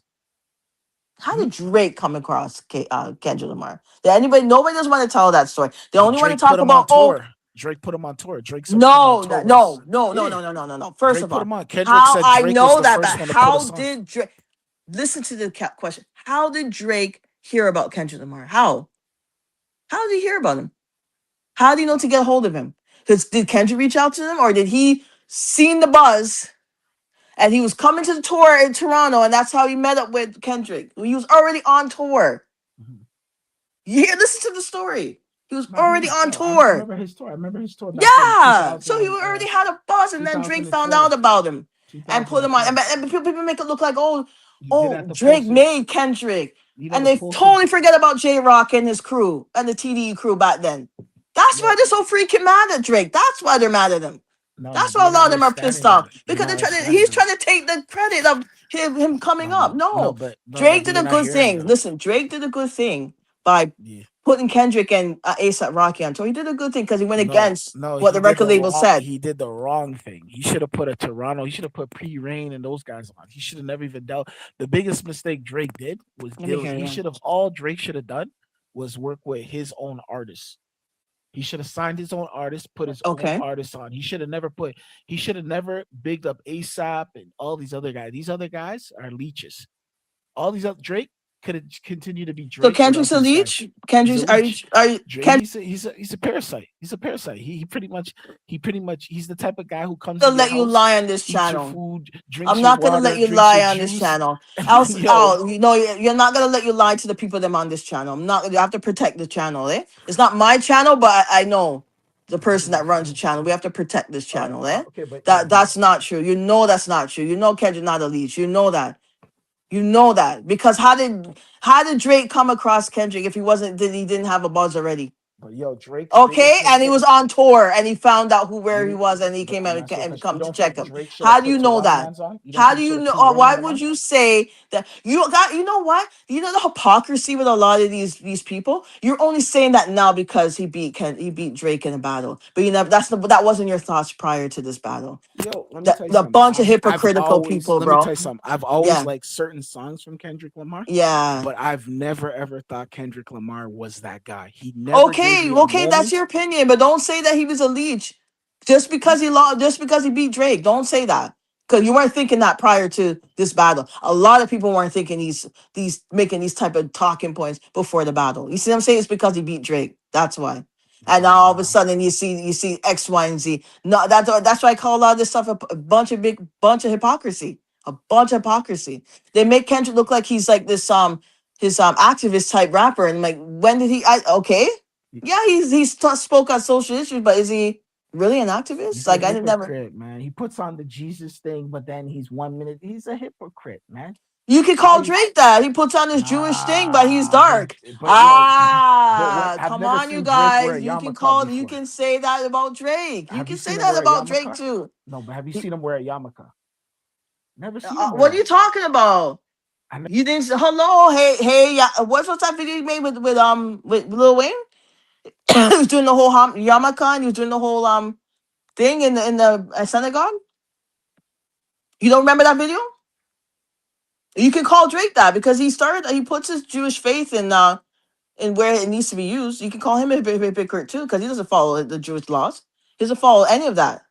How hmm, did Drake come across Kendrick Lamar? Did anybody? Nobody doesn't want to tell that story. They only want to Drake put talk him on about, oh, tour. Drake put him on tour. Drake said come on no, tour with us. no, Yeah, no. First Drake of put all, him on. Kendrick how said I Drake was know the that, but first one to put how us on. did Drake listen to the question? How did Drake hear about Kendrick Lamar? How? How did he hear about him? How did he know to get a hold of him? Because did Kendrick reach out to him, or did he seen the buzz and he was coming to the tour in Toronto, and that's how he met up with Kendrick? He was already on tour. Mhm. Yeah, listen to the story. He was Nah, already on I tour. remember his tour. I remember his tour back in Yeah. 2000 So he and already had a buzz, and then Drake found 2012. out about him and put him on. 2012. And people make it look like, He did oh, at the Drake posted. made Kendrick. You know And the they posted. totally forget about J Rock and his crew and the TDE crew back then. That's why Yo, they're so freaking mad at Drake. That's why they're mad at him. no, That's but why a you're lot not of them are pissed understanding that. off You're because not they're trying to. understanding He's that. trying to take the credit of him coming up. No, No, Drake but did you're a not good hearing me thing. though. Listen, Drake did a good thing by Yeah. putting Kendrick and ASAP Rocky on tour. He did a good thing because he went against No, what the record label said. he did the wrong thing. He should have put a Toronto. He should have put P Rain and those guys on. He should have never even dealt. The biggest mistake Drake did was Let me deal. hear He you. should have all Drake should have done was work with his own artists. He should have signed his own artist, put his own Okay. artists on. He should have never put. He should have never bigged up ASAP and all these other guys. These other guys are leeches. All these other Drake could have continued to be So Drake Kendrick's without a these guys. leech. He's a Kendrick's leech. are you Drake, Kendrick he's a parasite. He's a parasite. He pretty much he's the type of guy who comes gonna in your let you house, lie on this eats your channel? food, drinks I'm your not gonna let water, you drinks your lie on this juice, channel. and Else, then yo, oh, you're not gonna let you lie to the people that are on this channel. I'm not. You have to protect the channel, eh? It's not my channel, but I know the person that runs the channel. We have to protect this channel, eh? okay, but yo, That's not true. You know that's not true. You know Kendrick not a leech. You know that. You know that because how did Drake come across Kendrick if he didn't have a buzz already? but yo, Drake's Okay, biggest and he mistake. was on tour, and he found out where he You, was, and he but came can out I ask you a and question? You come to don't check think him. Drake should How have do put you know Toronto that? man's on? You don't How think do he you should have know? P Or Rain why them would on? you say that? You know what? You know the hypocrisy with a lot of these people. You're only saying that now because he beat Drake in a battle, but you never. That wasn't your thoughts prior to this battle. Yo, let me tell you The something. bunch of I've hypocritical always people, let me bro. tell you something. I've always Yeah, liked certain songs from Kendrick Lamar, yeah. but I've never ever thought Kendrick Lamar was that guy. He never gave Okay, me a okay, that's moment. your opinion, but don't say that he was a leech just because he lost, just because he beat Drake. Don't say that because you weren't thinking that prior to this battle. A lot of people weren't thinking these making these type of talking points before the battle. You see what I'm saying? It's because he beat Drake. That's why. And now all of a Nah, sudden you see X, Y, and Z. No, that's why I call a lot of this stuff a bunch of hypocrisy. A bunch of hypocrisy. They make Kendrick look like he's like this his activist type rapper, and like when did he? Okay, yeah, spoke on social issues, but is he really an activist? he's a Like I didn't never. hypocrite, man. He puts on the Jesus thing, but then he's 1 minute. He's a hypocrite, man. You could Why? call Drake that. He puts on his Jewish thing, but he's Nah, dark. but yo, but what? Ah, I've come never on, you seen Drake wear guys. a yarmulke You before. can say that about Drake. You Have you can say seen him that wear a about Drake yarmulke? too. No, but have you He- seen him wear a yarmulke? Never seen him wear what are that. you talking about? I You didn't. Hello, hey, yeah. What's that video you made with Lil Wayne? He was doing the whole yarmulke. He was doing the whole thing in the synagogue. You don't remember that video? You can call Drake that because he puts his Jewish faith in where it needs to be used. You can call him a hypocrite too because he doesn't follow the Jewish laws. He doesn't follow any of that.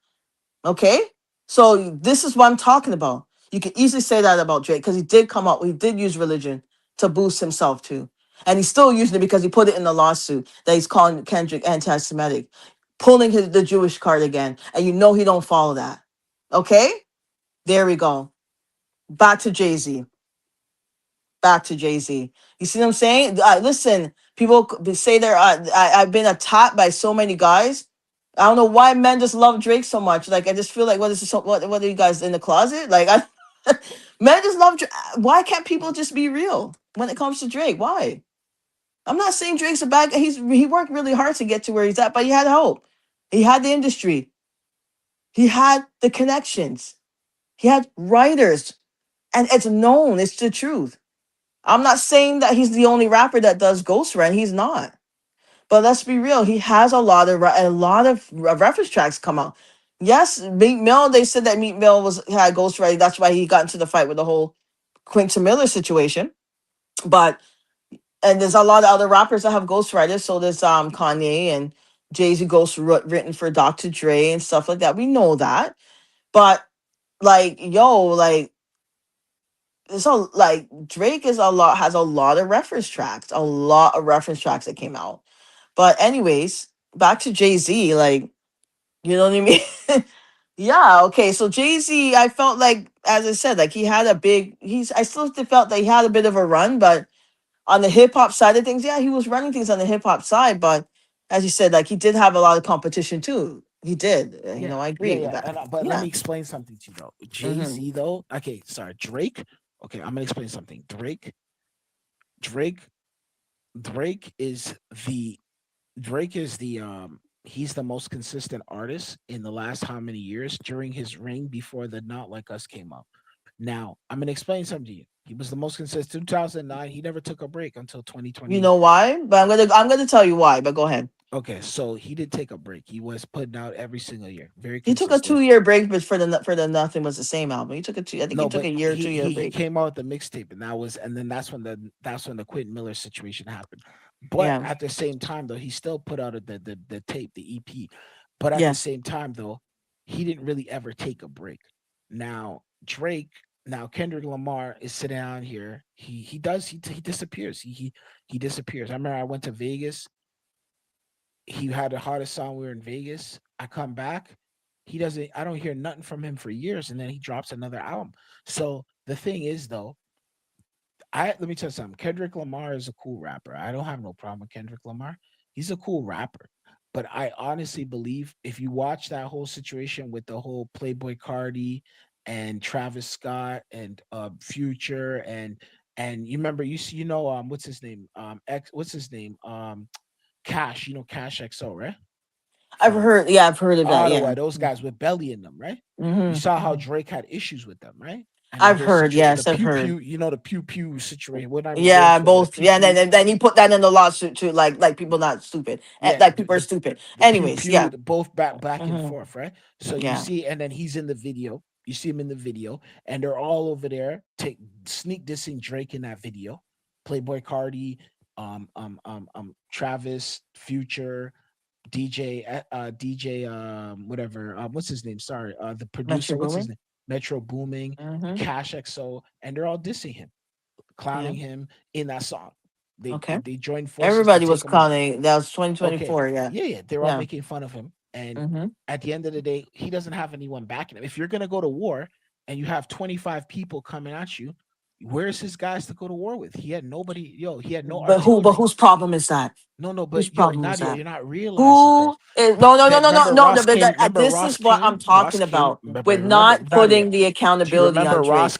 Okay, so this is what I'm talking about. You can easily say that about Drake because he did use religion to boost himself too, and he's still using it because he put it in the lawsuit that he's calling Kendrick anti-Semitic, pulling the Jewish card again, and you know he don't follow that. Okay, there we go. Back to Jay-Z. Back to Jay-Z. You see what I'm saying? Listen, people say I've been attacked by so many guys. I don't know why men just love Drake so much. Like I just feel like what is this, what are you guys in the closet? Like men just love Drake. Why can't people just be real when it comes to Drake? Why? I'm not saying Drake's a bad guy. He worked really hard to get to where he's at, but he had hope. He had the industry. He had the connections. He had writers. and it's known. It's the truth. I'm not saying that he's the only rapper that does ghostwriting. He's not. But let's be real. He has a lot of reference tracks come out. Yes, Meek Mill. They said that Meek Mill had ghostwriting. That's why he got into the fight with the whole Quentin Miller situation. But and there's a lot of other rappers that have ghostwriters. So there's Kanye and Jay-Z written for Dr. Dre and stuff like that. We know that. But like, yo, like so like Drake has a lot of reference tracks, a lot of reference tracks that came out. But anyways, back to Jay-Z, like, you know what I mean? Yeah, okay. So Jay-Z, I felt like, as I said, like he had a big I still felt that he had a bit of a run, but on the hip hop side of things, yeah, he was running things on the hip hop side, but as you said, like he did have a lot of competition too. He did. You know, I Yeah, agree with yeah. that. But let Yeah. me explain something to you though. hmm Jay-Z though, okay, sorry, Drake. Okay, I'm gonna explain something. Drake, Drake is the he's the most consistent artist in the last how many years during his reign before the Not Like Us came out. Now, I'm gonna explain something to you. He was the most consistent 2009. He never took a break until You 2020. know why? But I'm gonna tell you why, but go ahead. Okay, so he did take a break. He was putting out every single year, very He took a consistent. 2 year break, but for the Nothing Was the Same album. He took I think he No, took but a year, he 2 year he he break. came out with the mixtape, and then that's when the Quentin Miller situation happened. But Yeah. at the same time, though, he still put out the tape, the EP. But at the Yeah. same time, though, he didn't really ever take a break. Now Drake, now Kendrick Lamar is sitting down here. He disappears. He disappears. I remember I went to Vegas. He had the hardest song. We were in Vegas. I come back. He doesn't. I don't hear nothing from him for years, and then he drops another album. So the thing is, though, let me tell you something. Kendrick Lamar is a cool rapper. I don't have no problem with Kendrick Lamar. He's a cool rapper. But I honestly believe if you watch that whole situation with the whole Playboy Cardi and Travis Scott and Future and you remember what's his name what's his name Cash, Cash XO, right? From I've heard of that. Ottawa, Yeah. those guys with Belly in them, right? You hmm saw how Drake had issues with them, right? And that I've whole heard. situation, the Yes, I've pew heard. pew, the pew pew situation. We're not even going Yeah, to it, but the both. pew Yeah, and pew, then he put that in the lawsuit too, like people not stupid, yeah, like people are stupid. the pew Anyways, pew, yeah. both back and hmm forth, right? So you Yeah. see, and then he's in the video. You see him in the video, and they're all over there, sneak dissing Drake in that video. Playboy Cardi, Travis, Future, DJ, whatever, what's his name? Sorry, the Metro producer, what's his Boomin. name? Metro Booming, hmm Cash XO, and they're all dissing him, Yeah. clowning him in that song. They Okay. they, they joined forces to Everybody was take him out. clowning. That was Okay, 2024. Yeah. yeah, they're all Yeah. making fun of him, and hmm at the end of the day, he doesn't have anyone backing him. If you're gonna go to war and you have 25 people coming at you, where's his guys to go to war with? He had nobody. Yo, he had no But artillery. whose problem is that? No, Whose but yo, problem is Nadia, that? you're not realizing though Who is no. that remember No, Ross came. Remember this Ross is what I'm came. Ross talking came. about Remember, with remember not Nadia. putting the Do you accountability remember on Drake.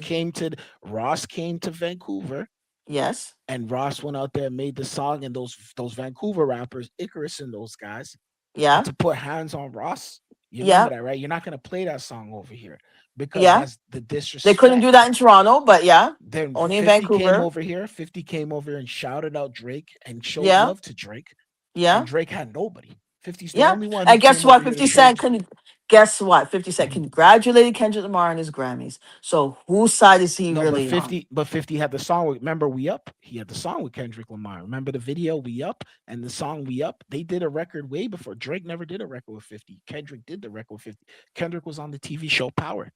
Ross came to Vancouver, Yes. and Ross went out there and made the song, and those Vancouver rappers, Icarus and those guys, had Yeah. to put hands on Ross. You remember Yeah. that, right? You're not gonna play that song over here because Yeah. that's the They couldn't do that disrespect. in Toronto, but yeah, Then only in 50 came Vancouver. over here. 50 came over here and shouted out Drake and showed Yeah. love to Drake, and Yeah. Drake had nobody. 50's the Yeah. only one who And guess came over what? here 50 and showed. Cent couldn't guess what? 50 Cent congratulated Kendrick Lamar on his Grammys. So whose side is he No, but really on? 50 had the song with, remember We Up? He had the song with Kendrick Lamar. Remember the video We Up and the song We Up? They did a record way before. Drake never did a record with 50. Kendrick did the record with 50. Kendrick was on the TV show Power.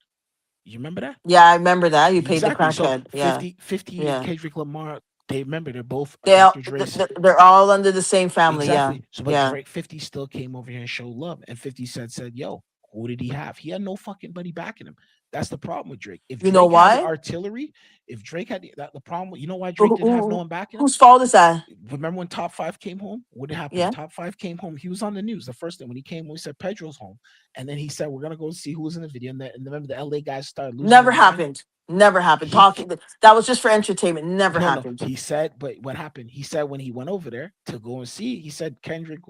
You remember that? Yeah, I remember that. He paid the Exactly. So crackhead. Yeah. 50 and Yeah. Kendrick Lamar, they remember they're both They Dr. Dre's. they're all under the same family. Yeah. Exactly. So, but Yeah. Drake 50 still came over here and showed love. And 50 Cent said, yo, who did he have? He had no fucking buddy backing him. That's the problem with Drake. If You know Drake had the why? artillery, if Drake had the problem, you know why Drake didn't have no one backing him? Whose fault is that? Remember when Top 5 came home? What happened? Yeah. Top 5 came home. He was on the news the first time when he came. We said Pedro's home, and then he said we're gonna go see who was in the video. And remember the LA guys started losing. Never their mind? happened. Never happened. Talking that was just for entertainment. Never happened. No. He said, but what happened? He said when he went over there to go and see, he said Kendrick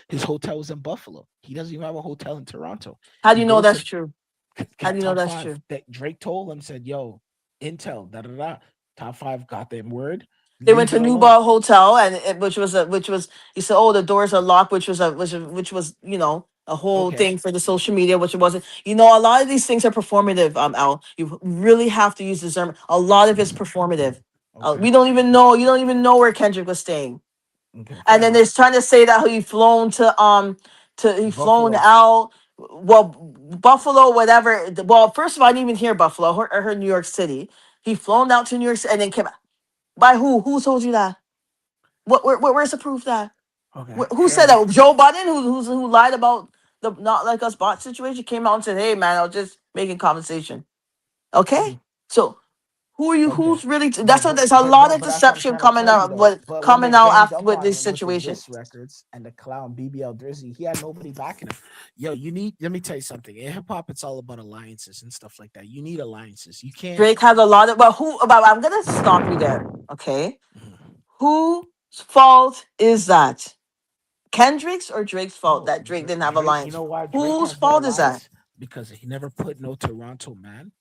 his hotel was in Buffalo. He doesn't even have a hotel in Toronto. How do He you know goes that's to true? How do you know Top that's 5 true? that Drake told him, said, yo, Intel, da da da. Top 5 got them word. They went Leave to it alone. Newball Hotel, and which was he said, oh, the doors are locked, which was a whole Okay. thing for the social media, which it wasn't. A lot of these things are performative. Al, you really have to use discernment. A lot of it's performative. Okay. We don't even know. You don't even know where Kendrick was staying, Okay. and Fair then enough. they're trying to say that he flown Buffalo. out. Well, Buffalo, whatever. Well, first of all, I didn't even hear Buffalo. I heard New York City. He flown out to New York City and then came. By who? Who told you that? Where's the proof that? Okay. Who Fair said enough. that? Joe Budden, who lied about the not like us bot situation, came out and said, "Hey, man, I was just making conversation." Okay, Mhm. so who are you? Okay. Who's really? But That's what. but There's a but lot no, of but that's what I'm deception trying to coming tell you out. though. What But when they coming out ganged after up with on this him with the situation? diss records and the clown BBL Drizzy, he had nobody backing him. Yo, you need. Let me tell you something. In hip hop, it's all about alliances and stuff like that. You need alliances. You can't. Drake has a lot of. Well, who? About. I'm gonna stop you there. Okay, Mhm. whose fault is that? Kendrick's or Drake's fault No, that Drake didn't have a Drake. You line? know why Drake Whose has no fault is that? alliance? Because he never put no Toronto man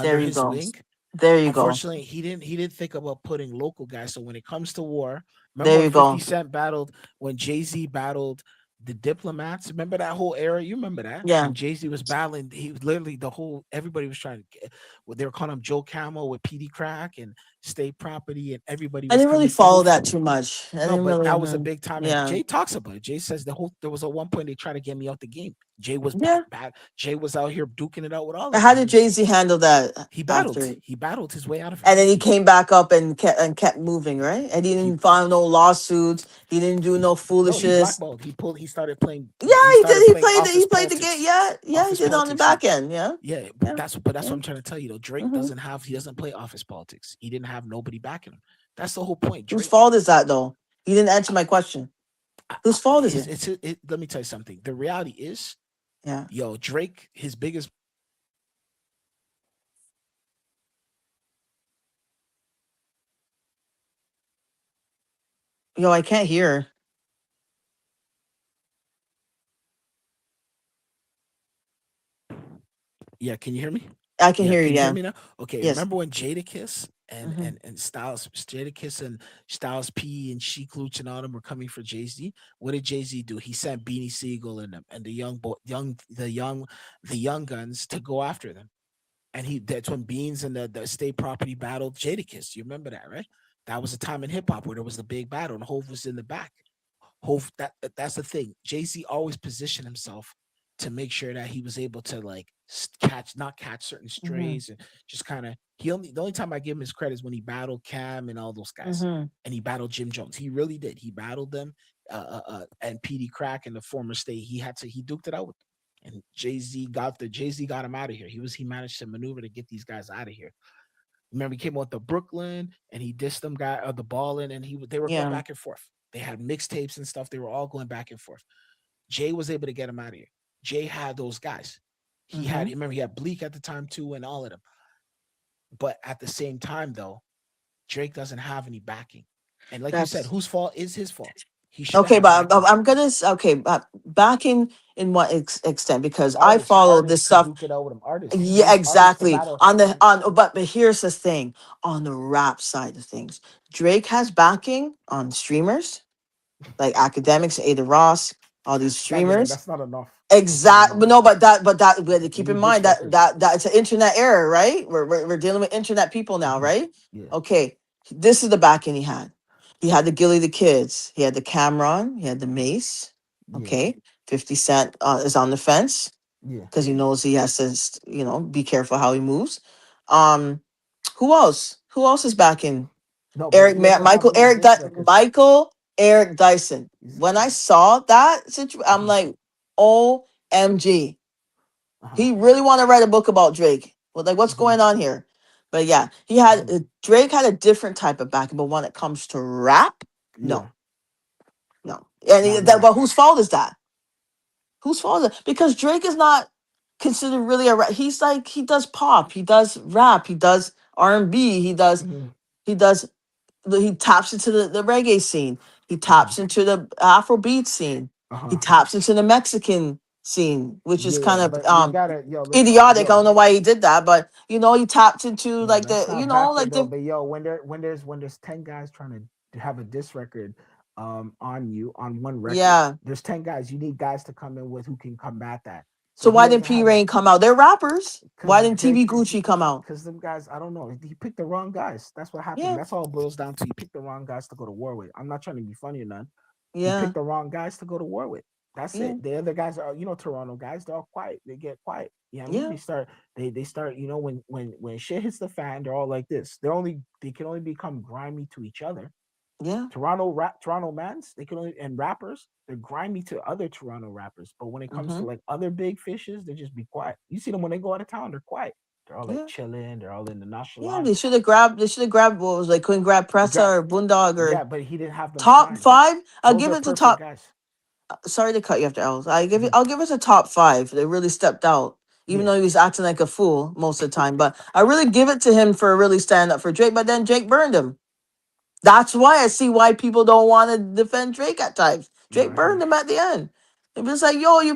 There under you his go. wing. There you go. Unfortunately, he didn't think about putting local guys. So when it comes to war, remember There when you 50 go. Cent battled, when Jay-Z battled the diplomats? Remember that whole era? You remember that? Yeah. And Jay-Z was battling, he was literally the whole everybody was trying to get what they were calling him Joe Camel with PD Crack and State Property, and everybody I was didn't really coming. The follow whole that too much. I no, didn't but really that was a know. big time. And Yeah. Jay talks about it. Jay says there was at one point they tried to get me out the game. Jay was Yeah. bad. Jay was out here duking it out with all But of how them. did Jay-Z handle that He battled. after? He battled his way out of it. And then he came back up and kept moving, right? And he He didn't file no lawsuits. He didn't do no No, he foolishness. blackballed. He started playing. Yeah, He he did. started He playing played. office He played the game. politics. Yeah, yeah, he Office did on the politics. He back end. Yeah, yeah, yeah, but that's yeah. what I'm trying to tell you though. Drake hmm he doesn't play office politics. He didn't have nobody backing him. That's the whole point. Whose Drake, fault is that, though? He didn't answer my question. Whose fault is it? let me tell you something. The reality is, Yeah. yo, Drake, his biggest. Yo, I can't hear. Yeah, can you hear me? I can Yeah, hear you. can you hear Yeah. me now? Okay, Yes. remember when Jadakiss and hmm and and Styles, Jadakiss and Styles P and Sheek Luch and all them were coming for Jay Z? What did Jay Z do? He sent Beanie Siegel and them and the young boy, the young guns to go after them. And that's when Beans and the State Property battled Jadakiss. You remember that, right? That was a time in hip hop where there was the big battle and Hove was in the back. Hove that's the thing. Jay Z always positioned himself to make sure that he was able to like not catch certain hmm strays and just kind of the only time I give him his credit is when he battled Cam and all those guys hmm and he battled Jim Jones. He really did. He battled them and PD Crack in the former state. He duked it out with them. And Jay Z got him out of here. He managed to maneuver to get these guys out of here. Remember, he came out to Brooklyn and he dissed them guy the Ballin, and they were going Yeah. back and forth. They had mixtapes and stuff. They were all going back and forth. Jay was able to get him out of here. Jay had those guys. hmm Remember, he had Bleak at the time too, and all of them. But at the same time, though, Drake doesn't have any backing. And like you said, That's whose fault is his fault? He should have okay, had but backing. I'm gonna okay, but back in what extent? Because I Artists, follow this artists could stuff. duke it out with him. Artists, he Yeah, needs artists to exactly. battle. On the on, but here's the thing: on the rap side of things, Drake has backing on streamers like Academics, Ada Ross, all these streamers. That's not enough. That's not Exact, enough. but no, but You keep in need mind diss that records. it's an internet era, right? We're dealing with internet people now, Mhm. right? Yeah, Okay, this is the backing he had. He had the Gilly the Kids. He had the Cameron. He had the Mace. yeah, Okay, 50 Cent is on the fence yeah. because he knows he has to, be careful how he moves. Um, who else? Who else is backing? No, but he also has Michael, him on diss records. Michael Eric Dyson. He's, When I saw that situation, I'm uh-huh, like, OMG. uh-huh, He really want to write a book about Drake. Well, like, what's mhm, going on here? But yeah, mhm. Drake had a different type of backing, but when it comes to rap, Yeah, no, no. And not that, enough. but whose fault is that? Whose fault is it? Because Drake is not considered really a rap. He's like, he does pop, he does rap, he does R&B, Mhm, he does he taps into the reggae scene. He mhm, taps into the Afrobeat scene. He uh-huh, taps into the Mexican. scene, which is kind Yeah, of but you gotta, yo, listen, idiotic. I don't yo. know why he did that, but he tapped into No, like that's the not backward like though. the But yo, when there's 10 guys trying to have a diss record, on you on one record, yeah. there's 10 guys. You need guys to come in with who can combat that. So So he why didn't doesn't P have that Rain come out? They're rappers. Why because didn't Drake, TV Gucci come out? because them guys, I don't know. He picked the wrong guys. That's what happened. Yeah, That's all it boils down to. He picked the wrong guys to go to war with. I'm not trying to be funny or none. He yeah, picked the wrong guys to go to war with. That's yeah, it. The other guys are, Toronto guys. They're all quiet. They get quiet. You know what I mean? yeah, They start. When shit hits the fan, they're all like this. They can only become grimy to each other. yeah. Toronto mans, they can only and rappers, they're grimy to other Toronto rappers. But when it comes to Mm-hmm. like other big fishes, they just be quiet. You see them when they go out of town, they're quiet. They're all like Yeah. chilling. They're all in the Yeah, nonchalant. they should have grabbed. They should have grabbed what was like couldn't grab Grab, Pressa or Boondog yeah, or but he didn't have them top signed. five. I'll Those give are it to perfect top. guys. Sorry to cut you after L's. I give it. Mhm. I'll give it a top five. They really stepped out, even Yeah, though he was acting like a fool most of the time. But I really give it to him for really standing up for Drake. But then Drake burned him. That's why I see why people don't want to defend Drake at times. no, Drake I hear burned you. him at the end. It was like, yo, you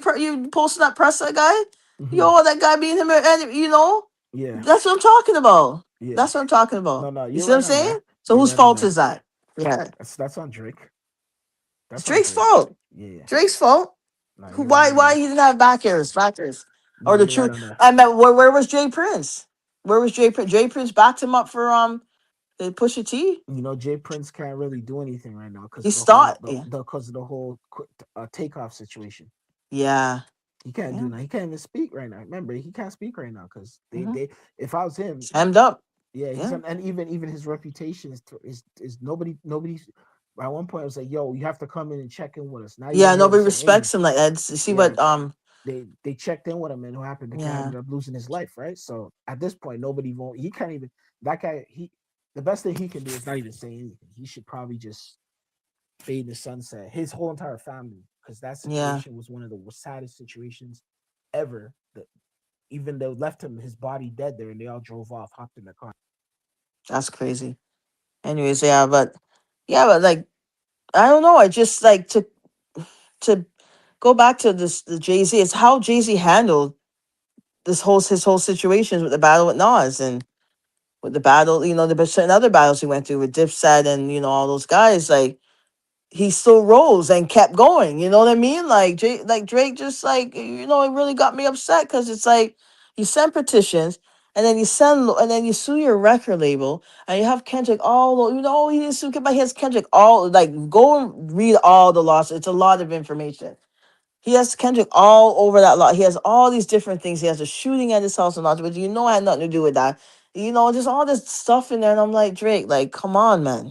posting that Pressa guy, Hmm. yo, that guy being him, and Yeah, that's what I'm talking about. yeah. That's what I'm talking No, about. no, You you're see what I'm right on saying? that. So You're whose right on fault that. is that? Yeah, That's on Drake. it's That's on Drake's Drake. fault. Yeah, yeah. Drake's fault. No, Who? you're right on Why that. he didn't have backers, No, or the you're right truth? on that. I mean, where was Jay Prince? Where was Jay Prince? Jay Prince backed him up for the Pusha T. Jay Prince can't really do anything right now because He of the whole started. Yeah, because of the whole takeoff situation. yeah, He can't do yeah. that. He can't even speak right now. Remember, he can't speak right now because Mm-hmm. they if I was him, Hemmed up. yeah, he's Yeah. on, and even his reputation is nobody's. At one point, I was like, "Yo, you have to come in and check in with us." Now you Yeah, don't hear him nobody say anything. respects him like that. See Yeah, what they checked in with him, and who happened? The guy yeah, ended up losing his life, right? So at this point, nobody won't. He can't even. That guy, the best thing he can do is not even say anything. He should probably just fade in the sunset. His whole entire family, because that yeah. situation was one of the saddest situations ever. That even though left him his body dead there, and they all drove off, hopped in the car. That's crazy. Anyways, but like I don't know. I just like to go back to this the Jay Z. It's how Jay Z handled his whole situations with the battle with Nas and with the battle, the certain other battles he went through with Dipset and all those guys. Like he still rose and kept going. You know what I mean? Like Drake just it really got me upset because it's like you send petitions and then you sue your record label and you have Kendrick he didn't sue but he has Kendrick all like go and read all the lawsuits. It's a lot of information. He has Kendrick all over that lot. He has all these different things. He has a shooting at his house and all, but it had nothing to do with that. Just all this stuff in there. And I'm like, Drake, like, come on, man.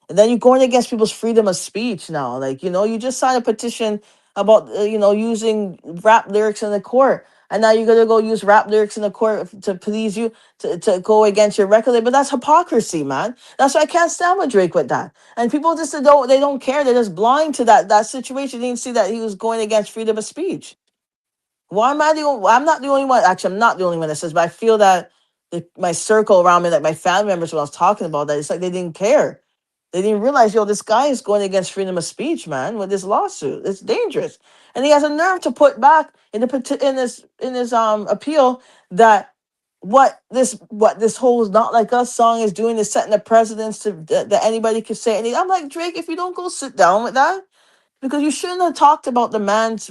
And then you're going against people's freedom of speech now. Like, you just signed a petition about, using rap lyrics in the court. And now you're going to go use rap lyrics in the court to please you, to go against your record label. But that's hypocrisy, man. That's why I can't stand with Drake with that. And people just they don't care. They're just blind to that situation. They didn't see that he was going against freedom of speech. Why am I the only, I'm not the only one. Actually, I'm not the only one that says, but I feel that my circle around me, like my family members, when I was talking about that, it's like they didn't care. They didn't realize, this guy is going against freedom of speech, man, with this lawsuit. It's dangerous. And he has a nerve to put back in in this appeal that what this whole "Not Like Us" song is doing is setting a precedence that anybody could say anything. I'm like, Drake, if you don't go sit down with that, because you shouldn't have talked about the man's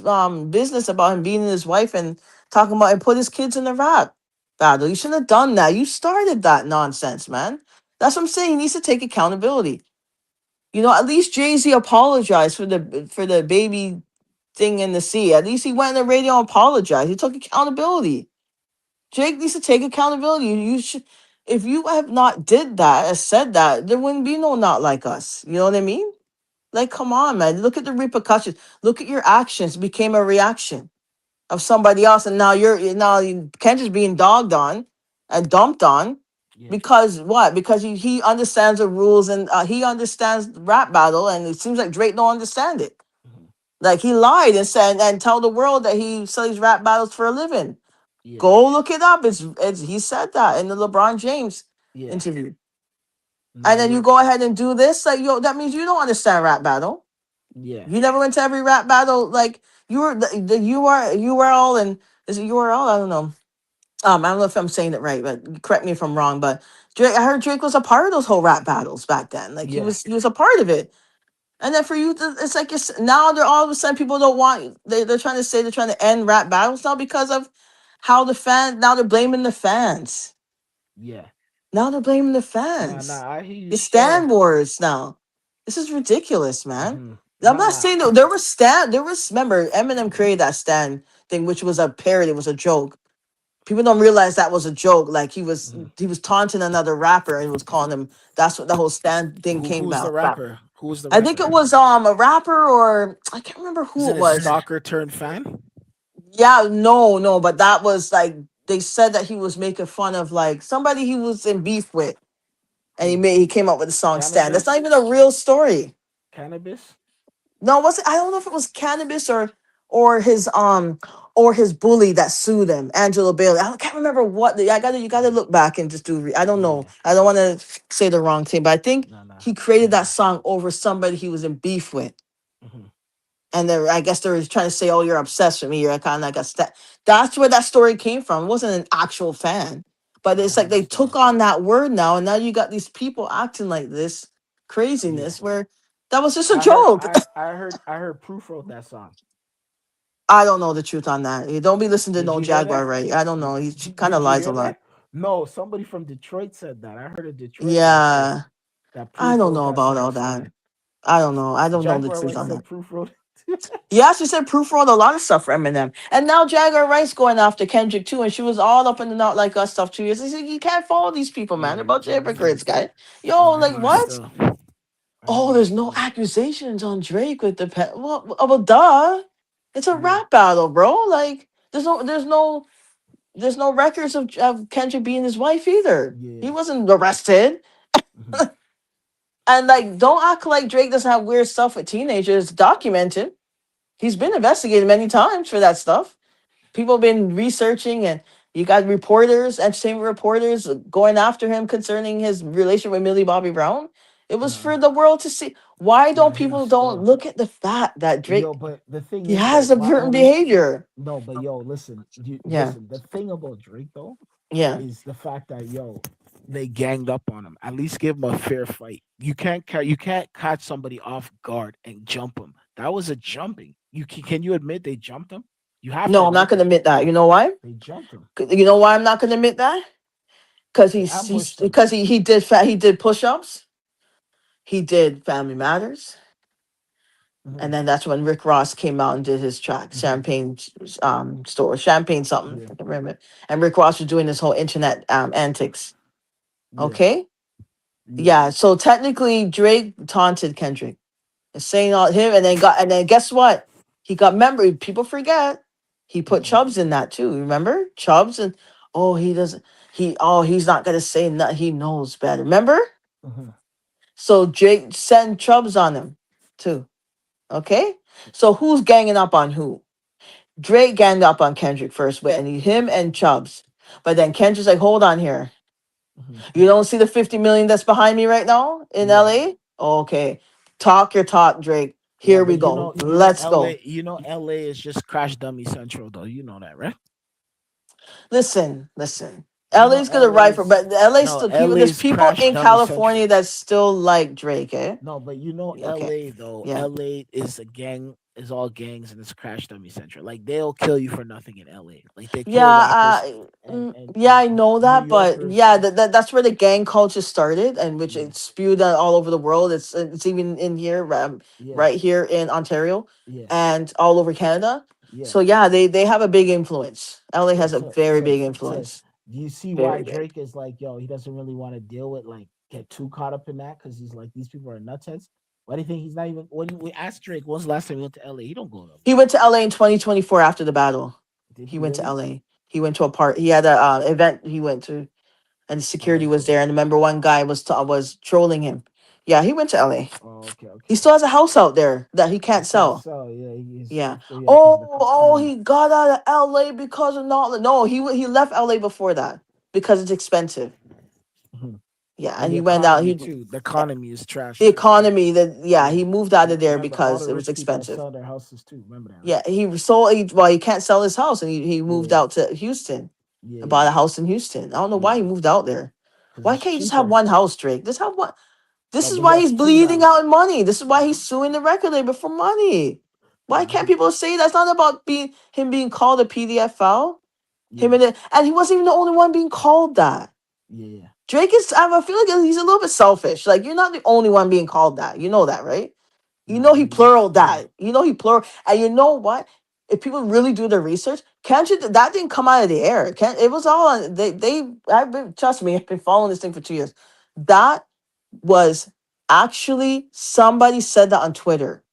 business about him beating his wife and talking about and put his kids in the rap battle. You shouldn't have done that. You started that nonsense, man. That's what I'm saying. He needs to take accountability. At least Jay-Z apologized for the baby thing in the sea. At least he went on the radio and apologized. He took accountability. Jake needs to take accountability. You should, if you have not did that or said that, there wouldn't be no Not Like Us. You know what I mean? Like, come on, man. Look at the repercussions. Look at your actions became a reaction of somebody else, and now you can't just being dogged on and dumped on Yeah. because what? Because he understands the rules and he understands rap battle, and it seems like Drake don't understand it. Mhm. Like he lied and said and tell the world that he studies rap battles for a living. Yeah. Go look it up. It's he said that in the LeBron James Yeah. interview. No, And then you you're. go ahead and do this, like that means you don't understand rap battle. Yeah. You never went to every rap battle. Like the URL, and is it URL? I don't know. I don't know if I'm saying it right, but correct me if I'm wrong. But Drake, I heard Drake was a part of those whole rap battles back then. Like Yeah, he was a part of it. And then for you, it's like now they're all of a sudden people don't want they're trying to say they're trying to end rap battles now because of how the fans now they're blaming the fans. yeah. Now they're blaming the Nah, fans. nah. I hear you. The So, Stan Wars now. This is ridiculous, man. I'm not nah. saying that there was remember Eminem created that Stan thing, which was a parody, it was a joke. People don't realize that was a joke. Like Mhm. he was taunting another rapper and was calling him, that's what the whole Stan thing came Who's the about. rapper? Who's the I think rapper? it was a rapper, or I can't remember Is who it it a was. stalker turned fan? Yeah, no, but that was like they said that he was making fun of like somebody he was in beef with, and Who? he came up with the song "Stand." That's not Cannabis? even a real story. Cannabis? No, was it? I don't know if it was Cannabis or or his bully that sued him, Angelo Bailey. I can't remember what. I got to you got to look back and just do. I don't know. Yeah. I don't want to say the wrong thing, but I think Nah, nah. he created that song over somebody he was in beef with. Mhm. And I guess they were trying to say, "Oh, you're obsessed with me. You're kind of like a That's where that story came from. It wasn't an actual fan, but I it's like they understand. took on that word now, and now you got these people acting like this Yeah. craziness where that was just a joke. I heard Proof wrote that song. I don't know the truth on that. You don't be listening to Did no you hear Jaguar, that? right? I don't know. He kind of Did you lies a hear lot. that? No, somebody from Detroit said that. I heard a Detroit artist Yeah, that I Proof don't wrote know that about song all that. for. I don't know. I don't know the Jaguar truth Wright on that. said Proof wrote Yeah, she said Proof wrote a lot of stuff for Eminem. And now Jagger Rice going after Kendrick too, and she was all up in the not like us stuff 2 years. I said, you can't follow these people, man. They're a Yeah, bunch of but hypocrites, guy. Yo, like but what? still. Oh, But there's no still. accusations on Drake with the pet. Well, duh. It's a Yeah. rap battle, bro. Like, there's no records of Kendrick being his wife either. He Yeah. wasn't arrested. Mhm. And like, don't act like Drake doesn't have weird stuff with teenagers. Documented. He's been investigated many times for that stuff. People have been researching, and you got reporters, entertainment reporters, going after him concerning his relation with Millie Bobby Brown. It was Nah. for the world to see. Why Nah, don't he people don't still. look at the fact that Yo, Drake but the thing he is though, has a why certain only behavior? no, but yo, listen, you Yeah, listen. The thing about Drake though yeah. is the fact that yo, they ganged up on him. At least give him a fair fight. You can't catch somebody off guard and jump him. That was a jumping. Can you admit they jumped him? You have to No, I'm not admit gonna that admit that. You know why? they jumped him. You know why I'm not gonna admit that? Because They he's ambushed him. because he did push-ups. He did Family Matters. And Mhm, then that's when Rick Ross came out and did his track, mhm, Champagne store, Champagne something. yeah, I can't remember. And Rick Ross was doing this whole internet antics. yeah, Okay? yeah. Yeah. So technically Drake taunted Kendrick. And saying all him and then guess what? He got member people forget. He put Mhm, Chubbs in that too. Remember? Chubbs and he doesn't he's not gonna say nothing. He knows better. Remember? mhm, So Drake sent Chubbs on him too. Okay? So who's ganging up on who? Drake ganged up on Kendrick first with him and Chubbs. But then Kendrick's like, hold on here. mhm. You don't see the 50 million that's behind me right now in Yeah. LA? Okay. Talk your talk, Drake. Yeah, Here we but go. Let's go. LA is just crash dummy central though. You know that, right? Listen. You know LA's gonna ride for, LA's but LA no still people. There's LA's people crash in dummy central. California that still like Drake, eh? No, but you know Okay. LA though. Yeah. LA is a gang is all gangs and it's crash dummy central. Like they'll kill you for nothing in LA. Like they Yeah, kill rappers yeah, I know New that, but Yorkers. yeah, that's where the gang culture started, and which Yeah, it spewed out all over the world. It's even in here, yeah, right here in Ontario, yeah, and all over Canada. yeah, So yeah, they have a big influence. LA yeah. has a very big So influence, do you see why very big. Drake is like, yo, he doesn't really want to deal with like get too caught up in that because he's like these people are nutheads. Why do you think he's not even when we asked Drake when's the last time he went to LA? He don't go to He went to LA in 2024 after the battle. Did He he went to really? LA. He went to a part. He had a event. He went to, and security Oh, was okay. there. And remember, one guy was trolling him. Yeah, he went to LA. Oh, okay, He okay. still has a house out there that he He can't can't sell. sell. Yeah, Yeah. yeah, because of the crime. He got out of LA because of not. No, he left LA before that because it's expensive. Mhm. Yeah, And and the he went out. economy He too. The economy is trash the too. So economy that yeah, yeah, he moved out of there remember all because the it was rich people are expensive. selling their houses too. Remember that, right? Yeah, he sold. Well, he can't sell his house, and he moved Yeah, out to Houston yeah, and bought a yeah, house in Houston. I don't know why he yeah. moved out there. Because Why it's can't you just have cheaper. one house, Drake? Just have one. This No, is but he why has he's two bleeding now. out in money. This is why he's suing the record label for money. Why Yeah, can't people say that's not about him being called a PDF file? Him yeah, and he wasn't even the only one being called that. yeah. Drake is. I feel like he's a little bit selfish. Like you're not the only one being called that. You know that, right? You Nah, know he he's plural yeah. that. You know he plural. And you know what? If people really do their research, Kendrick that didn't come out of the air. It was all on they I've been trust me, I've been following this thing for 2 years. That was actually somebody said that on Twitter.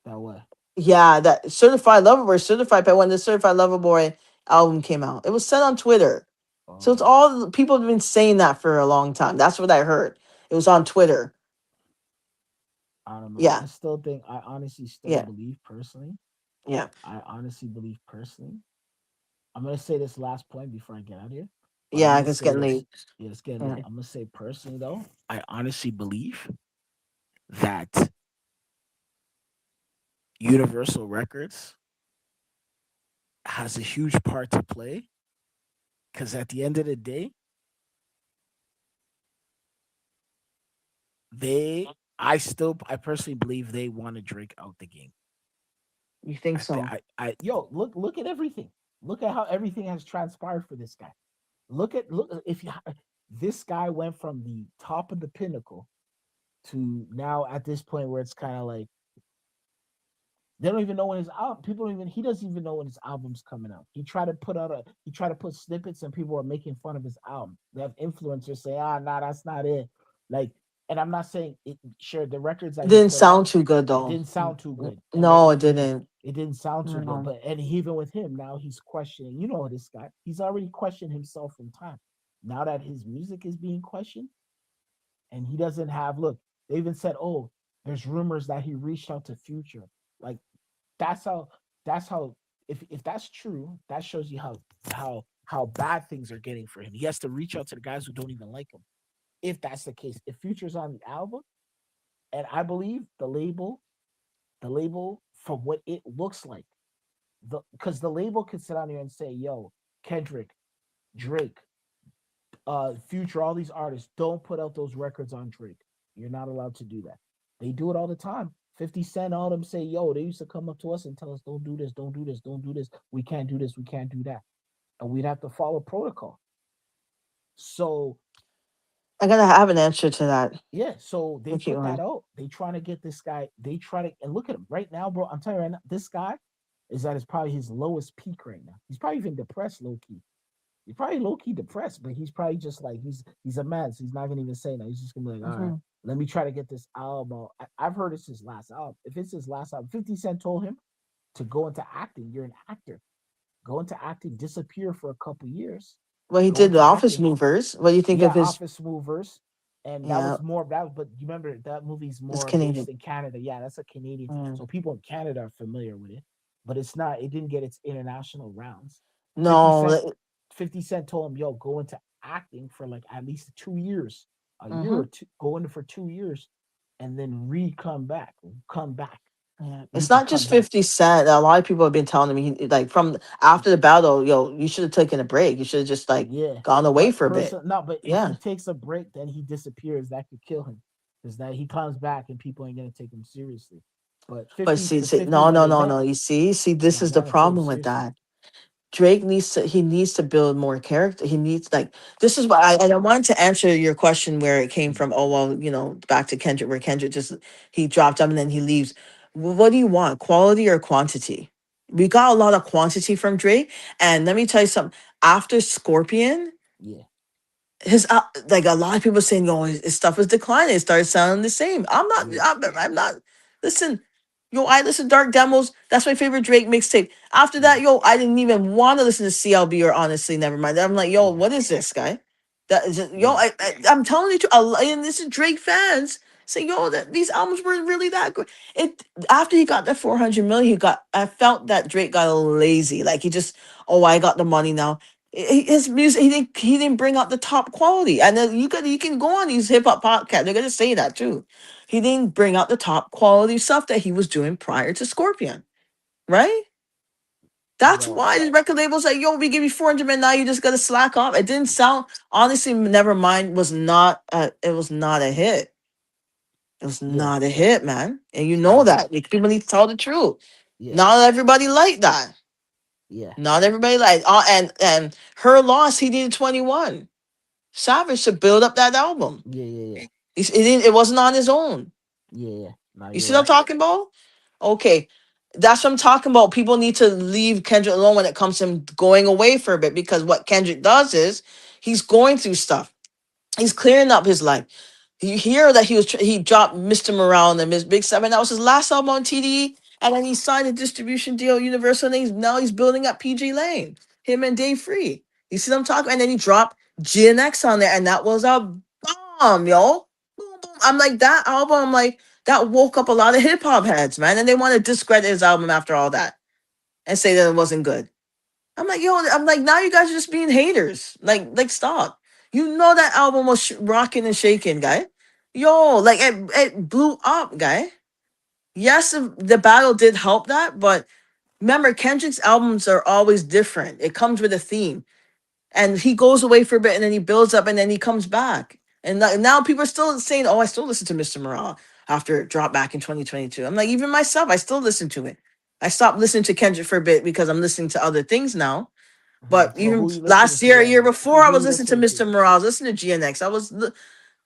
That way. Yeah, that Certified Lover Boy, Certified by when the Certified Lover Boy album came out. It was said on Twitter. So it's Oh, all people have been saying that for a long time. That's what I heard. It was on Twitter. I don't know. Yeah, I still think I honestly still yeah, believe personally. yeah, I honestly believe personally. I'm gonna say this last point before I get out of here, but I'm yeah. gonna It's say getting this. late. Yeah, it's getting late. Yeah. I'm gonna say personally though, I honestly believe that Universal Records has a huge part to play because at the end of the day, they I personally believe they want to Drake out the game. You think so? Yo, look at everything. Look at how everything has transpired for this guy. Look if you this guy went from the top of the pinnacle to now at this point where it's kind of like they don't even know when his album. People don't even. He doesn't even know when his album's coming out. He tried to put snippets, and people are making fun of his album. They have influencers say, "Ah, nah, that's not it." Like, and I'm not saying it. Sure, the records It that he didn't put out, sound too good it though. didn't sound too good. And then No, it even didn't. it didn't sound too good. No. But and even with him now, he's questioning. You know this guy. He's already questioned himself from time. Now that his music is being questioned, and he doesn't have look. They even said, "Oh, there's rumors that he reached out to Future." Like that's how that's how if that's true, that shows you how bad things are getting for him. He has to reach out to the guys who don't even like him. If that's the case, if Future's on the album, and I believe the label from what it looks like, the because the label could sit on here and say, "Yo, Kendrick, Drake, Future, all these artists, don't put out those records on Drake. You're not allowed to do that." They do it all the time. 50 Cent, all them say, yo, they used to come up to us and tell us, don't do this, don't do this, don't do this. We can't do this, we can't do that. And we'd have to follow protocol. So, I gotta have an answer to that. yeah, so they If you put that want. out. They trying to get this guy, they try to, and look at him right now, bro. I'm telling you right now, this guy is at his probably his lowest peak right now. He's probably even depressed low key. He's probably low key depressed, but he's probably just like he's a man, so he's not gonna even say that. He's just gonna be like, all right, Mhm. let me try to get this album out. I've heard it's his last album. If it's his last album, 50 Cent told him to go into acting. You're an actor. Go into acting, disappear for a couple years, Well, he go did the into Office acting. Movers. What do you think Yeah, of his? Office Movers. And that Yeah, was more that, but you remember that movie's it's more based Canadian. in Canada. Yeah, that's a Canadian. Mm. So people in Canada are familiar with it, but it's not, it didn't get its international rounds. 50 No. Cent 50 Cent told him, yo, go into acting for like at least 2 years, a year or Mm-hmm. two, go into for 2 years, and then come back. Yeah. You It's could not come just back. 50 Cent. A lot of people have been telling me, like, from after the battle, yo, you should have taken a break. You should have just, like, Yeah. gone away But for a bit. person no, but if he Yeah. takes a break, then he disappears. That could kill him. Because that he comes back and people ain't gonna take him seriously. But But 50, see, because 50 no, is an no, no, event. no. You see, this Now I is the gotta take him problem with seriously. that. Drake he needs to build more character. He needs like this is what and I wanted to answer your question where it came Mm, from. Oh well, back to Kendrick where Kendrick just he dropped him and then he leaves. What do you want, quality or quantity? We got a lot of quantity from Drake, and let me tell you something. After Scorpion, yeah. like a lot of people saying, "Oh, his stuff is declining. It started sounding the same." I'm not. Yeah. I'm not. Listen, yo, I listen to Dark Demos. That's my favorite Drake mixtape. After Yeah. that, yo, I didn't even want to listen to CLB or Honestly Never Mind. I'm like, yo, Yeah. what is this guy? That is yo. Yeah. I'm telling you, and this is Drake fans saying, yo, that these albums weren't really that good. It after he got the 400 million, he got. I felt that Drake got a little lazy. Like he just, oh, I got the money now. his music, he didn't bring out the top quality. And then you can go on these hip hop podcasts, they're gonna say that too. He didn't bring out the top quality stuff that he was doing prior to Scorpion, right? That's Well, why the record labels like, yo, we give you 400 million, now you just gotta slack off. It didn't sound, honestly, Nevermind was not it was not a hit. It was yeah, not a hit, man. And you know that. Like, people need to tell the truth. yeah, Not everybody liked that. yeah, Not everybody liked and her loss, he did 21. Savage to build up that album. yeah. It wasn't on his own. Yeah. No, You you're see what I'm right. talking about? Okay. That's what I'm talking about. People need to leave Kendrick alone when it comes to him going away for a bit, because what Kendrick does is he's going through stuff. He's clearing up his life. You hear that he dropped Mr. Morale and the Miss Big Seven. That was his last album on TDE, and then he signed a distribution deal with Universal, and now he's building up PG Lane. Him and Dave Free. You see what I'm talking? And then he dropped GNX on there, and that was a bomb, yo. Boom, boom. I'm like, that album. I'm like, that woke up a lot of hip hop heads, man, and they want to discredit his album after all that and say that it wasn't good. I'm like, yo, I'm like, now you guys are just being haters. Like, stop. You know that album was rocking and shaking, guy. Yo, like it blew up, guy. Yes, the battle did help that, but remember, Kendrick's albums are always different. It comes with a theme, and he goes away for a bit, and then he builds up, and then he comes back. And now people are still saying, "Oh, I still listen to Mr. Morale after it dropped back in 2022." I'm like, even myself, I still listen to it. I stopped listening to Kendrick for a bit because I'm listening to other things now. But So even who you listening last to year, a right year now? before, I Who was you listening to listening to? Mr. Morale, I was listening to GNX.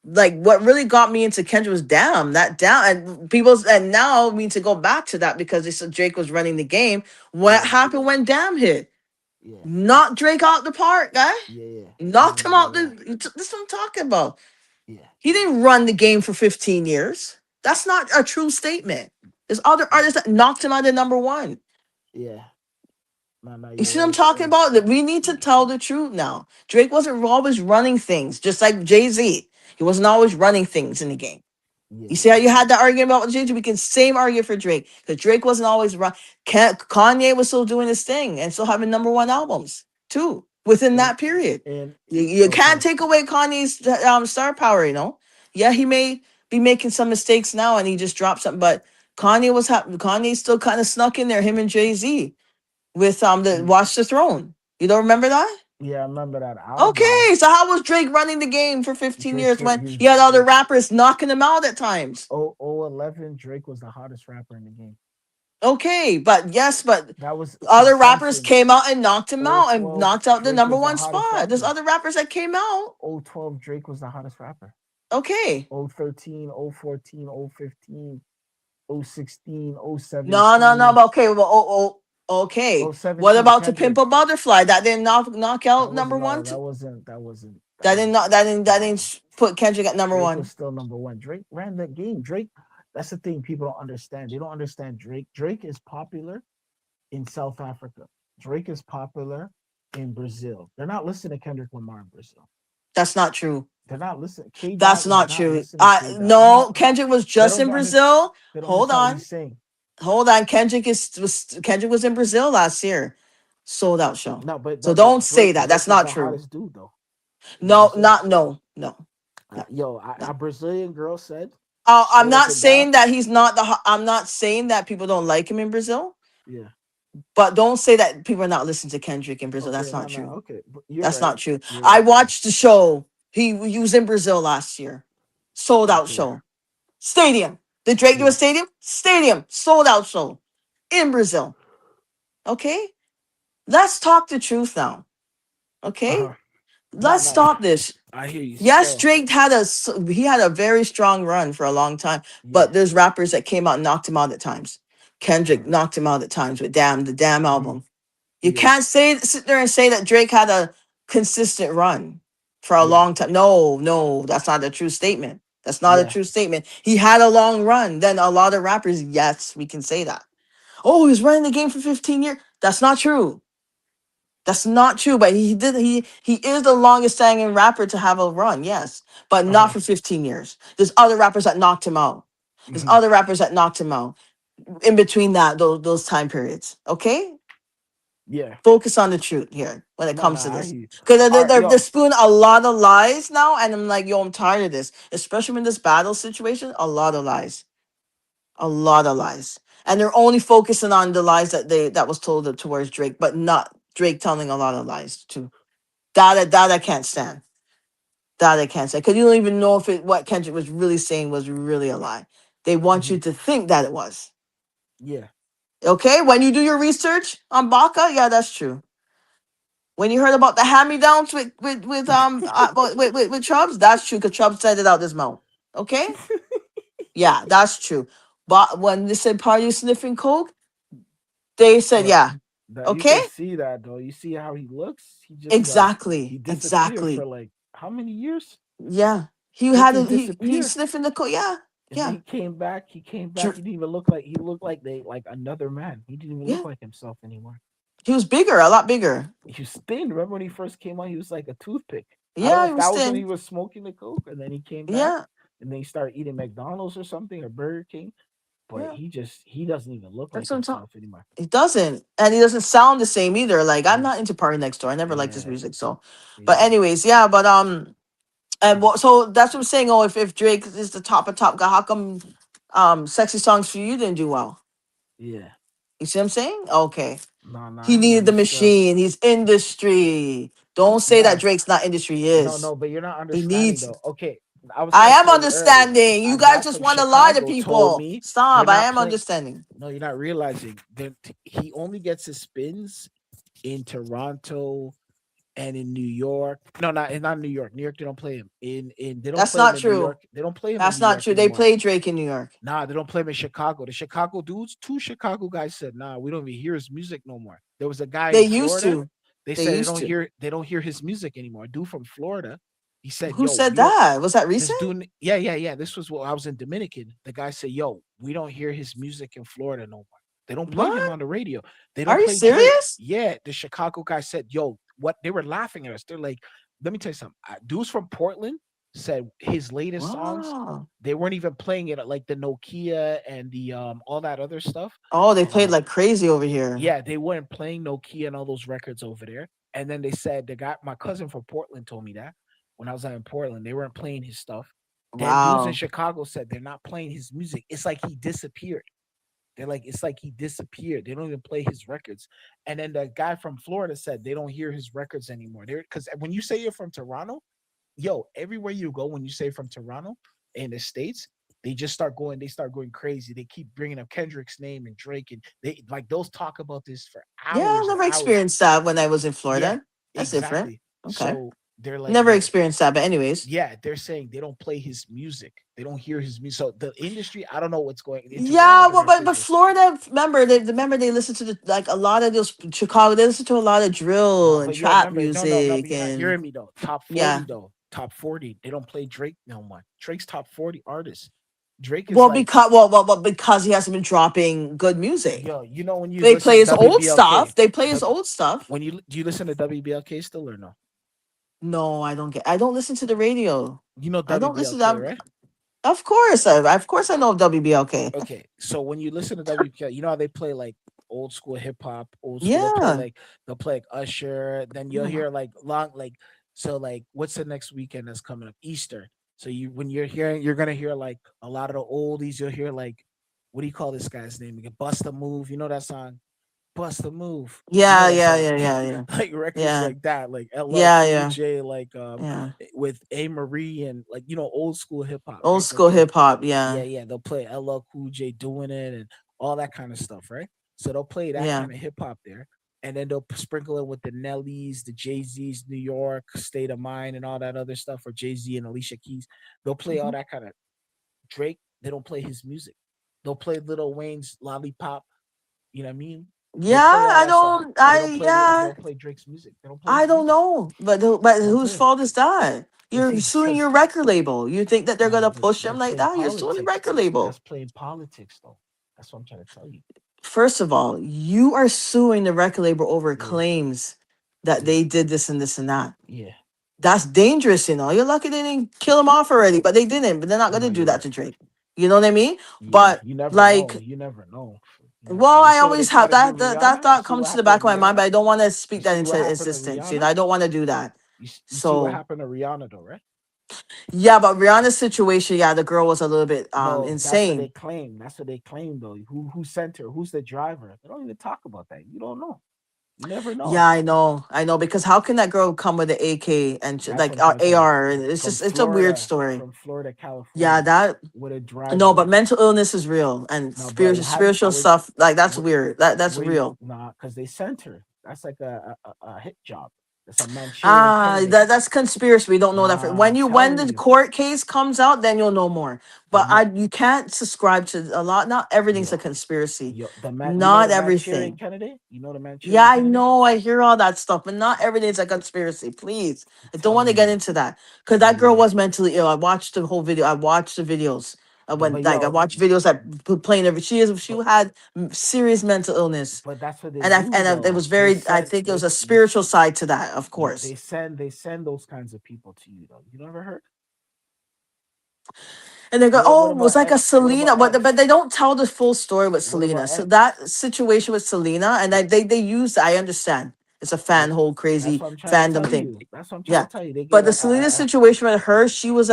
Like, what really got me into Kendrick was Damn. That Down, and and now I mean to go back to that because they said Drake was running the game. What Yeah, happened when Damn hit? yeah, Knocked Drake out the park, guy. yeah. No, Knocked him no, you're out right. this is what I'm talking about. Yeah, He didn't run the game for 15 years. That's not a true statement. There's other artists that knocked him out of number one. yeah. No, You you're see what I'm right. talking And about? That we need to yeah, tell the truth now. Drake wasn't always running things, just like Jay-Z. He wasn't always running things in the game. You see how yeah, you had that argument about Jay-Z? We can same argue for Drake. Because Drake wasn't always run. Kanye was still doing his thing and still having number one albums too within and that period. and You can't okay. take away Kanye's star power, you know? Yeah, he may be making some mistakes now and he just dropped something, but Kanye still kind of snuck in there, him and Jay-Z with the Mm, Watch the Throne. You don't remember that? yeah, I remember that album. Okay, so how was Drake running the game for 15 Drake, years when he was you had other Drake. rappers knocking him out at times? 11, Drake was the hottest rapper in the game. Okay, but That was other rappers consensus. came out and knocked him O out and 12, knocked out the Drake number was the one hottest spot. There's rapper. other rappers that came out. 12, Drake was the hottest rapper. Okay. 013, 014, 015, 016, No, 017, but okay, well, okay. What 017, about To Pimp Kendrick. a Butterfly? That didn't knock That out was number no, one. that wasn't That didn't put Kendrick at number Drake one. was still number one. Drake ran that game. Drake, that's the thing people don't understand. They don't understand Drake. Drake is popular in South Africa. Drake is popular in Brazil. They're not listening to Kendrick Lamar in Brazil. That's not true. They're not listening. K That's Dot is not not true. listening to K Dot. I'm No, not. Kendrick was They just don't in understand. Brazil. They don't Hold understand what on. he's saying. Hold on. Kendrick was in Brazil last year. Sold out show. So No, but don't say that. Drake That's is not the true. hottest dude though in No, Brazil. no. Yo, No. a Brazilian girl said I'm straight up not and down. saying that he's not I'm not saying that people don't like him in Brazil, Yeah. but don't say that people are not listening to Kendrick in Brazil. Okay. That's No. not true. Okay. You're That's right. not true. You're I right. watched the show. He was in Brazil last year. Sold out Okay. show. Stadium. Did Drake do a Yeah. stadium? Stadium. Sold out show. In Brazil. Okay? Let's talk the truth now. Okay? Uh-huh. Let's No. stop this. I hear you. Yes, So Drake he had a very strong run for a long time, yeah. but there's rappers that came out and knocked him out at times. Kendrick knocked him out at times with the Damn album. You Yeah. can't sit there and say that Drake had a consistent run for a Yeah. long time. No, that's not a true statement. That's not a Yeah. true statement. He had a long run. Then a lot of rappers, yes, we can say that. Oh, he's running the game for 15 years. That's not true. That's not true. But he is the longest standing rapper to have a run, yes. But not Uh-huh. for 15 years. There's other rappers that knocked him out. There's Mhm. other rappers that knocked him out in between those time periods. Okay? Yeah. Focus on the truth here when it No, comes no, to I this. hear you. Because All right, they're yo. spewing a lot of lies now, and I'm like, yo, I'm tired of this. Especially in this battle situation, a lot of lies, a lot of lies, and they're only focusing on the lies that was told towards Drake, but not Drake telling a lot of lies too. That I can't stand. That I can't stand because you don't even know if what Kendrick was really saying was really a lie. They want you Mhm. to think that it was. Yeah. Okay, when you do your research on Baca, yeah, that's true. When you heard about the hand-me-downs with Chubbs, that's true because Chubbs said it out his mouth. Okay, yeah, that's true. But when they said party sniffing coke, they said But yeah. that you Okay, can see that though. You see how he looks? He just like he exactly, disappeared for exactly. like how many years? Yeah, he He had just he's disappeared. sniffing the coke. Yeah, And then yeah, he came back. He came back. Dr- He didn't even look like he looked like they like another man. He didn't even yeah. look like himself anymore. He was bigger, a lot bigger. He was thin. Remember when he first came on? He was like a toothpick. I don't know Yeah, he if was that was when he thin. was smoking the coke, and then he came back, Yeah, and then he started eating McDonald's or something or Burger King. But yeah. he doesn't even look like That's what I'm talking. himself anymore. He doesn't, and he doesn't sound the same either. Like I'm Yeah, not into Party Next Door. I never liked his yeah, music. So, but yeah. anyways, yeah. But and what? So that's what I'm saying. Oh, if Drake is the top of top guy, how come Sexy Songs for You didn't do well? Yeah. You see what I'm saying? Okay, No, no, he I don't needed the understand. machine. He's industry. Don't say that No, Drake's not industry. He no, is. no, but you're not He understanding needs. though. Okay, I was I gonna am tell you earlier. understanding. A You guys guy just from want to lie to Chicago told people. me they're Stop. I not am playing. understanding. No, you're not realizing that he only gets his spins in Toronto and in New York. No, not in New York. New York, they don't play him. In they don't That's play him not in New true. York. They don't play him in That's New not York true. They anymore. play Drake in New York. Nah, they don't play him in Chicago. The Chicago dudes, two Chicago guys said, nah, we don't even hear his music no more. There was a guy They in used Florida. to. They They said used to. they don't hear his music anymore. A dude from Florida. He said, Who yo, said we don't that? Was that this recent? dude, yeah, yeah, yeah. This was what I was in Dominican. The guy said, yo, we don't hear his music in Florida no more. They don't play him What? on the radio. They Are don't you play Drake. serious? Yeah, the Chicago guy said, yo, what they were laughing at us. They're like, let me tell you something. Dudes from Portland said his latest songs, Wow. they weren't even playing it at like the Nokia and the all that other stuff. Oh, they played Um, like crazy over here. yeah, they weren't playing Nokia and all those records over there. And then they said the guy, my cousin from Portland told me that when I was out in Portland, they weren't playing his stuff. Then dudes in Wow. Chicago said they're not playing his music. It's like he disappeared. They're like, it's like he disappeared. They don't even play his records. And then the guy from Florida said they don't hear his records anymore. They're because when you say you're from Toronto, yo, everywhere you go, when you say from Toronto in the States, they start going crazy. They keep bringing up Kendrick's name and Drake, and they like those talk about this for Yeah, I hours and never hours. experienced that when I was in Yeah, Florida. That's different. exactly. Okay. So they're like, Never yo, experienced that, but anyways. yeah, they're saying they don't play his music. They don't hear his music. So the industry, I don't know what's going in Toronto. Yeah, They're well, very but crazy. Florida, remember they listen to like a lot of those Chicago. They listen to a lot of drill No, and but yo, trap remember, no, music but you're not and hearing me though. Top 40 yeah. though. Top 40. They don't play Drake no more. Drake's top 40 artists. Drake is Well, like, because he hasn't been dropping good music. yo, you know when you They listen play to his old WBLK, stuff. They play his W- old stuff. when you do you listen to WBLK still or no? No, I don't get. I don't listen to the radio. You know I don't listen to WBLK, that. right? Of course, I know WBLK. Okay, so when you listen to WBLK, you know how they play like old school hip hop, old school. Yeah. They'll play like Usher. Then you'll Yeah. hear like long like so like what's the next weekend that's coming up? Easter. So you when you're hearing, you're gonna hear like a lot of the oldies. You'll hear like what do you call this guy's name again? Bust a Move. You know that song? Bust a Move. You know Yeah. that Yeah. song? Yeah. Yeah. Yeah. Like records Yeah. like that, like LL Yeah. Cool Yeah. J, like Yeah. with A Marie and like old school hip hop, Old right? They'll school play, hip hop. yeah, Yeah. yeah, they'll play LL Cool J doing it and all that kind of stuff, right? So they'll play that Yeah. kind of hip hop there, and then they'll sprinkle it with the Nellies, the Jay Z's, New York, State of Mind, and all that other stuff, or Jay Z and Alicia Keys. They'll play all Mhm. that kind of Drake. They don't play his music. They'll play Little Wayne's Lollipop. You know what I mean? They'll Yeah. play all I that stuff. don't. They don't play. They Yeah. don't play Drake's music. They don't play I his don't music. know. But They don't whose play him. fault is that? You're It's suing because your record label. You think that they're nah, gonna push him that's like playing that? You're suing the politics. record label. That's playing politics, though. That's what I'm trying to tell you. First of all, you are suing the record label over Yeah, claims that yeah, they did this and this and that. yeah. That's dangerous, you know. You're lucky they didn't kill him off already, but they didn't. But they're not No, gonna do you're that right. to Drake. You know what I mean? Yeah, But you never know. like, You never know. Well, You I see what they always try have to do that Rihanna? You thought see comes what to the happened back to of my mind, Rihanna? but I don't want to You speak that see what into happened to existence. Rihanna? I don't want to do that. You see what So happened to Rihanna though, right? yeah, but Rihanna's situation, yeah, the girl was a little bit No, that's what they insane. claim. That's what they claim though. Who sent her? Who's the driver? They don't even talk about that. You don't know. You never Yeah, know. I know, because how can that girl come with an AK and That's what like I'm trying to tell you. AR? And it's From just it's a weird Florida, story. Yeah, California, that with a no, driver. but mental illness is real and No, but spiritual where stuff like that's where, weird. That's where you real. nah, because they sent her. That's like a hit job. It's a Manchurian candidate. That's conspiracy. We don't know that Nah, I'm when telling the you. court case comes out, then you'll know more. The But I you can't subscribe to a lot. Not everything's a yo conspiracy. you know Not the Manchurian everything. candidate. You know the Yeah, Manchurian I candidate. know. I hear all that stuff, but not everything's a conspiracy. Please, I'm I don't want to telling get you. into that because that girl Yeah, was mentally ill. I watched the whole video. I watched the videos. I but went like I yo, watched videos that playing every. She but had serious mental illness, but that's what they and do it was though. very. I think it was a spiritual side to that, of course. They send those kinds of people to you though. You never heard? And they go, oh, What it was about like a X? What Selena, about but X? they don't tell the full story with What Selena. about So X? that situation with Selena, and they use. I understand it's a Yeah, fan whole that's crazy what I'm trying to fandom tell thing. you. That's what I'm trying Yeah, to tell you. They get but the Selena situation with her, she was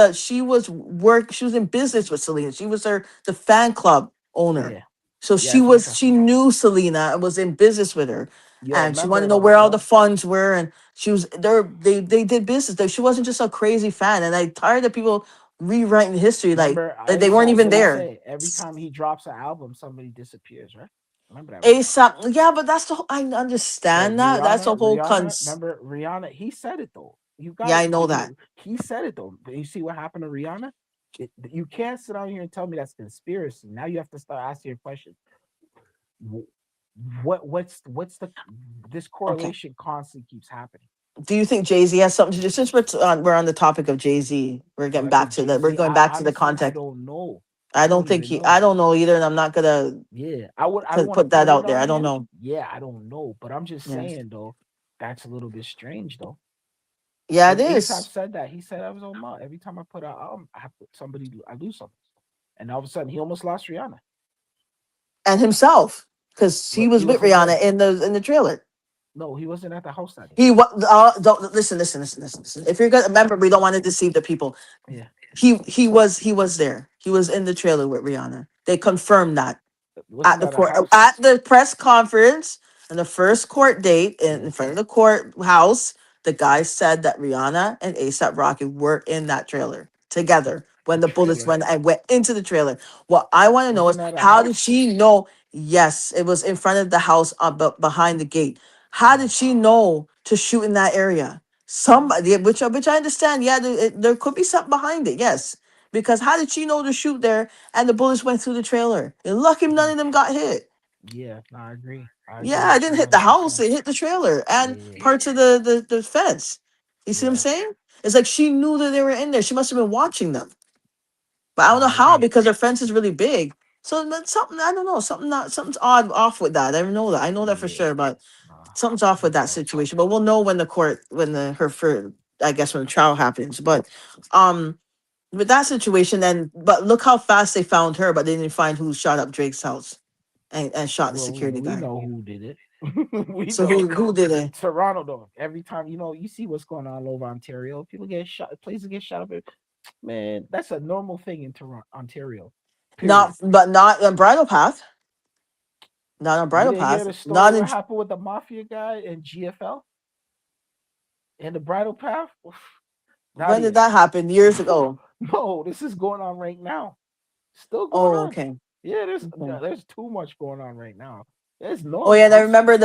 in business with Selena. She was the fan club owner, yeah, so yeah. That's what I'm trying. she knew Selena and was in business with her, Yo, and she wanted remember to know though. where all the funds were, and she was there. They did business. She wasn't just a crazy fan, and I tired of people rewriting history Remember like they weren't ASAP? even What he there. say? Every time he drops an album, somebody disappears. Right? Remember that, right? ASAP, yeah, but that's the whole, I So understand that. That's the whole Remember Rihanna? He said it though. You yeah, got I know that. he said it though. But you see what happened to Rihanna? You can't sit out here and tell me that's conspiracy. Now you have to start asking your question. What's the this Okay. correlation constantly keeps happening? Do you think Jay Z has something to do? Since we're on the topic of Jay Z, we're getting What back did to Jay that. We're Z? going I back to the honestly I context. don't know. I I don't don't think even he. know. I don't know either, and I'm not gonna Yeah, I don't want to put that put it out there. on I don't him. know. Yeah, I don't know, but I'm just Yeah, saying though, that's a little bit strange though. yeah, it Because ASAP is. said that. He said I was on my every time I put out I have to, somebody I lose something. And all of a sudden he almost lost Rihanna. And himself, because he But was he with wasn't Rihanna there. in the trailer. No, he wasn't at the house that day. He what? Don't listen. If you're gonna remember, we don't want to deceive the people. Yeah. He was there. He was in the trailer with Rihanna. They confirmed that at Wasn't the at a court house. at the press conference and the first court date Yeah. in front of the courthouse. The guy said that Rihanna and ASAP Rocky were in that trailer together when A the bullets trailer. went and went into the trailer. What I want to know is Wasn't at a how did house. she know? Yes, it was in front of the house, behind the gate. How did she know to shoot in that area? Somebody, which I understand. Yeah, there could be something behind it. Yes, because how did she know to shoot there and the bullets went through the trailer? And lucky none Mhm. of them got hit. Yeah, no, I agree. I Yeah, agree it didn't hit the house; 100%. it hit the trailer Yeah, and yeah, parts of the fence. You see what I'm yeah, saying? It's like she knew that they were in there. She must have been watching them, but I no, don't know I how agree. because their fence is really big. So that's something I don't know. Something's odd off with that. I know that. I know that for Yeah, sure, but nah, something's off with that's that all. situation. But we'll know when the court when the her for I guess when the trial happens. But um with that situation, then but look how fast they found her, but they didn't find who shot up Drake's house and shot the Well, security we guy. know who did it. We So know. who did it? Toronto though. Every time you see what's going on all over Ontario. People get shot. Places get shot up. Man, that's a normal thing in Toronto, Ontario. Period. Not on Bridal Path. Not on You Bridal didn't hear Path. the story Not what in happened with the mafia guy and GFL and the bridal path? when did Nadia. that happen? Years ago. No, this is going on right now. Still going Oh, on. okay. Yeah, Okay. there's too much going on right now. It's Oh yeah, normal. and I This remember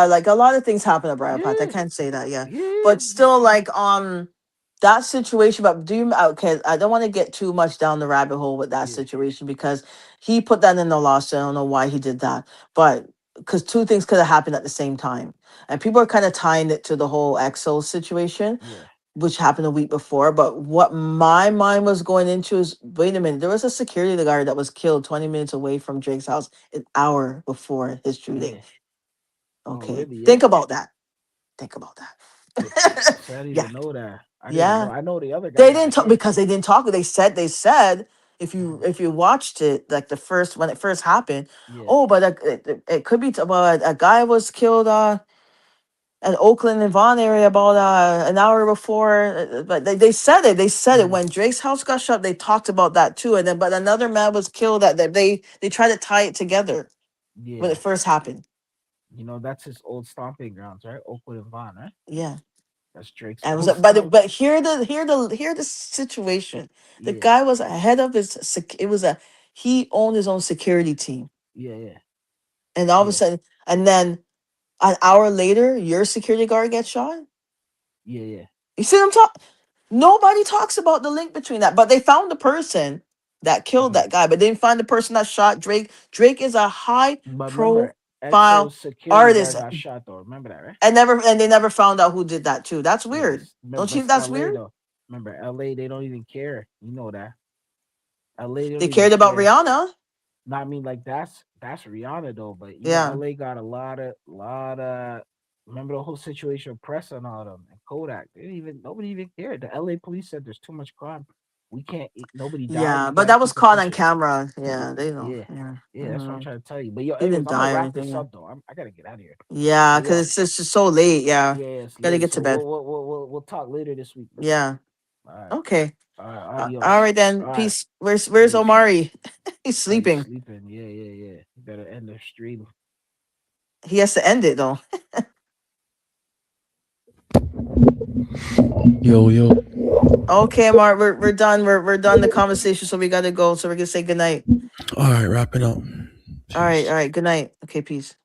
like a lot of things happen at Bridal Path. I yeah, can't say that, yeah. yeah. But still like that situation, but okay, I don't want to get too much down the rabbit hole with that Yeah. situation because he put that in the lawsuit. I don't know why he did that. But because two things could have happened at the same time. And people are kind of tying it to the whole EXO situation, Yeah. which happened a week before. But what my mind was going into is wait a minute, there was a security guard that was killed 20 minutes away from Drake's house an hour before his shooting. Yeah. Oh, Okay. really? Yeah. Think about that. Think about that. So I didn't Yeah. even know that. I didn't know. Yeah. I know the other guy They got didn't talk hit. because they didn't talk. They said if you watched it, like the first when it first happened, Yeah. oh, but it could be well, a guy was killed in Oakland and Vaughan area about an hour before. But they said it. They said it Mhm. when Drake's house got shot. They talked about that too. And then but another man was killed. That they tried to tie it together when Yeah. it first happened. You know, that's his old stomping grounds, right? Oakwood and Vaughn, right? Yeah. That's Drake's And it was old but hear the situation. The Yeah. guy was ahead of it was he owned his own security team. Yeah, yeah. And all of a Yeah. sudden, and then an hour later, your security guard gets shot. Yeah, yeah. You see what I'm talking? Nobody talks about the link between that, but they found the person that killed Mhm. that guy, but they didn't find the person that shot Drake. Drake is a high But remember, profile EXO's security artist, guard got shot though. Remember that, right? and they never found out who did that too. That's weird. Yes. Don't But you think it's that's LA weird? though. Remember, LA, they don't even care. You know that. LA don't They even cared about care. Rihanna. No, I mean, like that's Rihanna though, but you know, Yeah. LA got a lot of. Remember the whole situation with Press and all them and Kodak. Nobody even cared. The LA police said there's too much crime. We can't. Nobody died. Yeah, We but gotta that was keep it caught on pushing. camera. Yeah, they know. Yeah, Yeah. yeah, that's what I'm Mhm. trying to tell you. But yo, He anyways, didn't I'm gonna die or wrap anything. this Yeah, up though. I gotta get out of here. yeah, But yo, because it's just so late. Yeah, yeah, it's gotta late. get So to bed. we'll talk later this week. Bro. Yeah. All right, Okay. all right, All adios. right then. All right, Peace. Where's peace. Omari? He's Oh, you sleeping. sleeping? Yeah, yeah, yeah. You better end the stream. He has to end it though. Yo. Okay, Mark, we're done. We're done the conversation, so we gotta go. So we're gonna say good night. All right, wrapping up. All Peace. right. Good night. Okay, peace.